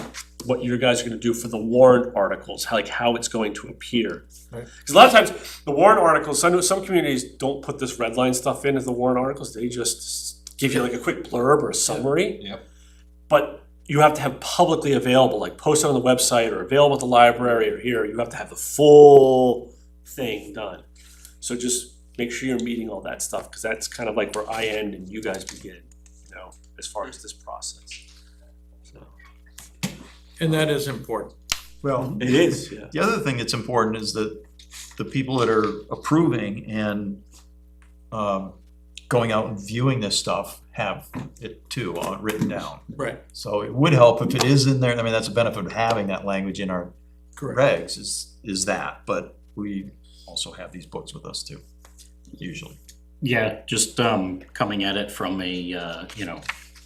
Speaker 10: what you guys are gonna do for the warrant articles, how it's going to appear.
Speaker 6: Right.
Speaker 10: Because a lot of times, the warrant articles, some communities don't put this red line stuff in as the warrant articles, they just give you like a quick blurb or a summary.
Speaker 2: Yep.
Speaker 10: But you have to have publicly available, like posted on the website or available at the library or here, you have to have the full thing done. So just make sure you're meeting all that stuff, because that's kind of like where I end and you guys begin, as far as this process. So,
Speaker 6: And that is important.
Speaker 1: Well,
Speaker 10: it is, yeah.
Speaker 1: the other thing that's important is that the people that are approving and going out and viewing this stuff have it too written down.
Speaker 6: Right.
Speaker 1: So it would help if it is in there. I mean, that's a benefit of having that language in our regs is that, but we also have these books with us too, usually.
Speaker 9: yeah, just coming at it from a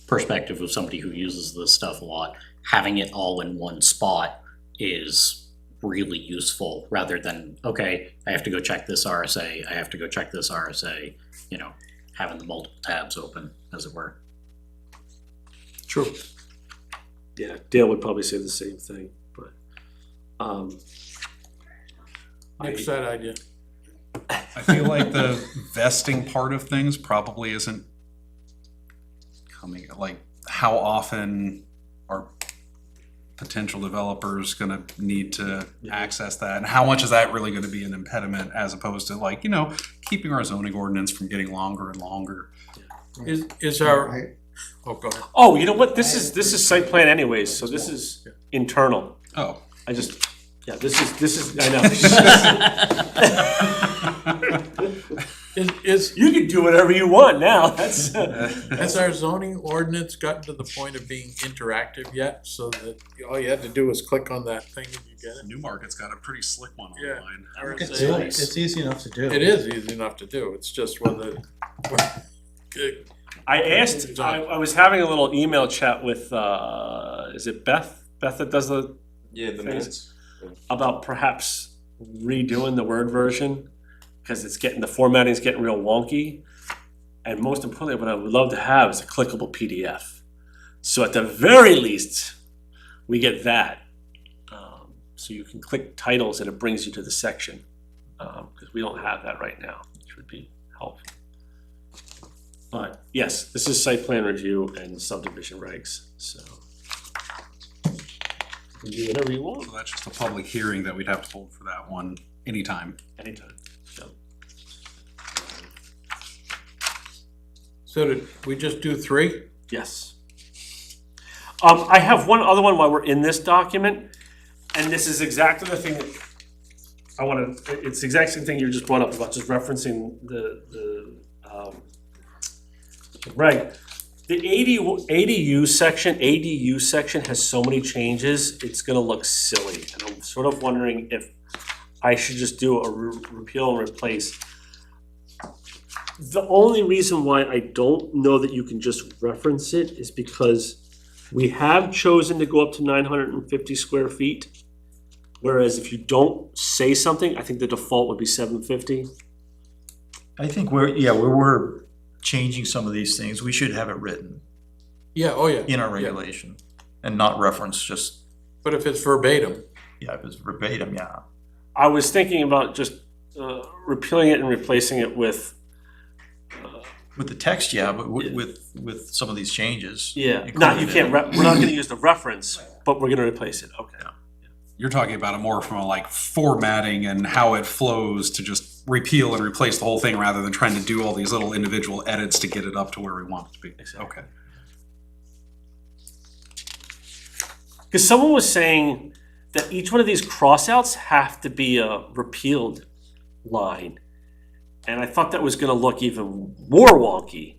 Speaker 9: perspective of somebody who uses this stuff a lot, having it all in one spot is really useful, rather than, okay, I have to go check this RSA, I have to go check this RSA, having the multiple tabs open, as it were.
Speaker 10: True. Yeah, Dale would probably say the same thing, but,
Speaker 6: Nix that idea.
Speaker 2: I feel like the vesting part of things probably isn't coming, like, how often are potential developers gonna need to access that? And how much is that really gonna be an impediment, as opposed to, like, keeping our zoning ordinance from getting longer and longer?
Speaker 6: Is our,
Speaker 11: Right.
Speaker 6: oh, go ahead.
Speaker 10: oh, you know what, this is site plan anyways, so this is internal.
Speaker 2: Oh,
Speaker 10: I just, Yeah, this is, I know.
Speaker 6: Is,
Speaker 10: You can do whatever you want now, that's.
Speaker 6: has our zoning ordinance gotten to the point of being interactive yet, so that all you had to do was click on that thing and you get it?
Speaker 2: Newmarket's got a pretty slick one
Speaker 6: Yeah.
Speaker 2: online.
Speaker 6: RSA.
Speaker 9: It's
Speaker 4: easy enough to do.
Speaker 6: It is easy enough to do, it's just whether.
Speaker 10: I asked, I was having a little email chat with, is it Beth? Beth that does the,
Speaker 4: Yeah, the minutes.
Speaker 10: about perhaps redoing the Word version, because it's getting, the formatting's getting real wonky. And most importantly, what I would love to have is a clickable PDF. So at the very least, we get that. So you can click titles and it brings you to the section, because we don't have that right now, which would be helpful. But yes, this is site plan review and subdivision regs, so. You can do whatever you want,
Speaker 2: So that's just a public hearing that we'd have to hold for that one anytime.
Speaker 10: anytime, so.
Speaker 6: So did we just do 3?
Speaker 10: Yes. I have one other one while we're in this document, and this is exactly the thing that I wanna, it's the exact same thing you just brought up about just referencing the reg. The ADU section has so many changes, it's gonna look silly, and I'm sort of wondering if I should just do a repeal and replace. The only reason why I don't know that you can just reference it is because we have chosen to go up to 950 square feet. Whereas if you don't say something, I think the default would be 750.
Speaker 1: I think we're changing some of these things, we should have it written
Speaker 6: Yeah, oh yeah.
Speaker 1: in our regulation and not reference just,
Speaker 6: But if it's verbatim,
Speaker 1: yeah, if it's verbatim, yeah.
Speaker 10: I was thinking about just repealing it and replacing it with,
Speaker 1: With the text, yeah, but with some of these changes.
Speaker 10: not, you
Speaker 1: included
Speaker 10: can't,
Speaker 1: in it.
Speaker 10: we're not gonna use the reference, but we're gonna replace it, okay.
Speaker 2: You're talking about it more from a like formatting and how it flows to just repeal and replace the whole thing rather than trying to do all these little individual edits to get it up to where we want it to be.
Speaker 10: Exactly.
Speaker 2: Okay.
Speaker 10: Because someone was saying that each one of these crossouts have to be a repealed line. And I thought that was gonna look even more wonky.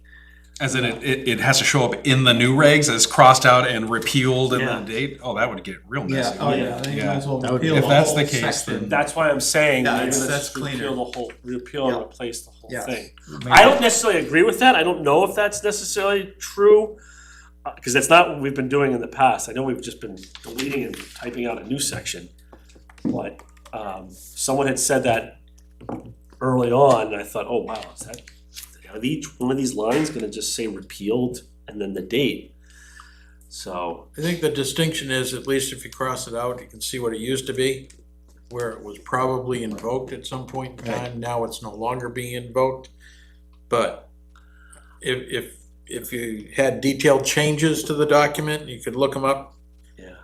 Speaker 2: As in it has to show up in the new regs as crossed out and repealed in
Speaker 10: Yeah.
Speaker 2: the date? Oh, that would get real messy.
Speaker 10: Oh, yeah.
Speaker 4: I think you
Speaker 2: Yeah.
Speaker 4: might as well
Speaker 9: That would-
Speaker 4: repeal
Speaker 2: if
Speaker 4: the
Speaker 2: that's
Speaker 4: whole
Speaker 2: the case,
Speaker 4: section.
Speaker 2: then-
Speaker 10: That's why I'm saying,
Speaker 11: Yeah,
Speaker 10: maybe
Speaker 11: that's
Speaker 10: let's
Speaker 11: cleaner.
Speaker 10: repeal and
Speaker 11: Yeah.
Speaker 10: replace the whole
Speaker 11: Yeah.
Speaker 10: thing. I don't necessarily agree with that, I don't know if that's necessarily true, because that's not what we've been doing in the past. I know we've just been deleting and typing out a new section. But, someone had said that early on, and I thought, oh wow, are each one of these lines gonna just say repealed and then the date? So,
Speaker 6: I think the distinction is, at least if you cross it out, you can see what it used to be, where it was probably invoked at some point in time, now it's no longer being invoked. But if you had detailed changes to the document, you could look them up.
Speaker 10: yeah,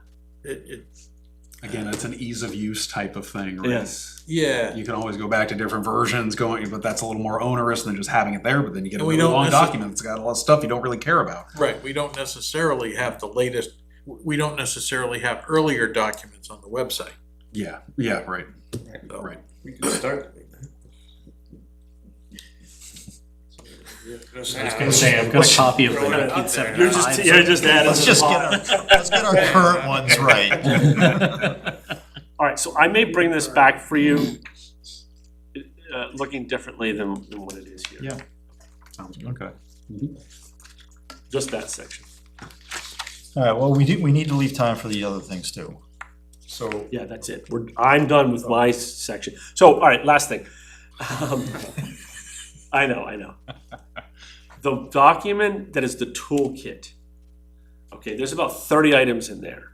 Speaker 2: Again, it's an ease of use type of thing, right?
Speaker 10: yes,
Speaker 6: Yeah,
Speaker 2: You can always go back to different versions going, but that's a little more onerous than just having it there, but then you get a
Speaker 6: And we
Speaker 2: really
Speaker 6: don't
Speaker 2: long
Speaker 6: necess-
Speaker 2: document that's got a lot of stuff you don't really care about.
Speaker 6: right, we don't necessarily have the latest, we don't necessarily have earlier documents on the website.
Speaker 2: Yeah, right,
Speaker 6: So
Speaker 2: right.
Speaker 7: We can start.
Speaker 9: I was gonna say, I've got a copy of the
Speaker 7: Throwing it out
Speaker 9: 1975.
Speaker 10: you're just adding.
Speaker 1: Let's just get our current ones right.
Speaker 10: All right, so I may bring this back for you, looking differently than what it is here.
Speaker 1: Yeah.
Speaker 2: Sounds good.
Speaker 1: Okay.
Speaker 10: Just that section.
Speaker 1: All right, well, we need to leave time for the other things too. So,
Speaker 10: Yeah, that's it. I'm done with my section. So, all right, last thing. I know. The document that is the toolkit, okay, there's about 30 items in there.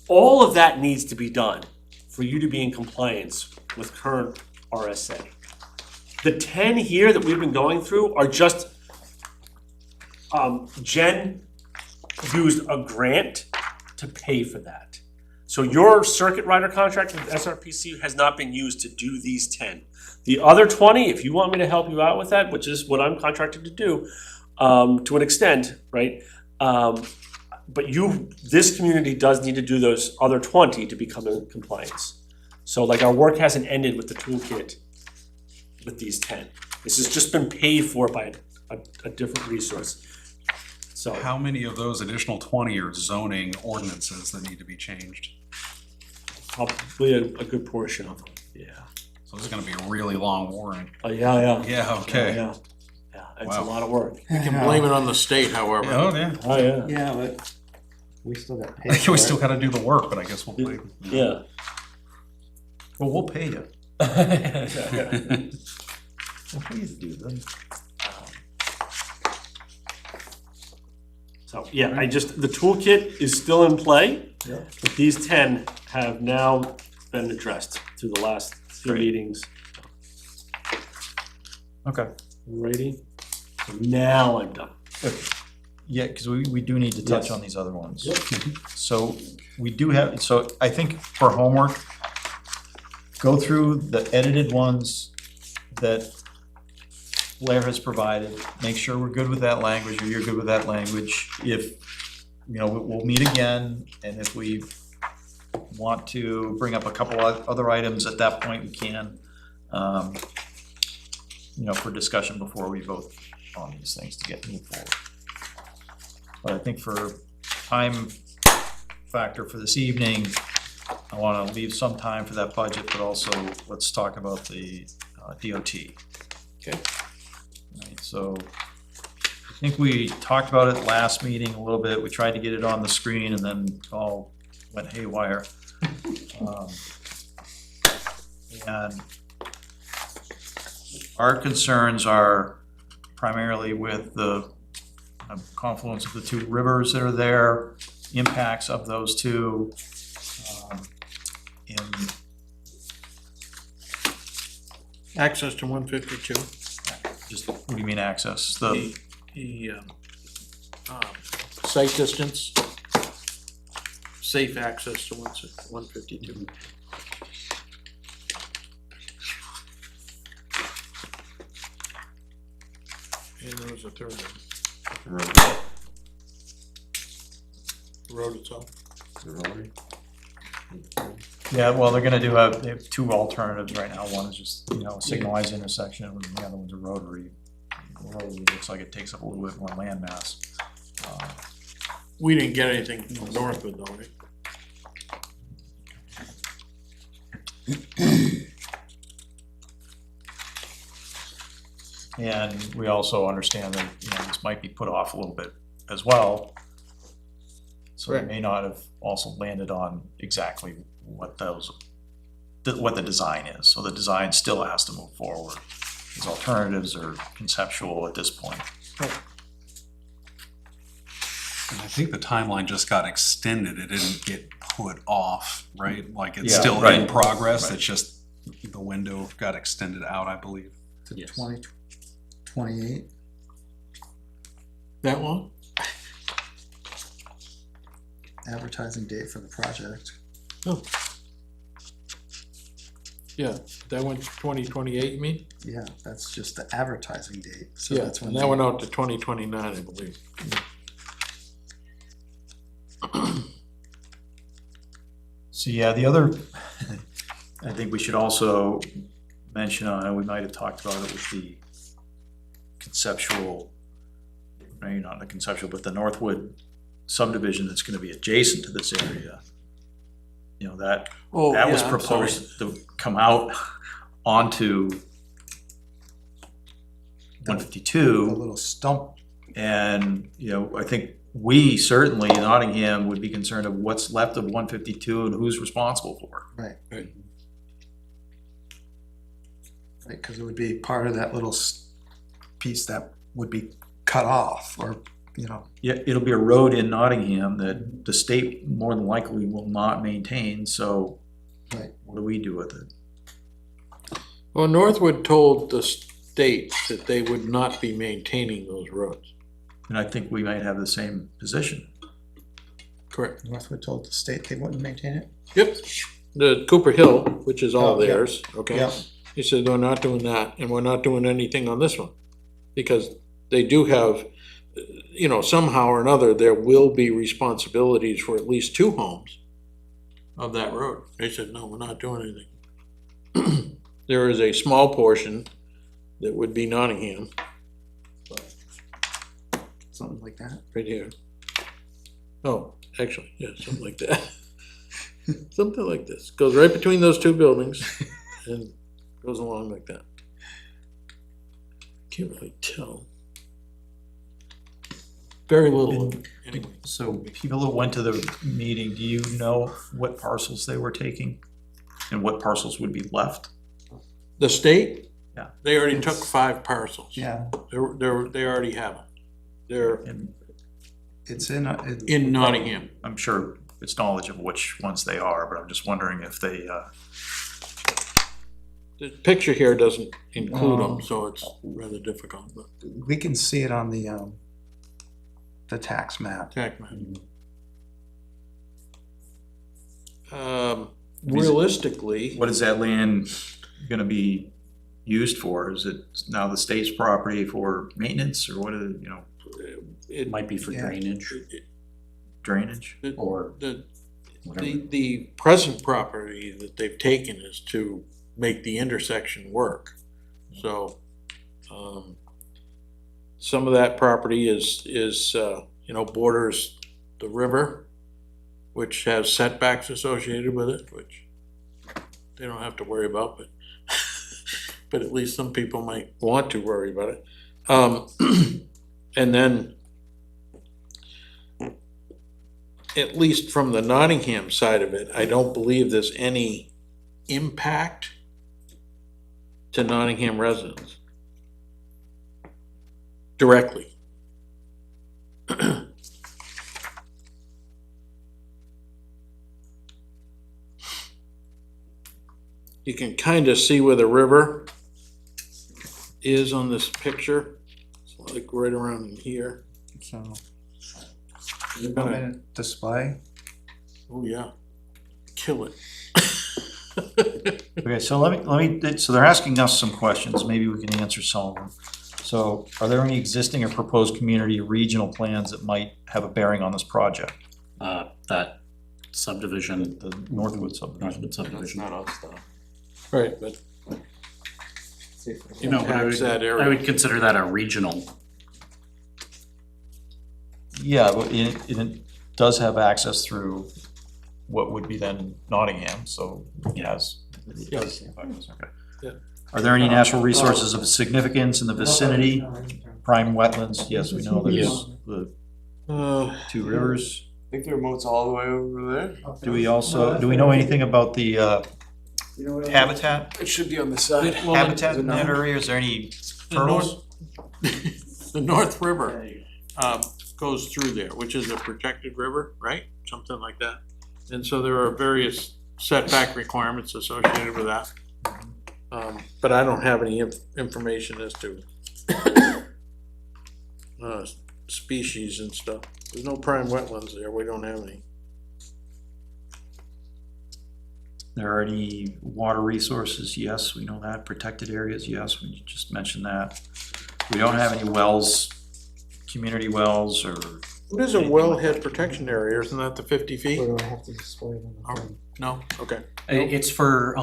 Speaker 10: All of that needs to be done for you to be in compliance with current RSA. The 10 here that we've been going through are just, Jen used a grant to pay for that. So your circuit rider contract with SRPC has not been used to do these 10. The other 20, if you want me to help you out with that, which is what I'm contracted to do, to an extent, right? but this community does need to do those other 20 to become in compliance. So like our work hasn't ended with the toolkit with these 10. This has just been paid for by a different resource. So
Speaker 2: How many of those additional 20 are zoning ordinances that need to be changed?
Speaker 10: probably a good portion of them, yeah.
Speaker 2: So this is gonna be a really long warrant.
Speaker 10: Yeah.
Speaker 2: Yeah, okay.
Speaker 10: Yeah, it's a
Speaker 2: Wow.
Speaker 10: lot of work.
Speaker 6: You can blame it on the state, however.
Speaker 2: Oh, yeah.
Speaker 10: Oh, yeah.
Speaker 11: Yeah, but we still got
Speaker 2: I
Speaker 11: paid
Speaker 2: think
Speaker 11: for
Speaker 2: we
Speaker 11: it.
Speaker 2: still gotta do the work, but I guess we'll wait.
Speaker 10: Yeah.
Speaker 1: Well, we'll pay you.
Speaker 10: Yeah.
Speaker 1: Please do them.
Speaker 10: So, yeah, the toolkit is still in play, but these 10 have now been addressed through the last few
Speaker 1: Great.
Speaker 10: meetings.
Speaker 1: Okay.
Speaker 10: Ready? So now I'm done.
Speaker 1: Yeah, because we do need to touch
Speaker 10: Yes.
Speaker 1: on these other ones. So we do have, so I think for homework, go through the edited ones that Blair has provided, make sure we're good with that language, or you're good with that language. If, we'll meet again, and if we want to bring up a couple of other items at that point, we can, for discussion before we vote on these things to get moved forward. But I think for time factor for this evening, I want to leave some time for that budget, but also let's talk about the DOT.
Speaker 6: Okay.
Speaker 1: Right, so I think we talked about it last meeting a little bit. We tried to get it on the screen and then it all went haywire. And our concerns are primarily with the confluence of the two rivers that are there, impacts of those two. In
Speaker 6: Access to 152.
Speaker 1: just, what do you mean access?
Speaker 6: The site distance, safe access to 152. And there was a third one. The road itself.
Speaker 1: Yeah, well, they have two alternatives right now. One is just, a signalized intersection, and the other one's a rotary. The rotary looks like it takes up a little bit more land mass.
Speaker 6: We didn't get anything from Northwood though, right?
Speaker 1: And we also understand that, this might be put off a little bit as well. So we may not have also landed on exactly what the design is. So the design still has to move forward. These alternatives are conceptual at this point.
Speaker 2: And I think the timeline just got extended. It didn't get put off, right? Like it's
Speaker 1: Yeah,
Speaker 2: still in
Speaker 1: right.
Speaker 2: progress.
Speaker 1: Right.
Speaker 2: It's just the window got extended out, I believe.
Speaker 11: To
Speaker 10: Yes.
Speaker 11: 2028.
Speaker 6: That one?
Speaker 11: Advertising date for the project.
Speaker 6: Yeah, that went to 2028, you mean?
Speaker 11: Yeah, that's just the advertising date, so
Speaker 6: Yeah,
Speaker 11: that's when.
Speaker 6: and that went out to 2029, I believe.
Speaker 1: So yeah, the other, I think we should also mention, we might have talked about it with the conceptual, maybe not the conceptual, but the Northwood subdivision that's gonna be adjacent to this area. That was proposed to come out onto
Speaker 11: The
Speaker 1: 152.
Speaker 11: little stump.
Speaker 1: And, I think we certainly, Nottingham, would be concerned of what's left of 152 and who's responsible for it.
Speaker 11: Right.
Speaker 6: Right.
Speaker 11: Right, because it would be part of that little piece that would be cut off, or,
Speaker 1: Yeah, it'll be a road in Nottingham that the state more than likely will not maintain, so
Speaker 11: Right.
Speaker 1: what do we do with it?
Speaker 6: Well, Northwood told the state that they would not be maintaining those roads.
Speaker 1: And I think we might have the same position.
Speaker 6: Correct.
Speaker 11: Northwood told the state they wouldn't maintain it.
Speaker 6: Yep, the Cooper Hill, which is all
Speaker 11: Oh, yeah.
Speaker 6: theirs, okay?
Speaker 11: Yeah.
Speaker 6: He said, we're not doing that, and we're not doing anything on this one. Because they do have you know, somehow or another, there will be responsibilities for at least 2 homes of that road. They said, no, we're not doing anything. There is a small portion that would be Nottingham,
Speaker 11: Something like that.
Speaker 6: right here. Oh, actually, yeah, something like that. Something like this, goes right between those 2 buildings and goes along like that. Can't really tell. Very little, anyway.
Speaker 1: So people that went to the meeting, do you know what parcels they were taking? And what parcels would be left?
Speaker 6: The state?
Speaker 1: Yeah.
Speaker 6: They already took 5 parcels.
Speaker 11: Yeah,
Speaker 6: They already have them. They're
Speaker 1: And
Speaker 5: It's in,
Speaker 6: in Nottingham.
Speaker 1: I'm sure it's knowledge of which ones they are, but I'm just wondering if they,
Speaker 6: The picture here doesn't include them, so it's rather difficult, but
Speaker 5: we can see it on the tax map.
Speaker 6: tack map. Realistically,
Speaker 1: what is that land gonna be used for? Is it now the state's property for maintenance, or what is it, you know,
Speaker 6: it
Speaker 9: Might be for
Speaker 5: Yeah.
Speaker 9: drainage
Speaker 1: drainage?
Speaker 9: or
Speaker 6: the
Speaker 9: whatever.
Speaker 6: the present property that they've taken is to make the intersection work. So, some of that property is, you know, borders the river, which has setbacks associated with it, which they don't have to worry about, but, but at least some people might want to worry about it. And then, at least from the Nottingham side of it, I don't believe there's any impact to Nottingham residents directly. You can kind of see where the river is on this picture. It's like right around in here.
Speaker 5: So,
Speaker 6: You're gonna-
Speaker 5: permanent display.
Speaker 6: Oh, yeah. Kill it.
Speaker 1: Okay, so let me, so they're asking us some questions, maybe we can answer some of them. So are there any existing or proposed community or regional plans that might have a bearing on this project?
Speaker 9: That subdivision,
Speaker 1: The Northwood subdivision?
Speaker 9: Northwood subdivision.
Speaker 4: Not us though.
Speaker 6: Right, but
Speaker 9: You know, but
Speaker 6: impacts that
Speaker 9: I
Speaker 6: area.
Speaker 9: would consider that a regional.
Speaker 1: Yeah, but it does have access through what would be then Nottingham, so it has. It does, okay.
Speaker 6: Yeah.
Speaker 1: Are there any natural resources of significance in the vicinity? Prime wetlands, yes, we know there's the
Speaker 6: Uh,
Speaker 1: 2 rivers.
Speaker 7: I think their moat's all the way over there.
Speaker 1: Do we know anything about the habitat?
Speaker 7: It should be on the side.
Speaker 1: Habitat in that area, is there any
Speaker 6: the
Speaker 1: turtles?
Speaker 6: the North River, goes through there, which is a protected river, right? Something like that. And so there are various setback requirements associated with that. But I don't have any information as to species and stuff. There's no prime wetlands there, we don't have any.
Speaker 1: There are any water resources? Yes, we know that. Protected areas? Yes, we just mentioned that. We don't have any wells, community wells, or
Speaker 6: What is a wellhead protection area? Isn't that the 50 feet?
Speaker 11: Or do I have to display it on the thing?
Speaker 6: No? Okay.
Speaker 9: It's for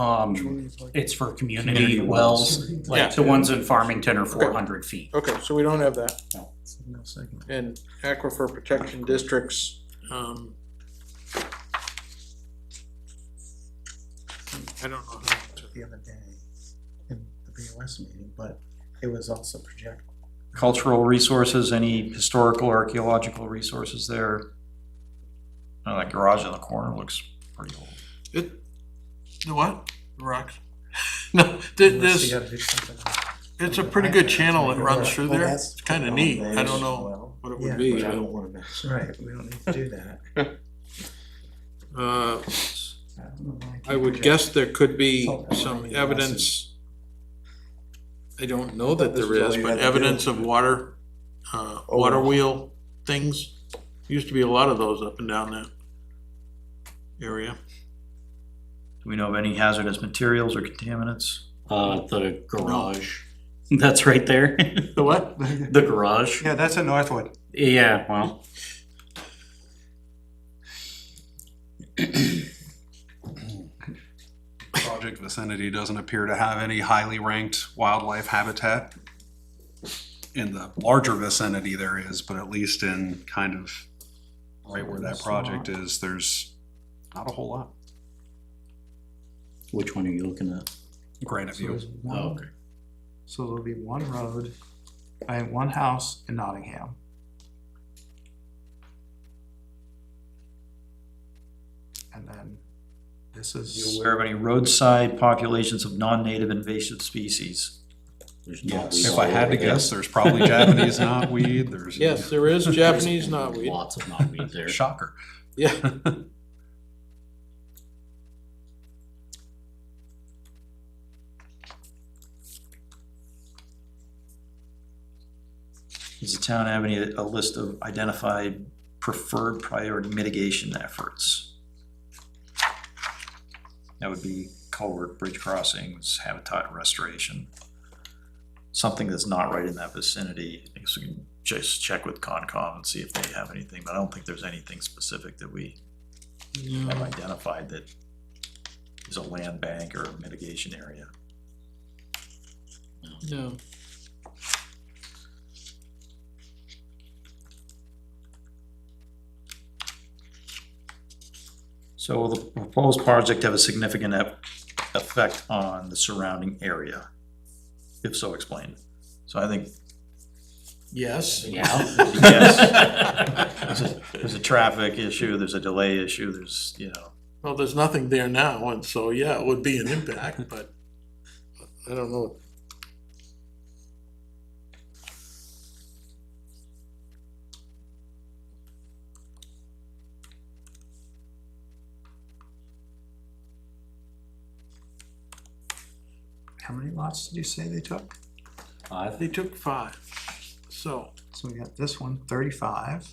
Speaker 9: community wells,
Speaker 6: Yeah.
Speaker 9: like the ones in Farmington are 400 feet.
Speaker 6: Okay, so we don't have that.
Speaker 5: No second.
Speaker 6: And aquifer protection districts, I don't know how to.
Speaker 5: The other day in the BOS meeting, but it was also projected.
Speaker 1: cultural resources, any historical, archaeological resources there? Oh, that garage in the corner looks pretty old.
Speaker 6: The what? The rocks? No, there's,
Speaker 5: You gotta do something else.
Speaker 6: it's a pretty good channel that runs through
Speaker 11: Well,
Speaker 6: there.
Speaker 11: that's-
Speaker 6: It's kinda neat. I don't know what it
Speaker 5: Yeah,
Speaker 6: would be.
Speaker 11: But I
Speaker 6: but,
Speaker 11: don't wanna mess.
Speaker 5: Right, we don't need to do that.
Speaker 6: Uh,
Speaker 5: I don't know why
Speaker 6: I
Speaker 5: can't
Speaker 6: would
Speaker 5: project.
Speaker 6: guess there could be some evidence. I don't know that there is, but evidence of water, water wheel things. Used to be a lot of those up and down that area.
Speaker 1: Do we know of any hazardous materials or contaminants?
Speaker 9: The garage That's right there,
Speaker 6: The what?
Speaker 9: the garage.
Speaker 5: Yeah, that's in Northwood.
Speaker 9: Yeah, well,
Speaker 2: Project vicinity doesn't appear to have any highly ranked wildlife habitat. In the larger vicinity there is, but at least in kind of right where that project is, there's not a whole lot.
Speaker 9: which one are you looking at?
Speaker 2: Granite
Speaker 11: So there's
Speaker 2: View.
Speaker 11: one,
Speaker 9: Oh, okay.
Speaker 11: so there'll be one road, one house in Nottingham. And then this
Speaker 1: You
Speaker 11: is,
Speaker 1: aware of any roadside populations of non-native invasive species?
Speaker 9: There's
Speaker 2: Yes,
Speaker 9: knotweed
Speaker 2: if I
Speaker 9: all
Speaker 2: had to
Speaker 9: over
Speaker 2: guess, there's probably Japanese knotweed, there's.
Speaker 6: Yes, there is Japanese
Speaker 9: there.
Speaker 6: knotweed.
Speaker 9: Lots of knotweed there.
Speaker 2: Shocker.
Speaker 6: Yeah.
Speaker 1: Does the town have a list of identified preferred priority mitigation efforts? That would be culvert, bridge crossings, habitat restoration. Something that's not right in that vicinity. I guess we can just check with Concom and see if they have anything, but I don't think there's anything specific that we have identified that is a land bank or a mitigation area.
Speaker 6: No.
Speaker 1: So will the proposed project have a significant effect on the surrounding area? If so, explain. So I think,
Speaker 6: Yes.
Speaker 9: Yeah.
Speaker 1: yes, there's a traffic issue, there's a delay issue, there's,
Speaker 6: Well, there's nothing there now, and so, yeah, it would be an impact, but I don't know.
Speaker 11: how many lots did you say they took?
Speaker 6: They took 5, so,
Speaker 11: So we got this one, 35.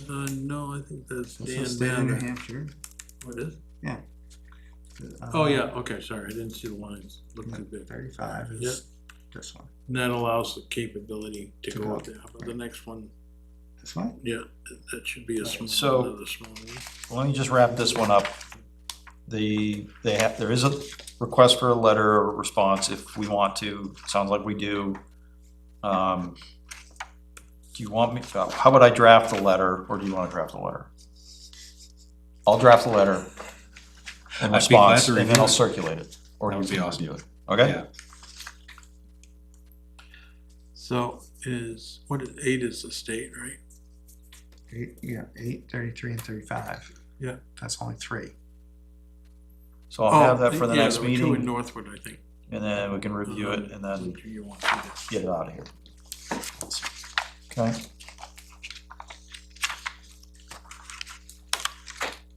Speaker 6: no, I think that's
Speaker 11: This
Speaker 6: Dan
Speaker 11: is state of New
Speaker 6: Banner.
Speaker 11: Hampshire.
Speaker 6: What is?
Speaker 11: Yeah.
Speaker 6: Oh, yeah, okay, sorry, I didn't see the lines, look too big.
Speaker 11: 35
Speaker 6: Yeah.
Speaker 11: is this one.
Speaker 6: And that allows the capability to
Speaker 11: To
Speaker 6: go
Speaker 11: go
Speaker 6: up there, but the next one,
Speaker 11: This one?
Speaker 6: yeah, that should be a small,
Speaker 1: So-
Speaker 6: another small one.
Speaker 1: let me just wrap this one up. There is a request for a letter or response if we want to, sounds like we do. Do you want me, how about I draft the letter, or do you wanna draft the letter? I'll draft the letter in
Speaker 2: I'd be glad
Speaker 1: response,
Speaker 2: to
Speaker 1: and then
Speaker 2: review
Speaker 1: I'll
Speaker 2: it.
Speaker 1: circulate it, or
Speaker 2: That
Speaker 1: you
Speaker 2: would be
Speaker 1: can
Speaker 2: awesome.
Speaker 1: review it, okay?
Speaker 2: Yeah.
Speaker 6: So what is, 8 is the state, right?
Speaker 11: 8, 33, and 35.
Speaker 6: Yeah.
Speaker 11: That's only 3.
Speaker 1: So I'll have that for the
Speaker 6: Oh, yeah,
Speaker 1: next
Speaker 6: there were 2 in
Speaker 1: meeting,
Speaker 6: Northwood, I think.
Speaker 1: and then we can review it, and then
Speaker 6: Which you want to do.
Speaker 1: get it out of here. Okay?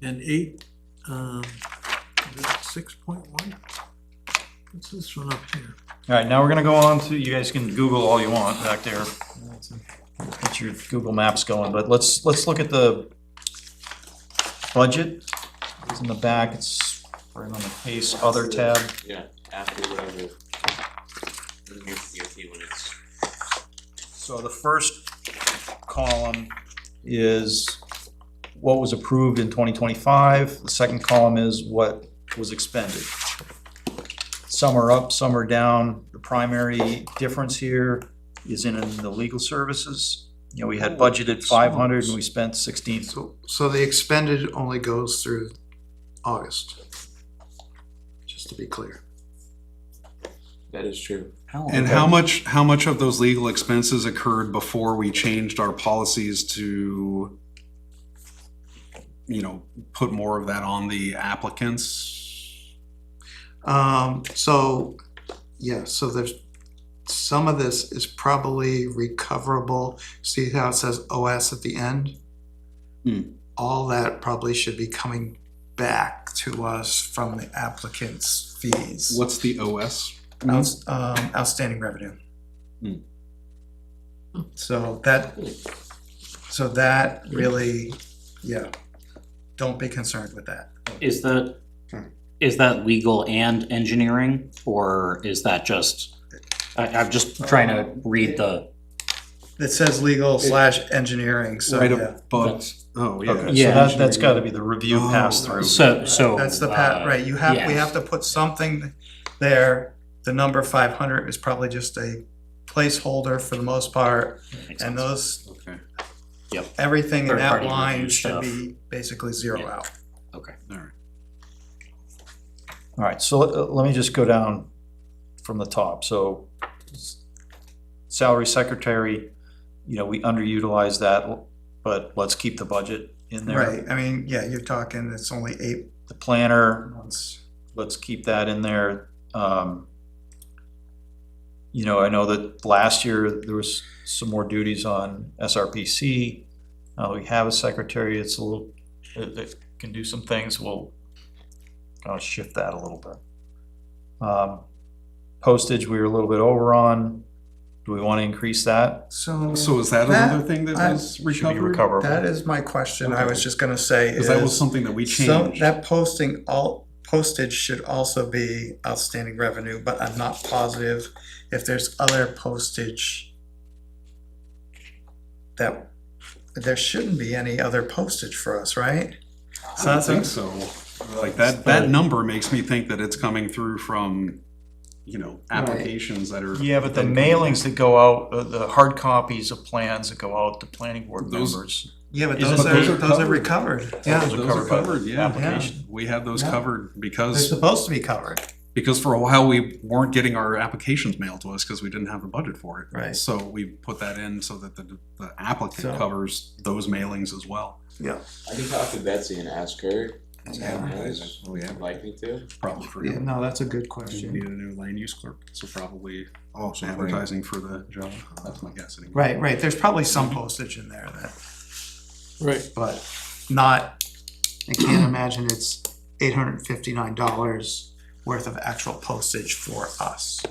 Speaker 6: And 8, 6.1? What's this one up here?
Speaker 1: All right, now we're gonna go on to, you guys can Google all you want back there. Get your Google Maps going, but let's look at the budget. It's in the back, it's right on the case, other tab.
Speaker 4: Yeah, after whatever. Here's the DOT when it's.
Speaker 1: So the first column is what was approved in 2025. The second column is what was expended. Some are up, some are down. The primary difference here is in the legal services. You know, we had budgeted 500 and we spent 16.
Speaker 11: So the expended only goes through August. Just to be clear.
Speaker 4: That is true.
Speaker 2: And how much of those legal expenses occurred before we changed our policies to, put more of that on the applicants?
Speaker 11: So there's, some of this is probably recoverable. See how it says OS at the end? All that probably should be coming back to us from the applicant's fees.
Speaker 2: What's the OS?
Speaker 11: Outstanding revenue. So that really, don't be concerned with that.
Speaker 9: Is that legal and engineering, or is that just I'm just trying to read the,
Speaker 5: It says legal / engineering, so
Speaker 2: Right
Speaker 5: yeah.
Speaker 2: above, oh, yeah.
Speaker 1: Okay, so
Speaker 9: Yeah.
Speaker 1: that's gotta be the review
Speaker 2: Oh.
Speaker 1: pass-through.
Speaker 9: so.
Speaker 5: That's the right, we
Speaker 9: yes.
Speaker 5: have to put something there. The number 500 is probably just a placeholder for the most part,
Speaker 9: Makes
Speaker 5: and
Speaker 9: sense.
Speaker 5: those,
Speaker 2: Okay,
Speaker 5: everything in that
Speaker 9: Third-party
Speaker 5: line
Speaker 9: review
Speaker 5: should
Speaker 9: stuff.
Speaker 5: be basically zero
Speaker 9: Yeah.
Speaker 5: out.
Speaker 9: Okay.
Speaker 2: all right.
Speaker 1: All right, so let me just go down from the top. So salary secretary, we underutilize that, but let's keep the budget in there.
Speaker 5: Right, I mean, yeah, you're talking, it's only 8
Speaker 1: The planner,
Speaker 5: months.
Speaker 1: let's keep that in there. I know that last year there was some more duties on SRPC. We have a secretary, it's a little, that can do some things, we'll kind of shift that a little bit. Postage, we were a little bit over on, do we want to increase that?
Speaker 5: So
Speaker 2: So is that
Speaker 5: That-
Speaker 2: another thing that
Speaker 5: I-
Speaker 2: was
Speaker 1: Should be
Speaker 2: recovered?
Speaker 1: recoverable.
Speaker 5: that is my question, I was just gonna say
Speaker 2: Because that was
Speaker 5: is,
Speaker 2: something that we
Speaker 5: some,
Speaker 2: changed.
Speaker 5: that postage should also be outstanding revenue, but I'm not positive if there's other postage that, there shouldn't be any other postage for us, right?
Speaker 2: I don't think so. Like that number makes me think that it's coming through from, applications that are.
Speaker 1: Yeah, but the mailings that go out, the hard copies of plans that go out to planning board
Speaker 2: Those-
Speaker 1: members.
Speaker 5: Yeah, but
Speaker 1: Isn't
Speaker 5: those
Speaker 1: those
Speaker 5: are,
Speaker 1: are
Speaker 5: those are
Speaker 2: covered.
Speaker 5: recovered,
Speaker 1: Those
Speaker 5: yeah,
Speaker 1: are
Speaker 2: Those are
Speaker 1: covered by
Speaker 2: covered,
Speaker 1: the
Speaker 2: yeah.
Speaker 1: application.
Speaker 2: We had those
Speaker 5: Yeah.
Speaker 2: covered
Speaker 5: they're
Speaker 2: because
Speaker 5: supposed to be covered,
Speaker 2: for a while we weren't getting our applications mailed to us because we didn't have the budget for it.
Speaker 5: Right.
Speaker 2: So we put that in so that the applicant
Speaker 5: So-
Speaker 2: covers those mailings as well.
Speaker 4: I can talk to Betsy and ask her.
Speaker 5: Yeah.
Speaker 2: Oh, yeah.
Speaker 4: Like me to.
Speaker 2: Probably for
Speaker 5: yeah, no, that's a good
Speaker 2: We
Speaker 5: question.
Speaker 2: need a new land use clerk, so probably
Speaker 3: Oh, so bring-
Speaker 2: advertising for the job. That's my guess anyway.
Speaker 5: Right, there's probably some postage in there that,
Speaker 6: Right.
Speaker 5: but not, I can't imagine it's $859 worth of actual postage for us.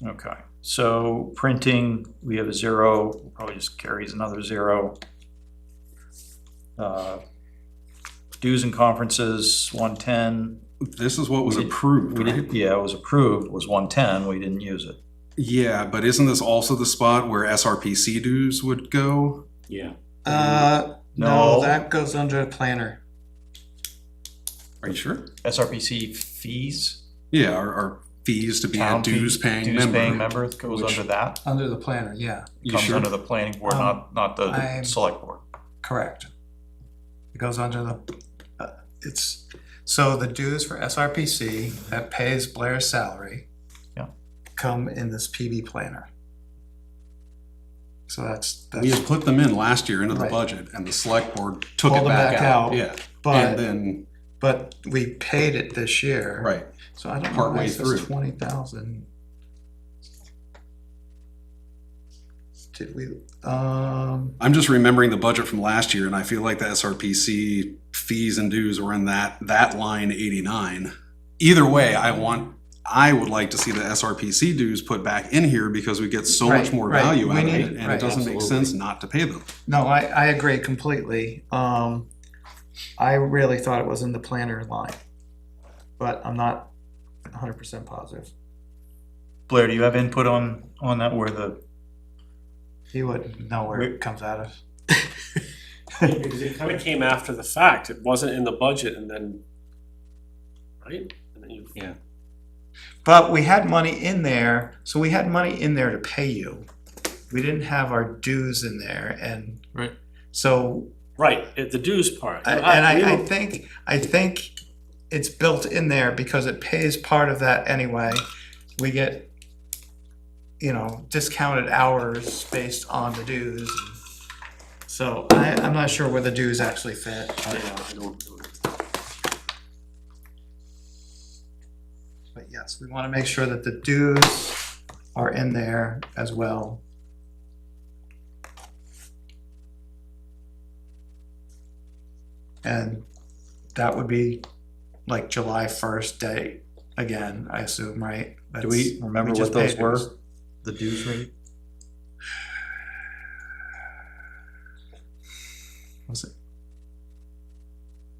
Speaker 1: Okay, so printing, we have a 0, we'll probably just carries another 0. Dues and conferences, 110.
Speaker 2: This is what was
Speaker 1: We did-
Speaker 2: approved,
Speaker 1: We
Speaker 2: right?
Speaker 1: didn't, yeah, it was approved, was 110, we didn't use it.
Speaker 2: Yeah, but isn't this also the spot where SRPC dues would go?
Speaker 9: Yeah.
Speaker 5: No,
Speaker 1: No.
Speaker 5: that goes under planner.
Speaker 2: Are you sure?
Speaker 1: SRPC fees,
Speaker 2: Yeah, our fees to be a
Speaker 1: town
Speaker 2: dues paying member.
Speaker 1: Dues paying member goes
Speaker 2: Which-
Speaker 1: under that,
Speaker 5: Under the planner, yeah,
Speaker 2: You
Speaker 1: comes
Speaker 2: sure?
Speaker 1: under the planning board, not the
Speaker 5: I'm-
Speaker 1: select board.
Speaker 5: correct. It goes under the, it's, so the dues for SRPC that pays Blair's salary.
Speaker 1: Yeah.
Speaker 5: Come in this PB planner. So that's,
Speaker 2: We had put them in last year into the
Speaker 5: Right.
Speaker 2: budget and the select board took
Speaker 5: Pulled
Speaker 2: it
Speaker 5: them
Speaker 2: back
Speaker 5: back
Speaker 2: out.
Speaker 5: out,
Speaker 2: Yeah, and
Speaker 5: but,
Speaker 2: then,
Speaker 5: but we paid it this year.
Speaker 2: right,
Speaker 5: So I don't know,
Speaker 2: Partway
Speaker 5: why it says
Speaker 2: through.
Speaker 5: 20,000. Did we,
Speaker 2: I'm just remembering the budget from last year and I feel like the SRPC fees and dues were in that line 89. Either way, I would like to see the SRPC dues put back in here because we get so much
Speaker 5: Right,
Speaker 2: more
Speaker 5: right.
Speaker 2: value
Speaker 5: We
Speaker 2: out of
Speaker 5: need-
Speaker 2: it and
Speaker 5: right,
Speaker 2: it doesn't make
Speaker 4: absolutely.
Speaker 2: sense not to pay them.
Speaker 5: no, I agree completely. I really thought it was in the planner line, but I'm not 100% positive.
Speaker 1: Blair, do you have input on that, where the,
Speaker 5: He wouldn't know where it comes out of.
Speaker 10: Because it kind of came after the fact, it wasn't in the budget and then, right? And then you.
Speaker 9: Yeah.
Speaker 5: But we had money in there, so we had money in there to pay you. We didn't have our dues in there, and
Speaker 6: Right.
Speaker 5: so
Speaker 10: Right, the dues part.
Speaker 5: I think it's built in there because it pays part of that anyway. We get, discounted hours based on the dues. So I'm not sure where the dues actually fit.
Speaker 10: Yeah, I don't.
Speaker 5: But yes, we wanna make sure that the dues are in there as well. And that would be like July 1st date again, I assume, right?
Speaker 1: do we remember
Speaker 5: just
Speaker 1: what those
Speaker 5: paid
Speaker 1: were?
Speaker 5: dues.
Speaker 1: The dues rate?
Speaker 5: Was it?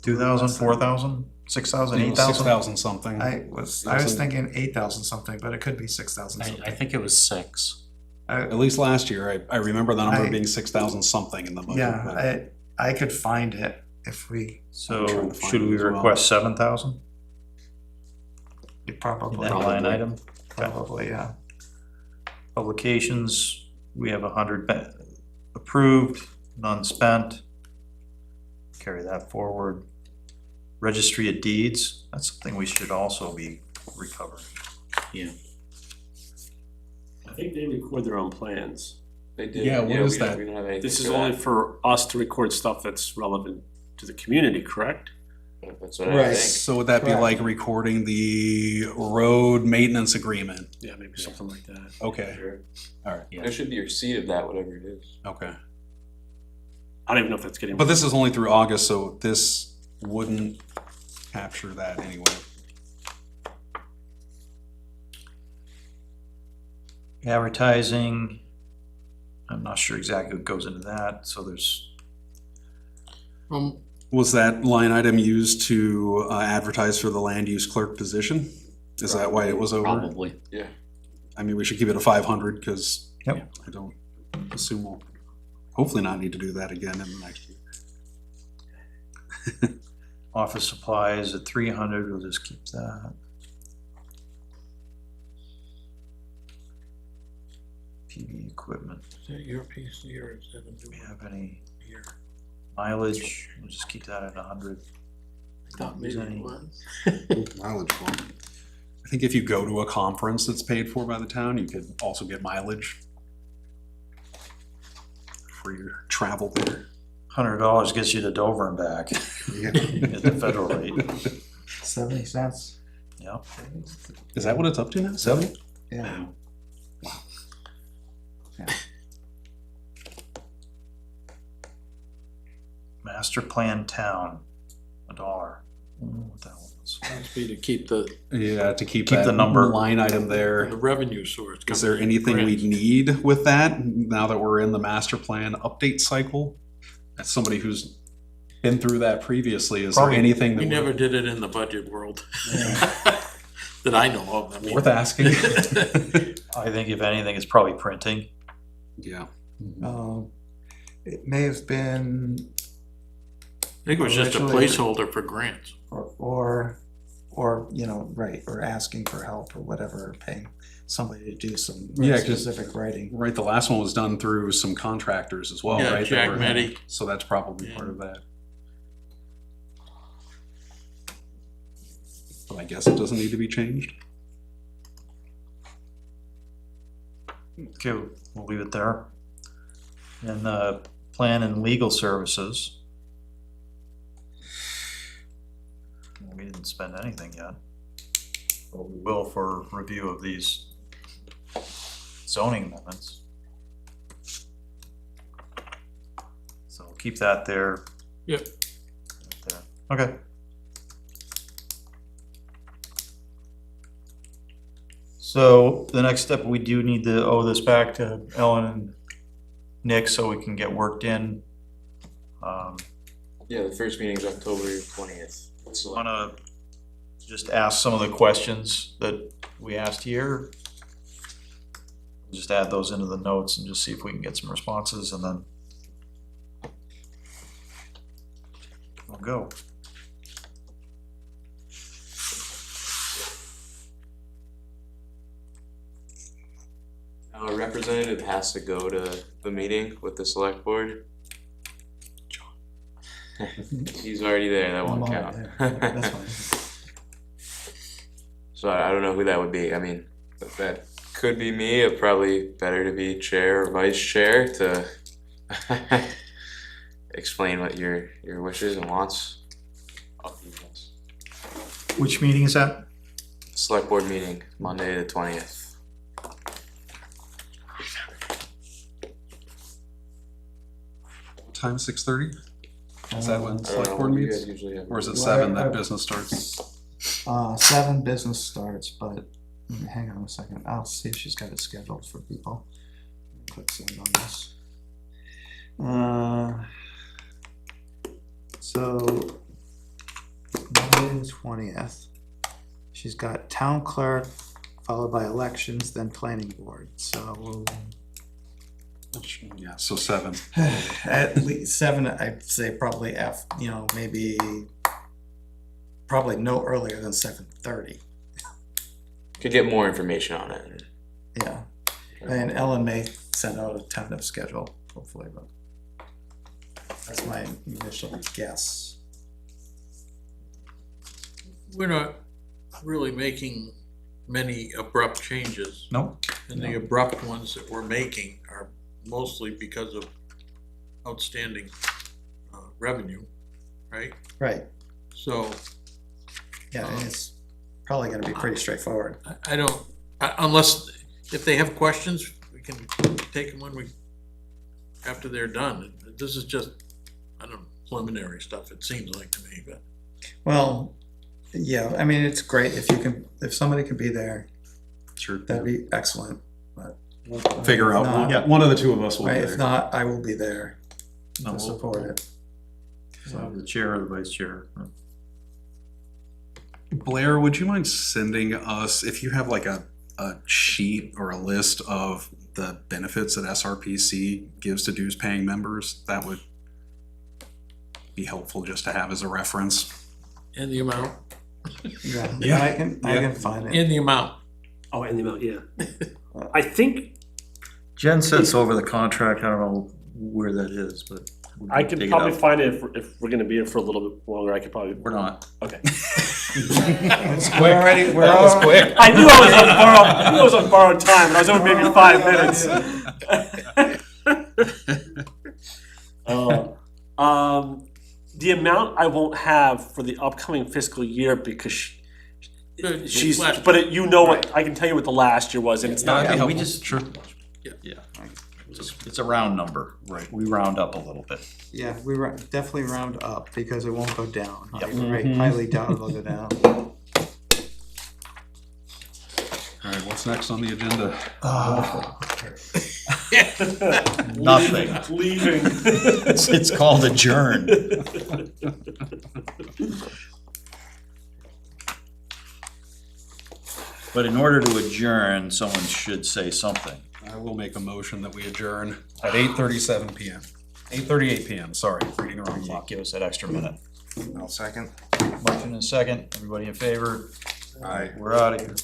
Speaker 1: 2,000, 4,000, 6,000,
Speaker 2: It was
Speaker 1: 8,000?
Speaker 2: 6,000 something.
Speaker 5: I was thinking 8,000 something, but it could be 6,000
Speaker 9: I
Speaker 5: something.
Speaker 9: think it was 6.
Speaker 2: At least last year, I remember the number
Speaker 5: I-
Speaker 2: being 6,000 something in the budget.
Speaker 5: Yeah,
Speaker 2: but-
Speaker 5: I could find it if we,
Speaker 2: I'm
Speaker 1: So
Speaker 2: trying to find
Speaker 1: should
Speaker 2: it
Speaker 1: we
Speaker 2: as well.
Speaker 1: request 7,000
Speaker 5: you
Speaker 1: in
Speaker 5: probably,
Speaker 1: that line item?
Speaker 5: probably, yeah.
Speaker 1: Publications, we have 100 approved, none spent. Carry that forward. Registry of Deeds, that's something we should also be recovering.
Speaker 10: I think they record their own plans.
Speaker 4: They did.
Speaker 2: Yeah, what is
Speaker 4: we don't-
Speaker 2: that?
Speaker 4: We don't have anything
Speaker 10: This is
Speaker 4: for
Speaker 10: only
Speaker 4: that.
Speaker 10: for us to record stuff that's relevant to the community, correct?
Speaker 4: That's what I
Speaker 5: Right.
Speaker 4: think.
Speaker 2: So would that be
Speaker 5: Correct.
Speaker 2: like recording the road maintenance agreement?
Speaker 10: Yeah, maybe something like that.
Speaker 2: Okay,
Speaker 4: Sure.
Speaker 2: all right,
Speaker 9: Yeah.
Speaker 4: There should be a receipt of that, whatever it is.
Speaker 2: okay.
Speaker 10: I don't even know if that's getting.
Speaker 2: But this is only through August, so this wouldn't capture that anyway.
Speaker 1: Advertising, I'm not sure exactly what goes into that, so there's,
Speaker 2: Was that line item used to advertise for the land use clerk position? Is that why it was over?
Speaker 9: Probably.
Speaker 4: Yeah.
Speaker 2: I mean, we should keep it at 500 because
Speaker 1: Yep.
Speaker 2: I don't assume we'll hopefully not need to do that again in the next year.
Speaker 1: office supplies at 300, we'll just keep that. PV equipment,
Speaker 6: Is that your PC or is that a
Speaker 1: do we
Speaker 6: new
Speaker 1: have any
Speaker 6: here?
Speaker 1: mileage? We'll just keep that at 100.
Speaker 6: I thought maybe
Speaker 1: There's
Speaker 6: it
Speaker 1: any-
Speaker 6: was.
Speaker 2: Mileage form. I think if you go to a conference that's paid for by the town, you could also get mileage for your travel there.
Speaker 1: $100 gets you to Dover and back at the federal rate.
Speaker 5: 70 cents?
Speaker 1: Yeah.
Speaker 2: Is that what it's up to now? 70?
Speaker 5: Yeah.
Speaker 1: Master plan town, $1. I don't know what that was.
Speaker 6: Must be to keep the
Speaker 2: Yeah, to keep
Speaker 1: Keep
Speaker 2: that
Speaker 1: the number.
Speaker 2: line item there.
Speaker 6: the revenue source.
Speaker 2: Is
Speaker 6: coming
Speaker 2: there
Speaker 6: from
Speaker 2: anything we
Speaker 6: grants.
Speaker 2: need with that now that we're in the master plan update cycle? As somebody who's been through that previously, is there
Speaker 1: Probably-
Speaker 2: anything
Speaker 6: We
Speaker 2: that
Speaker 6: never did it in the budget world. That I know of, I mean.
Speaker 2: worth asking?
Speaker 1: I think if anything, it's probably printing.
Speaker 2: Yeah.
Speaker 5: It may have been,
Speaker 6: I think it was just a
Speaker 5: Originally-
Speaker 6: placeholder for grants.
Speaker 5: or, you know, right, or asking for help or whatever, paying somebody to do some
Speaker 2: Yeah, 'cause-
Speaker 5: specific writing.
Speaker 2: Right, the last one was done through some contractors as well,
Speaker 6: Yeah,
Speaker 2: right? that
Speaker 6: Jack
Speaker 2: were-
Speaker 6: Meddy.
Speaker 2: So that's probably
Speaker 6: Yeah.
Speaker 2: part of that. But I guess it doesn't need to be changed.
Speaker 1: Okay, we'll leave it there. And plan and legal services. We didn't spend anything yet. But we will for review of these zoning amendments. So we'll keep that there.
Speaker 6: Yep.
Speaker 1: There. Okay. So the next step, we do need to owe this back to Ellen and Nick so we can get worked in.
Speaker 4: Yeah, the first meeting is October 20th. So
Speaker 1: Wanna just ask some of the questions that we asked here? Just add those into the notes and just see if we can get some responses and then we'll go.
Speaker 4: a representative has to go to the meeting with the select board. He's already there, that won't count.
Speaker 5: That's fine.
Speaker 4: So I don't know who that would be. I mean, if that could be me. It's probably better to be chair or vice chair to explain what your wishes and wants. Up to you guys.
Speaker 1: Which meeting is that?
Speaker 4: Select board meeting, Monday the 20th.
Speaker 2: What time, 6:30? Is that when
Speaker 4: I don't
Speaker 2: select
Speaker 4: know,
Speaker 2: board
Speaker 4: what do you
Speaker 2: meets?
Speaker 4: guys usually have?
Speaker 2: Or is it
Speaker 5: Well,
Speaker 2: 7
Speaker 5: I-
Speaker 2: that business starts?
Speaker 5: 7 business starts, but hang on a second, I'll see if she's got it scheduled for people. Click send on this. So
Speaker 11: Monday the 20th. She's got town clerk, followed by elections, then planning board, so
Speaker 2: Yeah, so 7.
Speaker 5: At least 7, I'd say probably maybe, probably no earlier than 7:30.
Speaker 4: Could get more information on it.
Speaker 5: Yeah, and Ellen may send out a tentative schedule, hopefully, but that's my initial guess.
Speaker 6: We're not really making many abrupt changes.
Speaker 1: No?
Speaker 6: And the abrupt ones that we're making are mostly because of outstanding revenue, right?
Speaker 5: Right.
Speaker 6: So
Speaker 5: Yeah, and it's probably gonna be pretty straightforward.
Speaker 6: I don't, unless, if they have questions, we can take them after they're done. This is just, I don't know, preliminary stuff, it seems like to me, but.
Speaker 5: Well, yeah, I mean, it's great if somebody can be there,
Speaker 2: Sure.
Speaker 5: that'd be excellent, but.
Speaker 2: Figure out,
Speaker 5: If not-
Speaker 2: one of the two of us will be
Speaker 5: Right, if
Speaker 2: there.
Speaker 5: not, I will be there
Speaker 1: No,
Speaker 5: to support it.
Speaker 1: The chair or the vice chair.
Speaker 2: Blair, would you mind sending us, if you have like a sheet or a list of the benefits that SRPC gives to dues paying members? That would be helpful just to have as a reference.
Speaker 6: And the amount,
Speaker 5: Yeah, I can find it.
Speaker 6: and the amount.
Speaker 10: Oh, and the amount, yeah. I think
Speaker 1: Jen sends over the contract, I don't know where that is, but. we
Speaker 10: I could
Speaker 1: dig it
Speaker 10: probably
Speaker 1: out.
Speaker 10: find it if we're gonna be here for a little bit longer, I could probably.
Speaker 1: We're not.
Speaker 10: Okay.
Speaker 5: We're already,
Speaker 1: That was quick.
Speaker 10: I knew I was on borrowed time, and I was only maybe 5 minutes. The amount I won't have for the upcoming fiscal year because she's,
Speaker 6: Last-
Speaker 10: but you know what, I can tell you what the last year was, and it's not.
Speaker 1: Yeah, we just,
Speaker 6: Yeah.
Speaker 1: yeah. It's a round number, right? We round up a little bit.
Speaker 11: yeah, we definitely round up because it won't go down.
Speaker 1: Yep.
Speaker 11: I highly doubt it'll go down.
Speaker 2: All right, what's next on the agenda?
Speaker 1: Nothing.
Speaker 10: Leaving.
Speaker 1: It's called adjourn. But in order to adjourn, someone should say something.
Speaker 2: I will make a motion that we adjourn at 8:37 PM. 8:38 PM, sorry, reading the wrong clock.
Speaker 1: Give us that extra minute.
Speaker 3: I'll second.
Speaker 1: Motion and second, everybody in favor?
Speaker 2: Aye.
Speaker 1: We're out of here.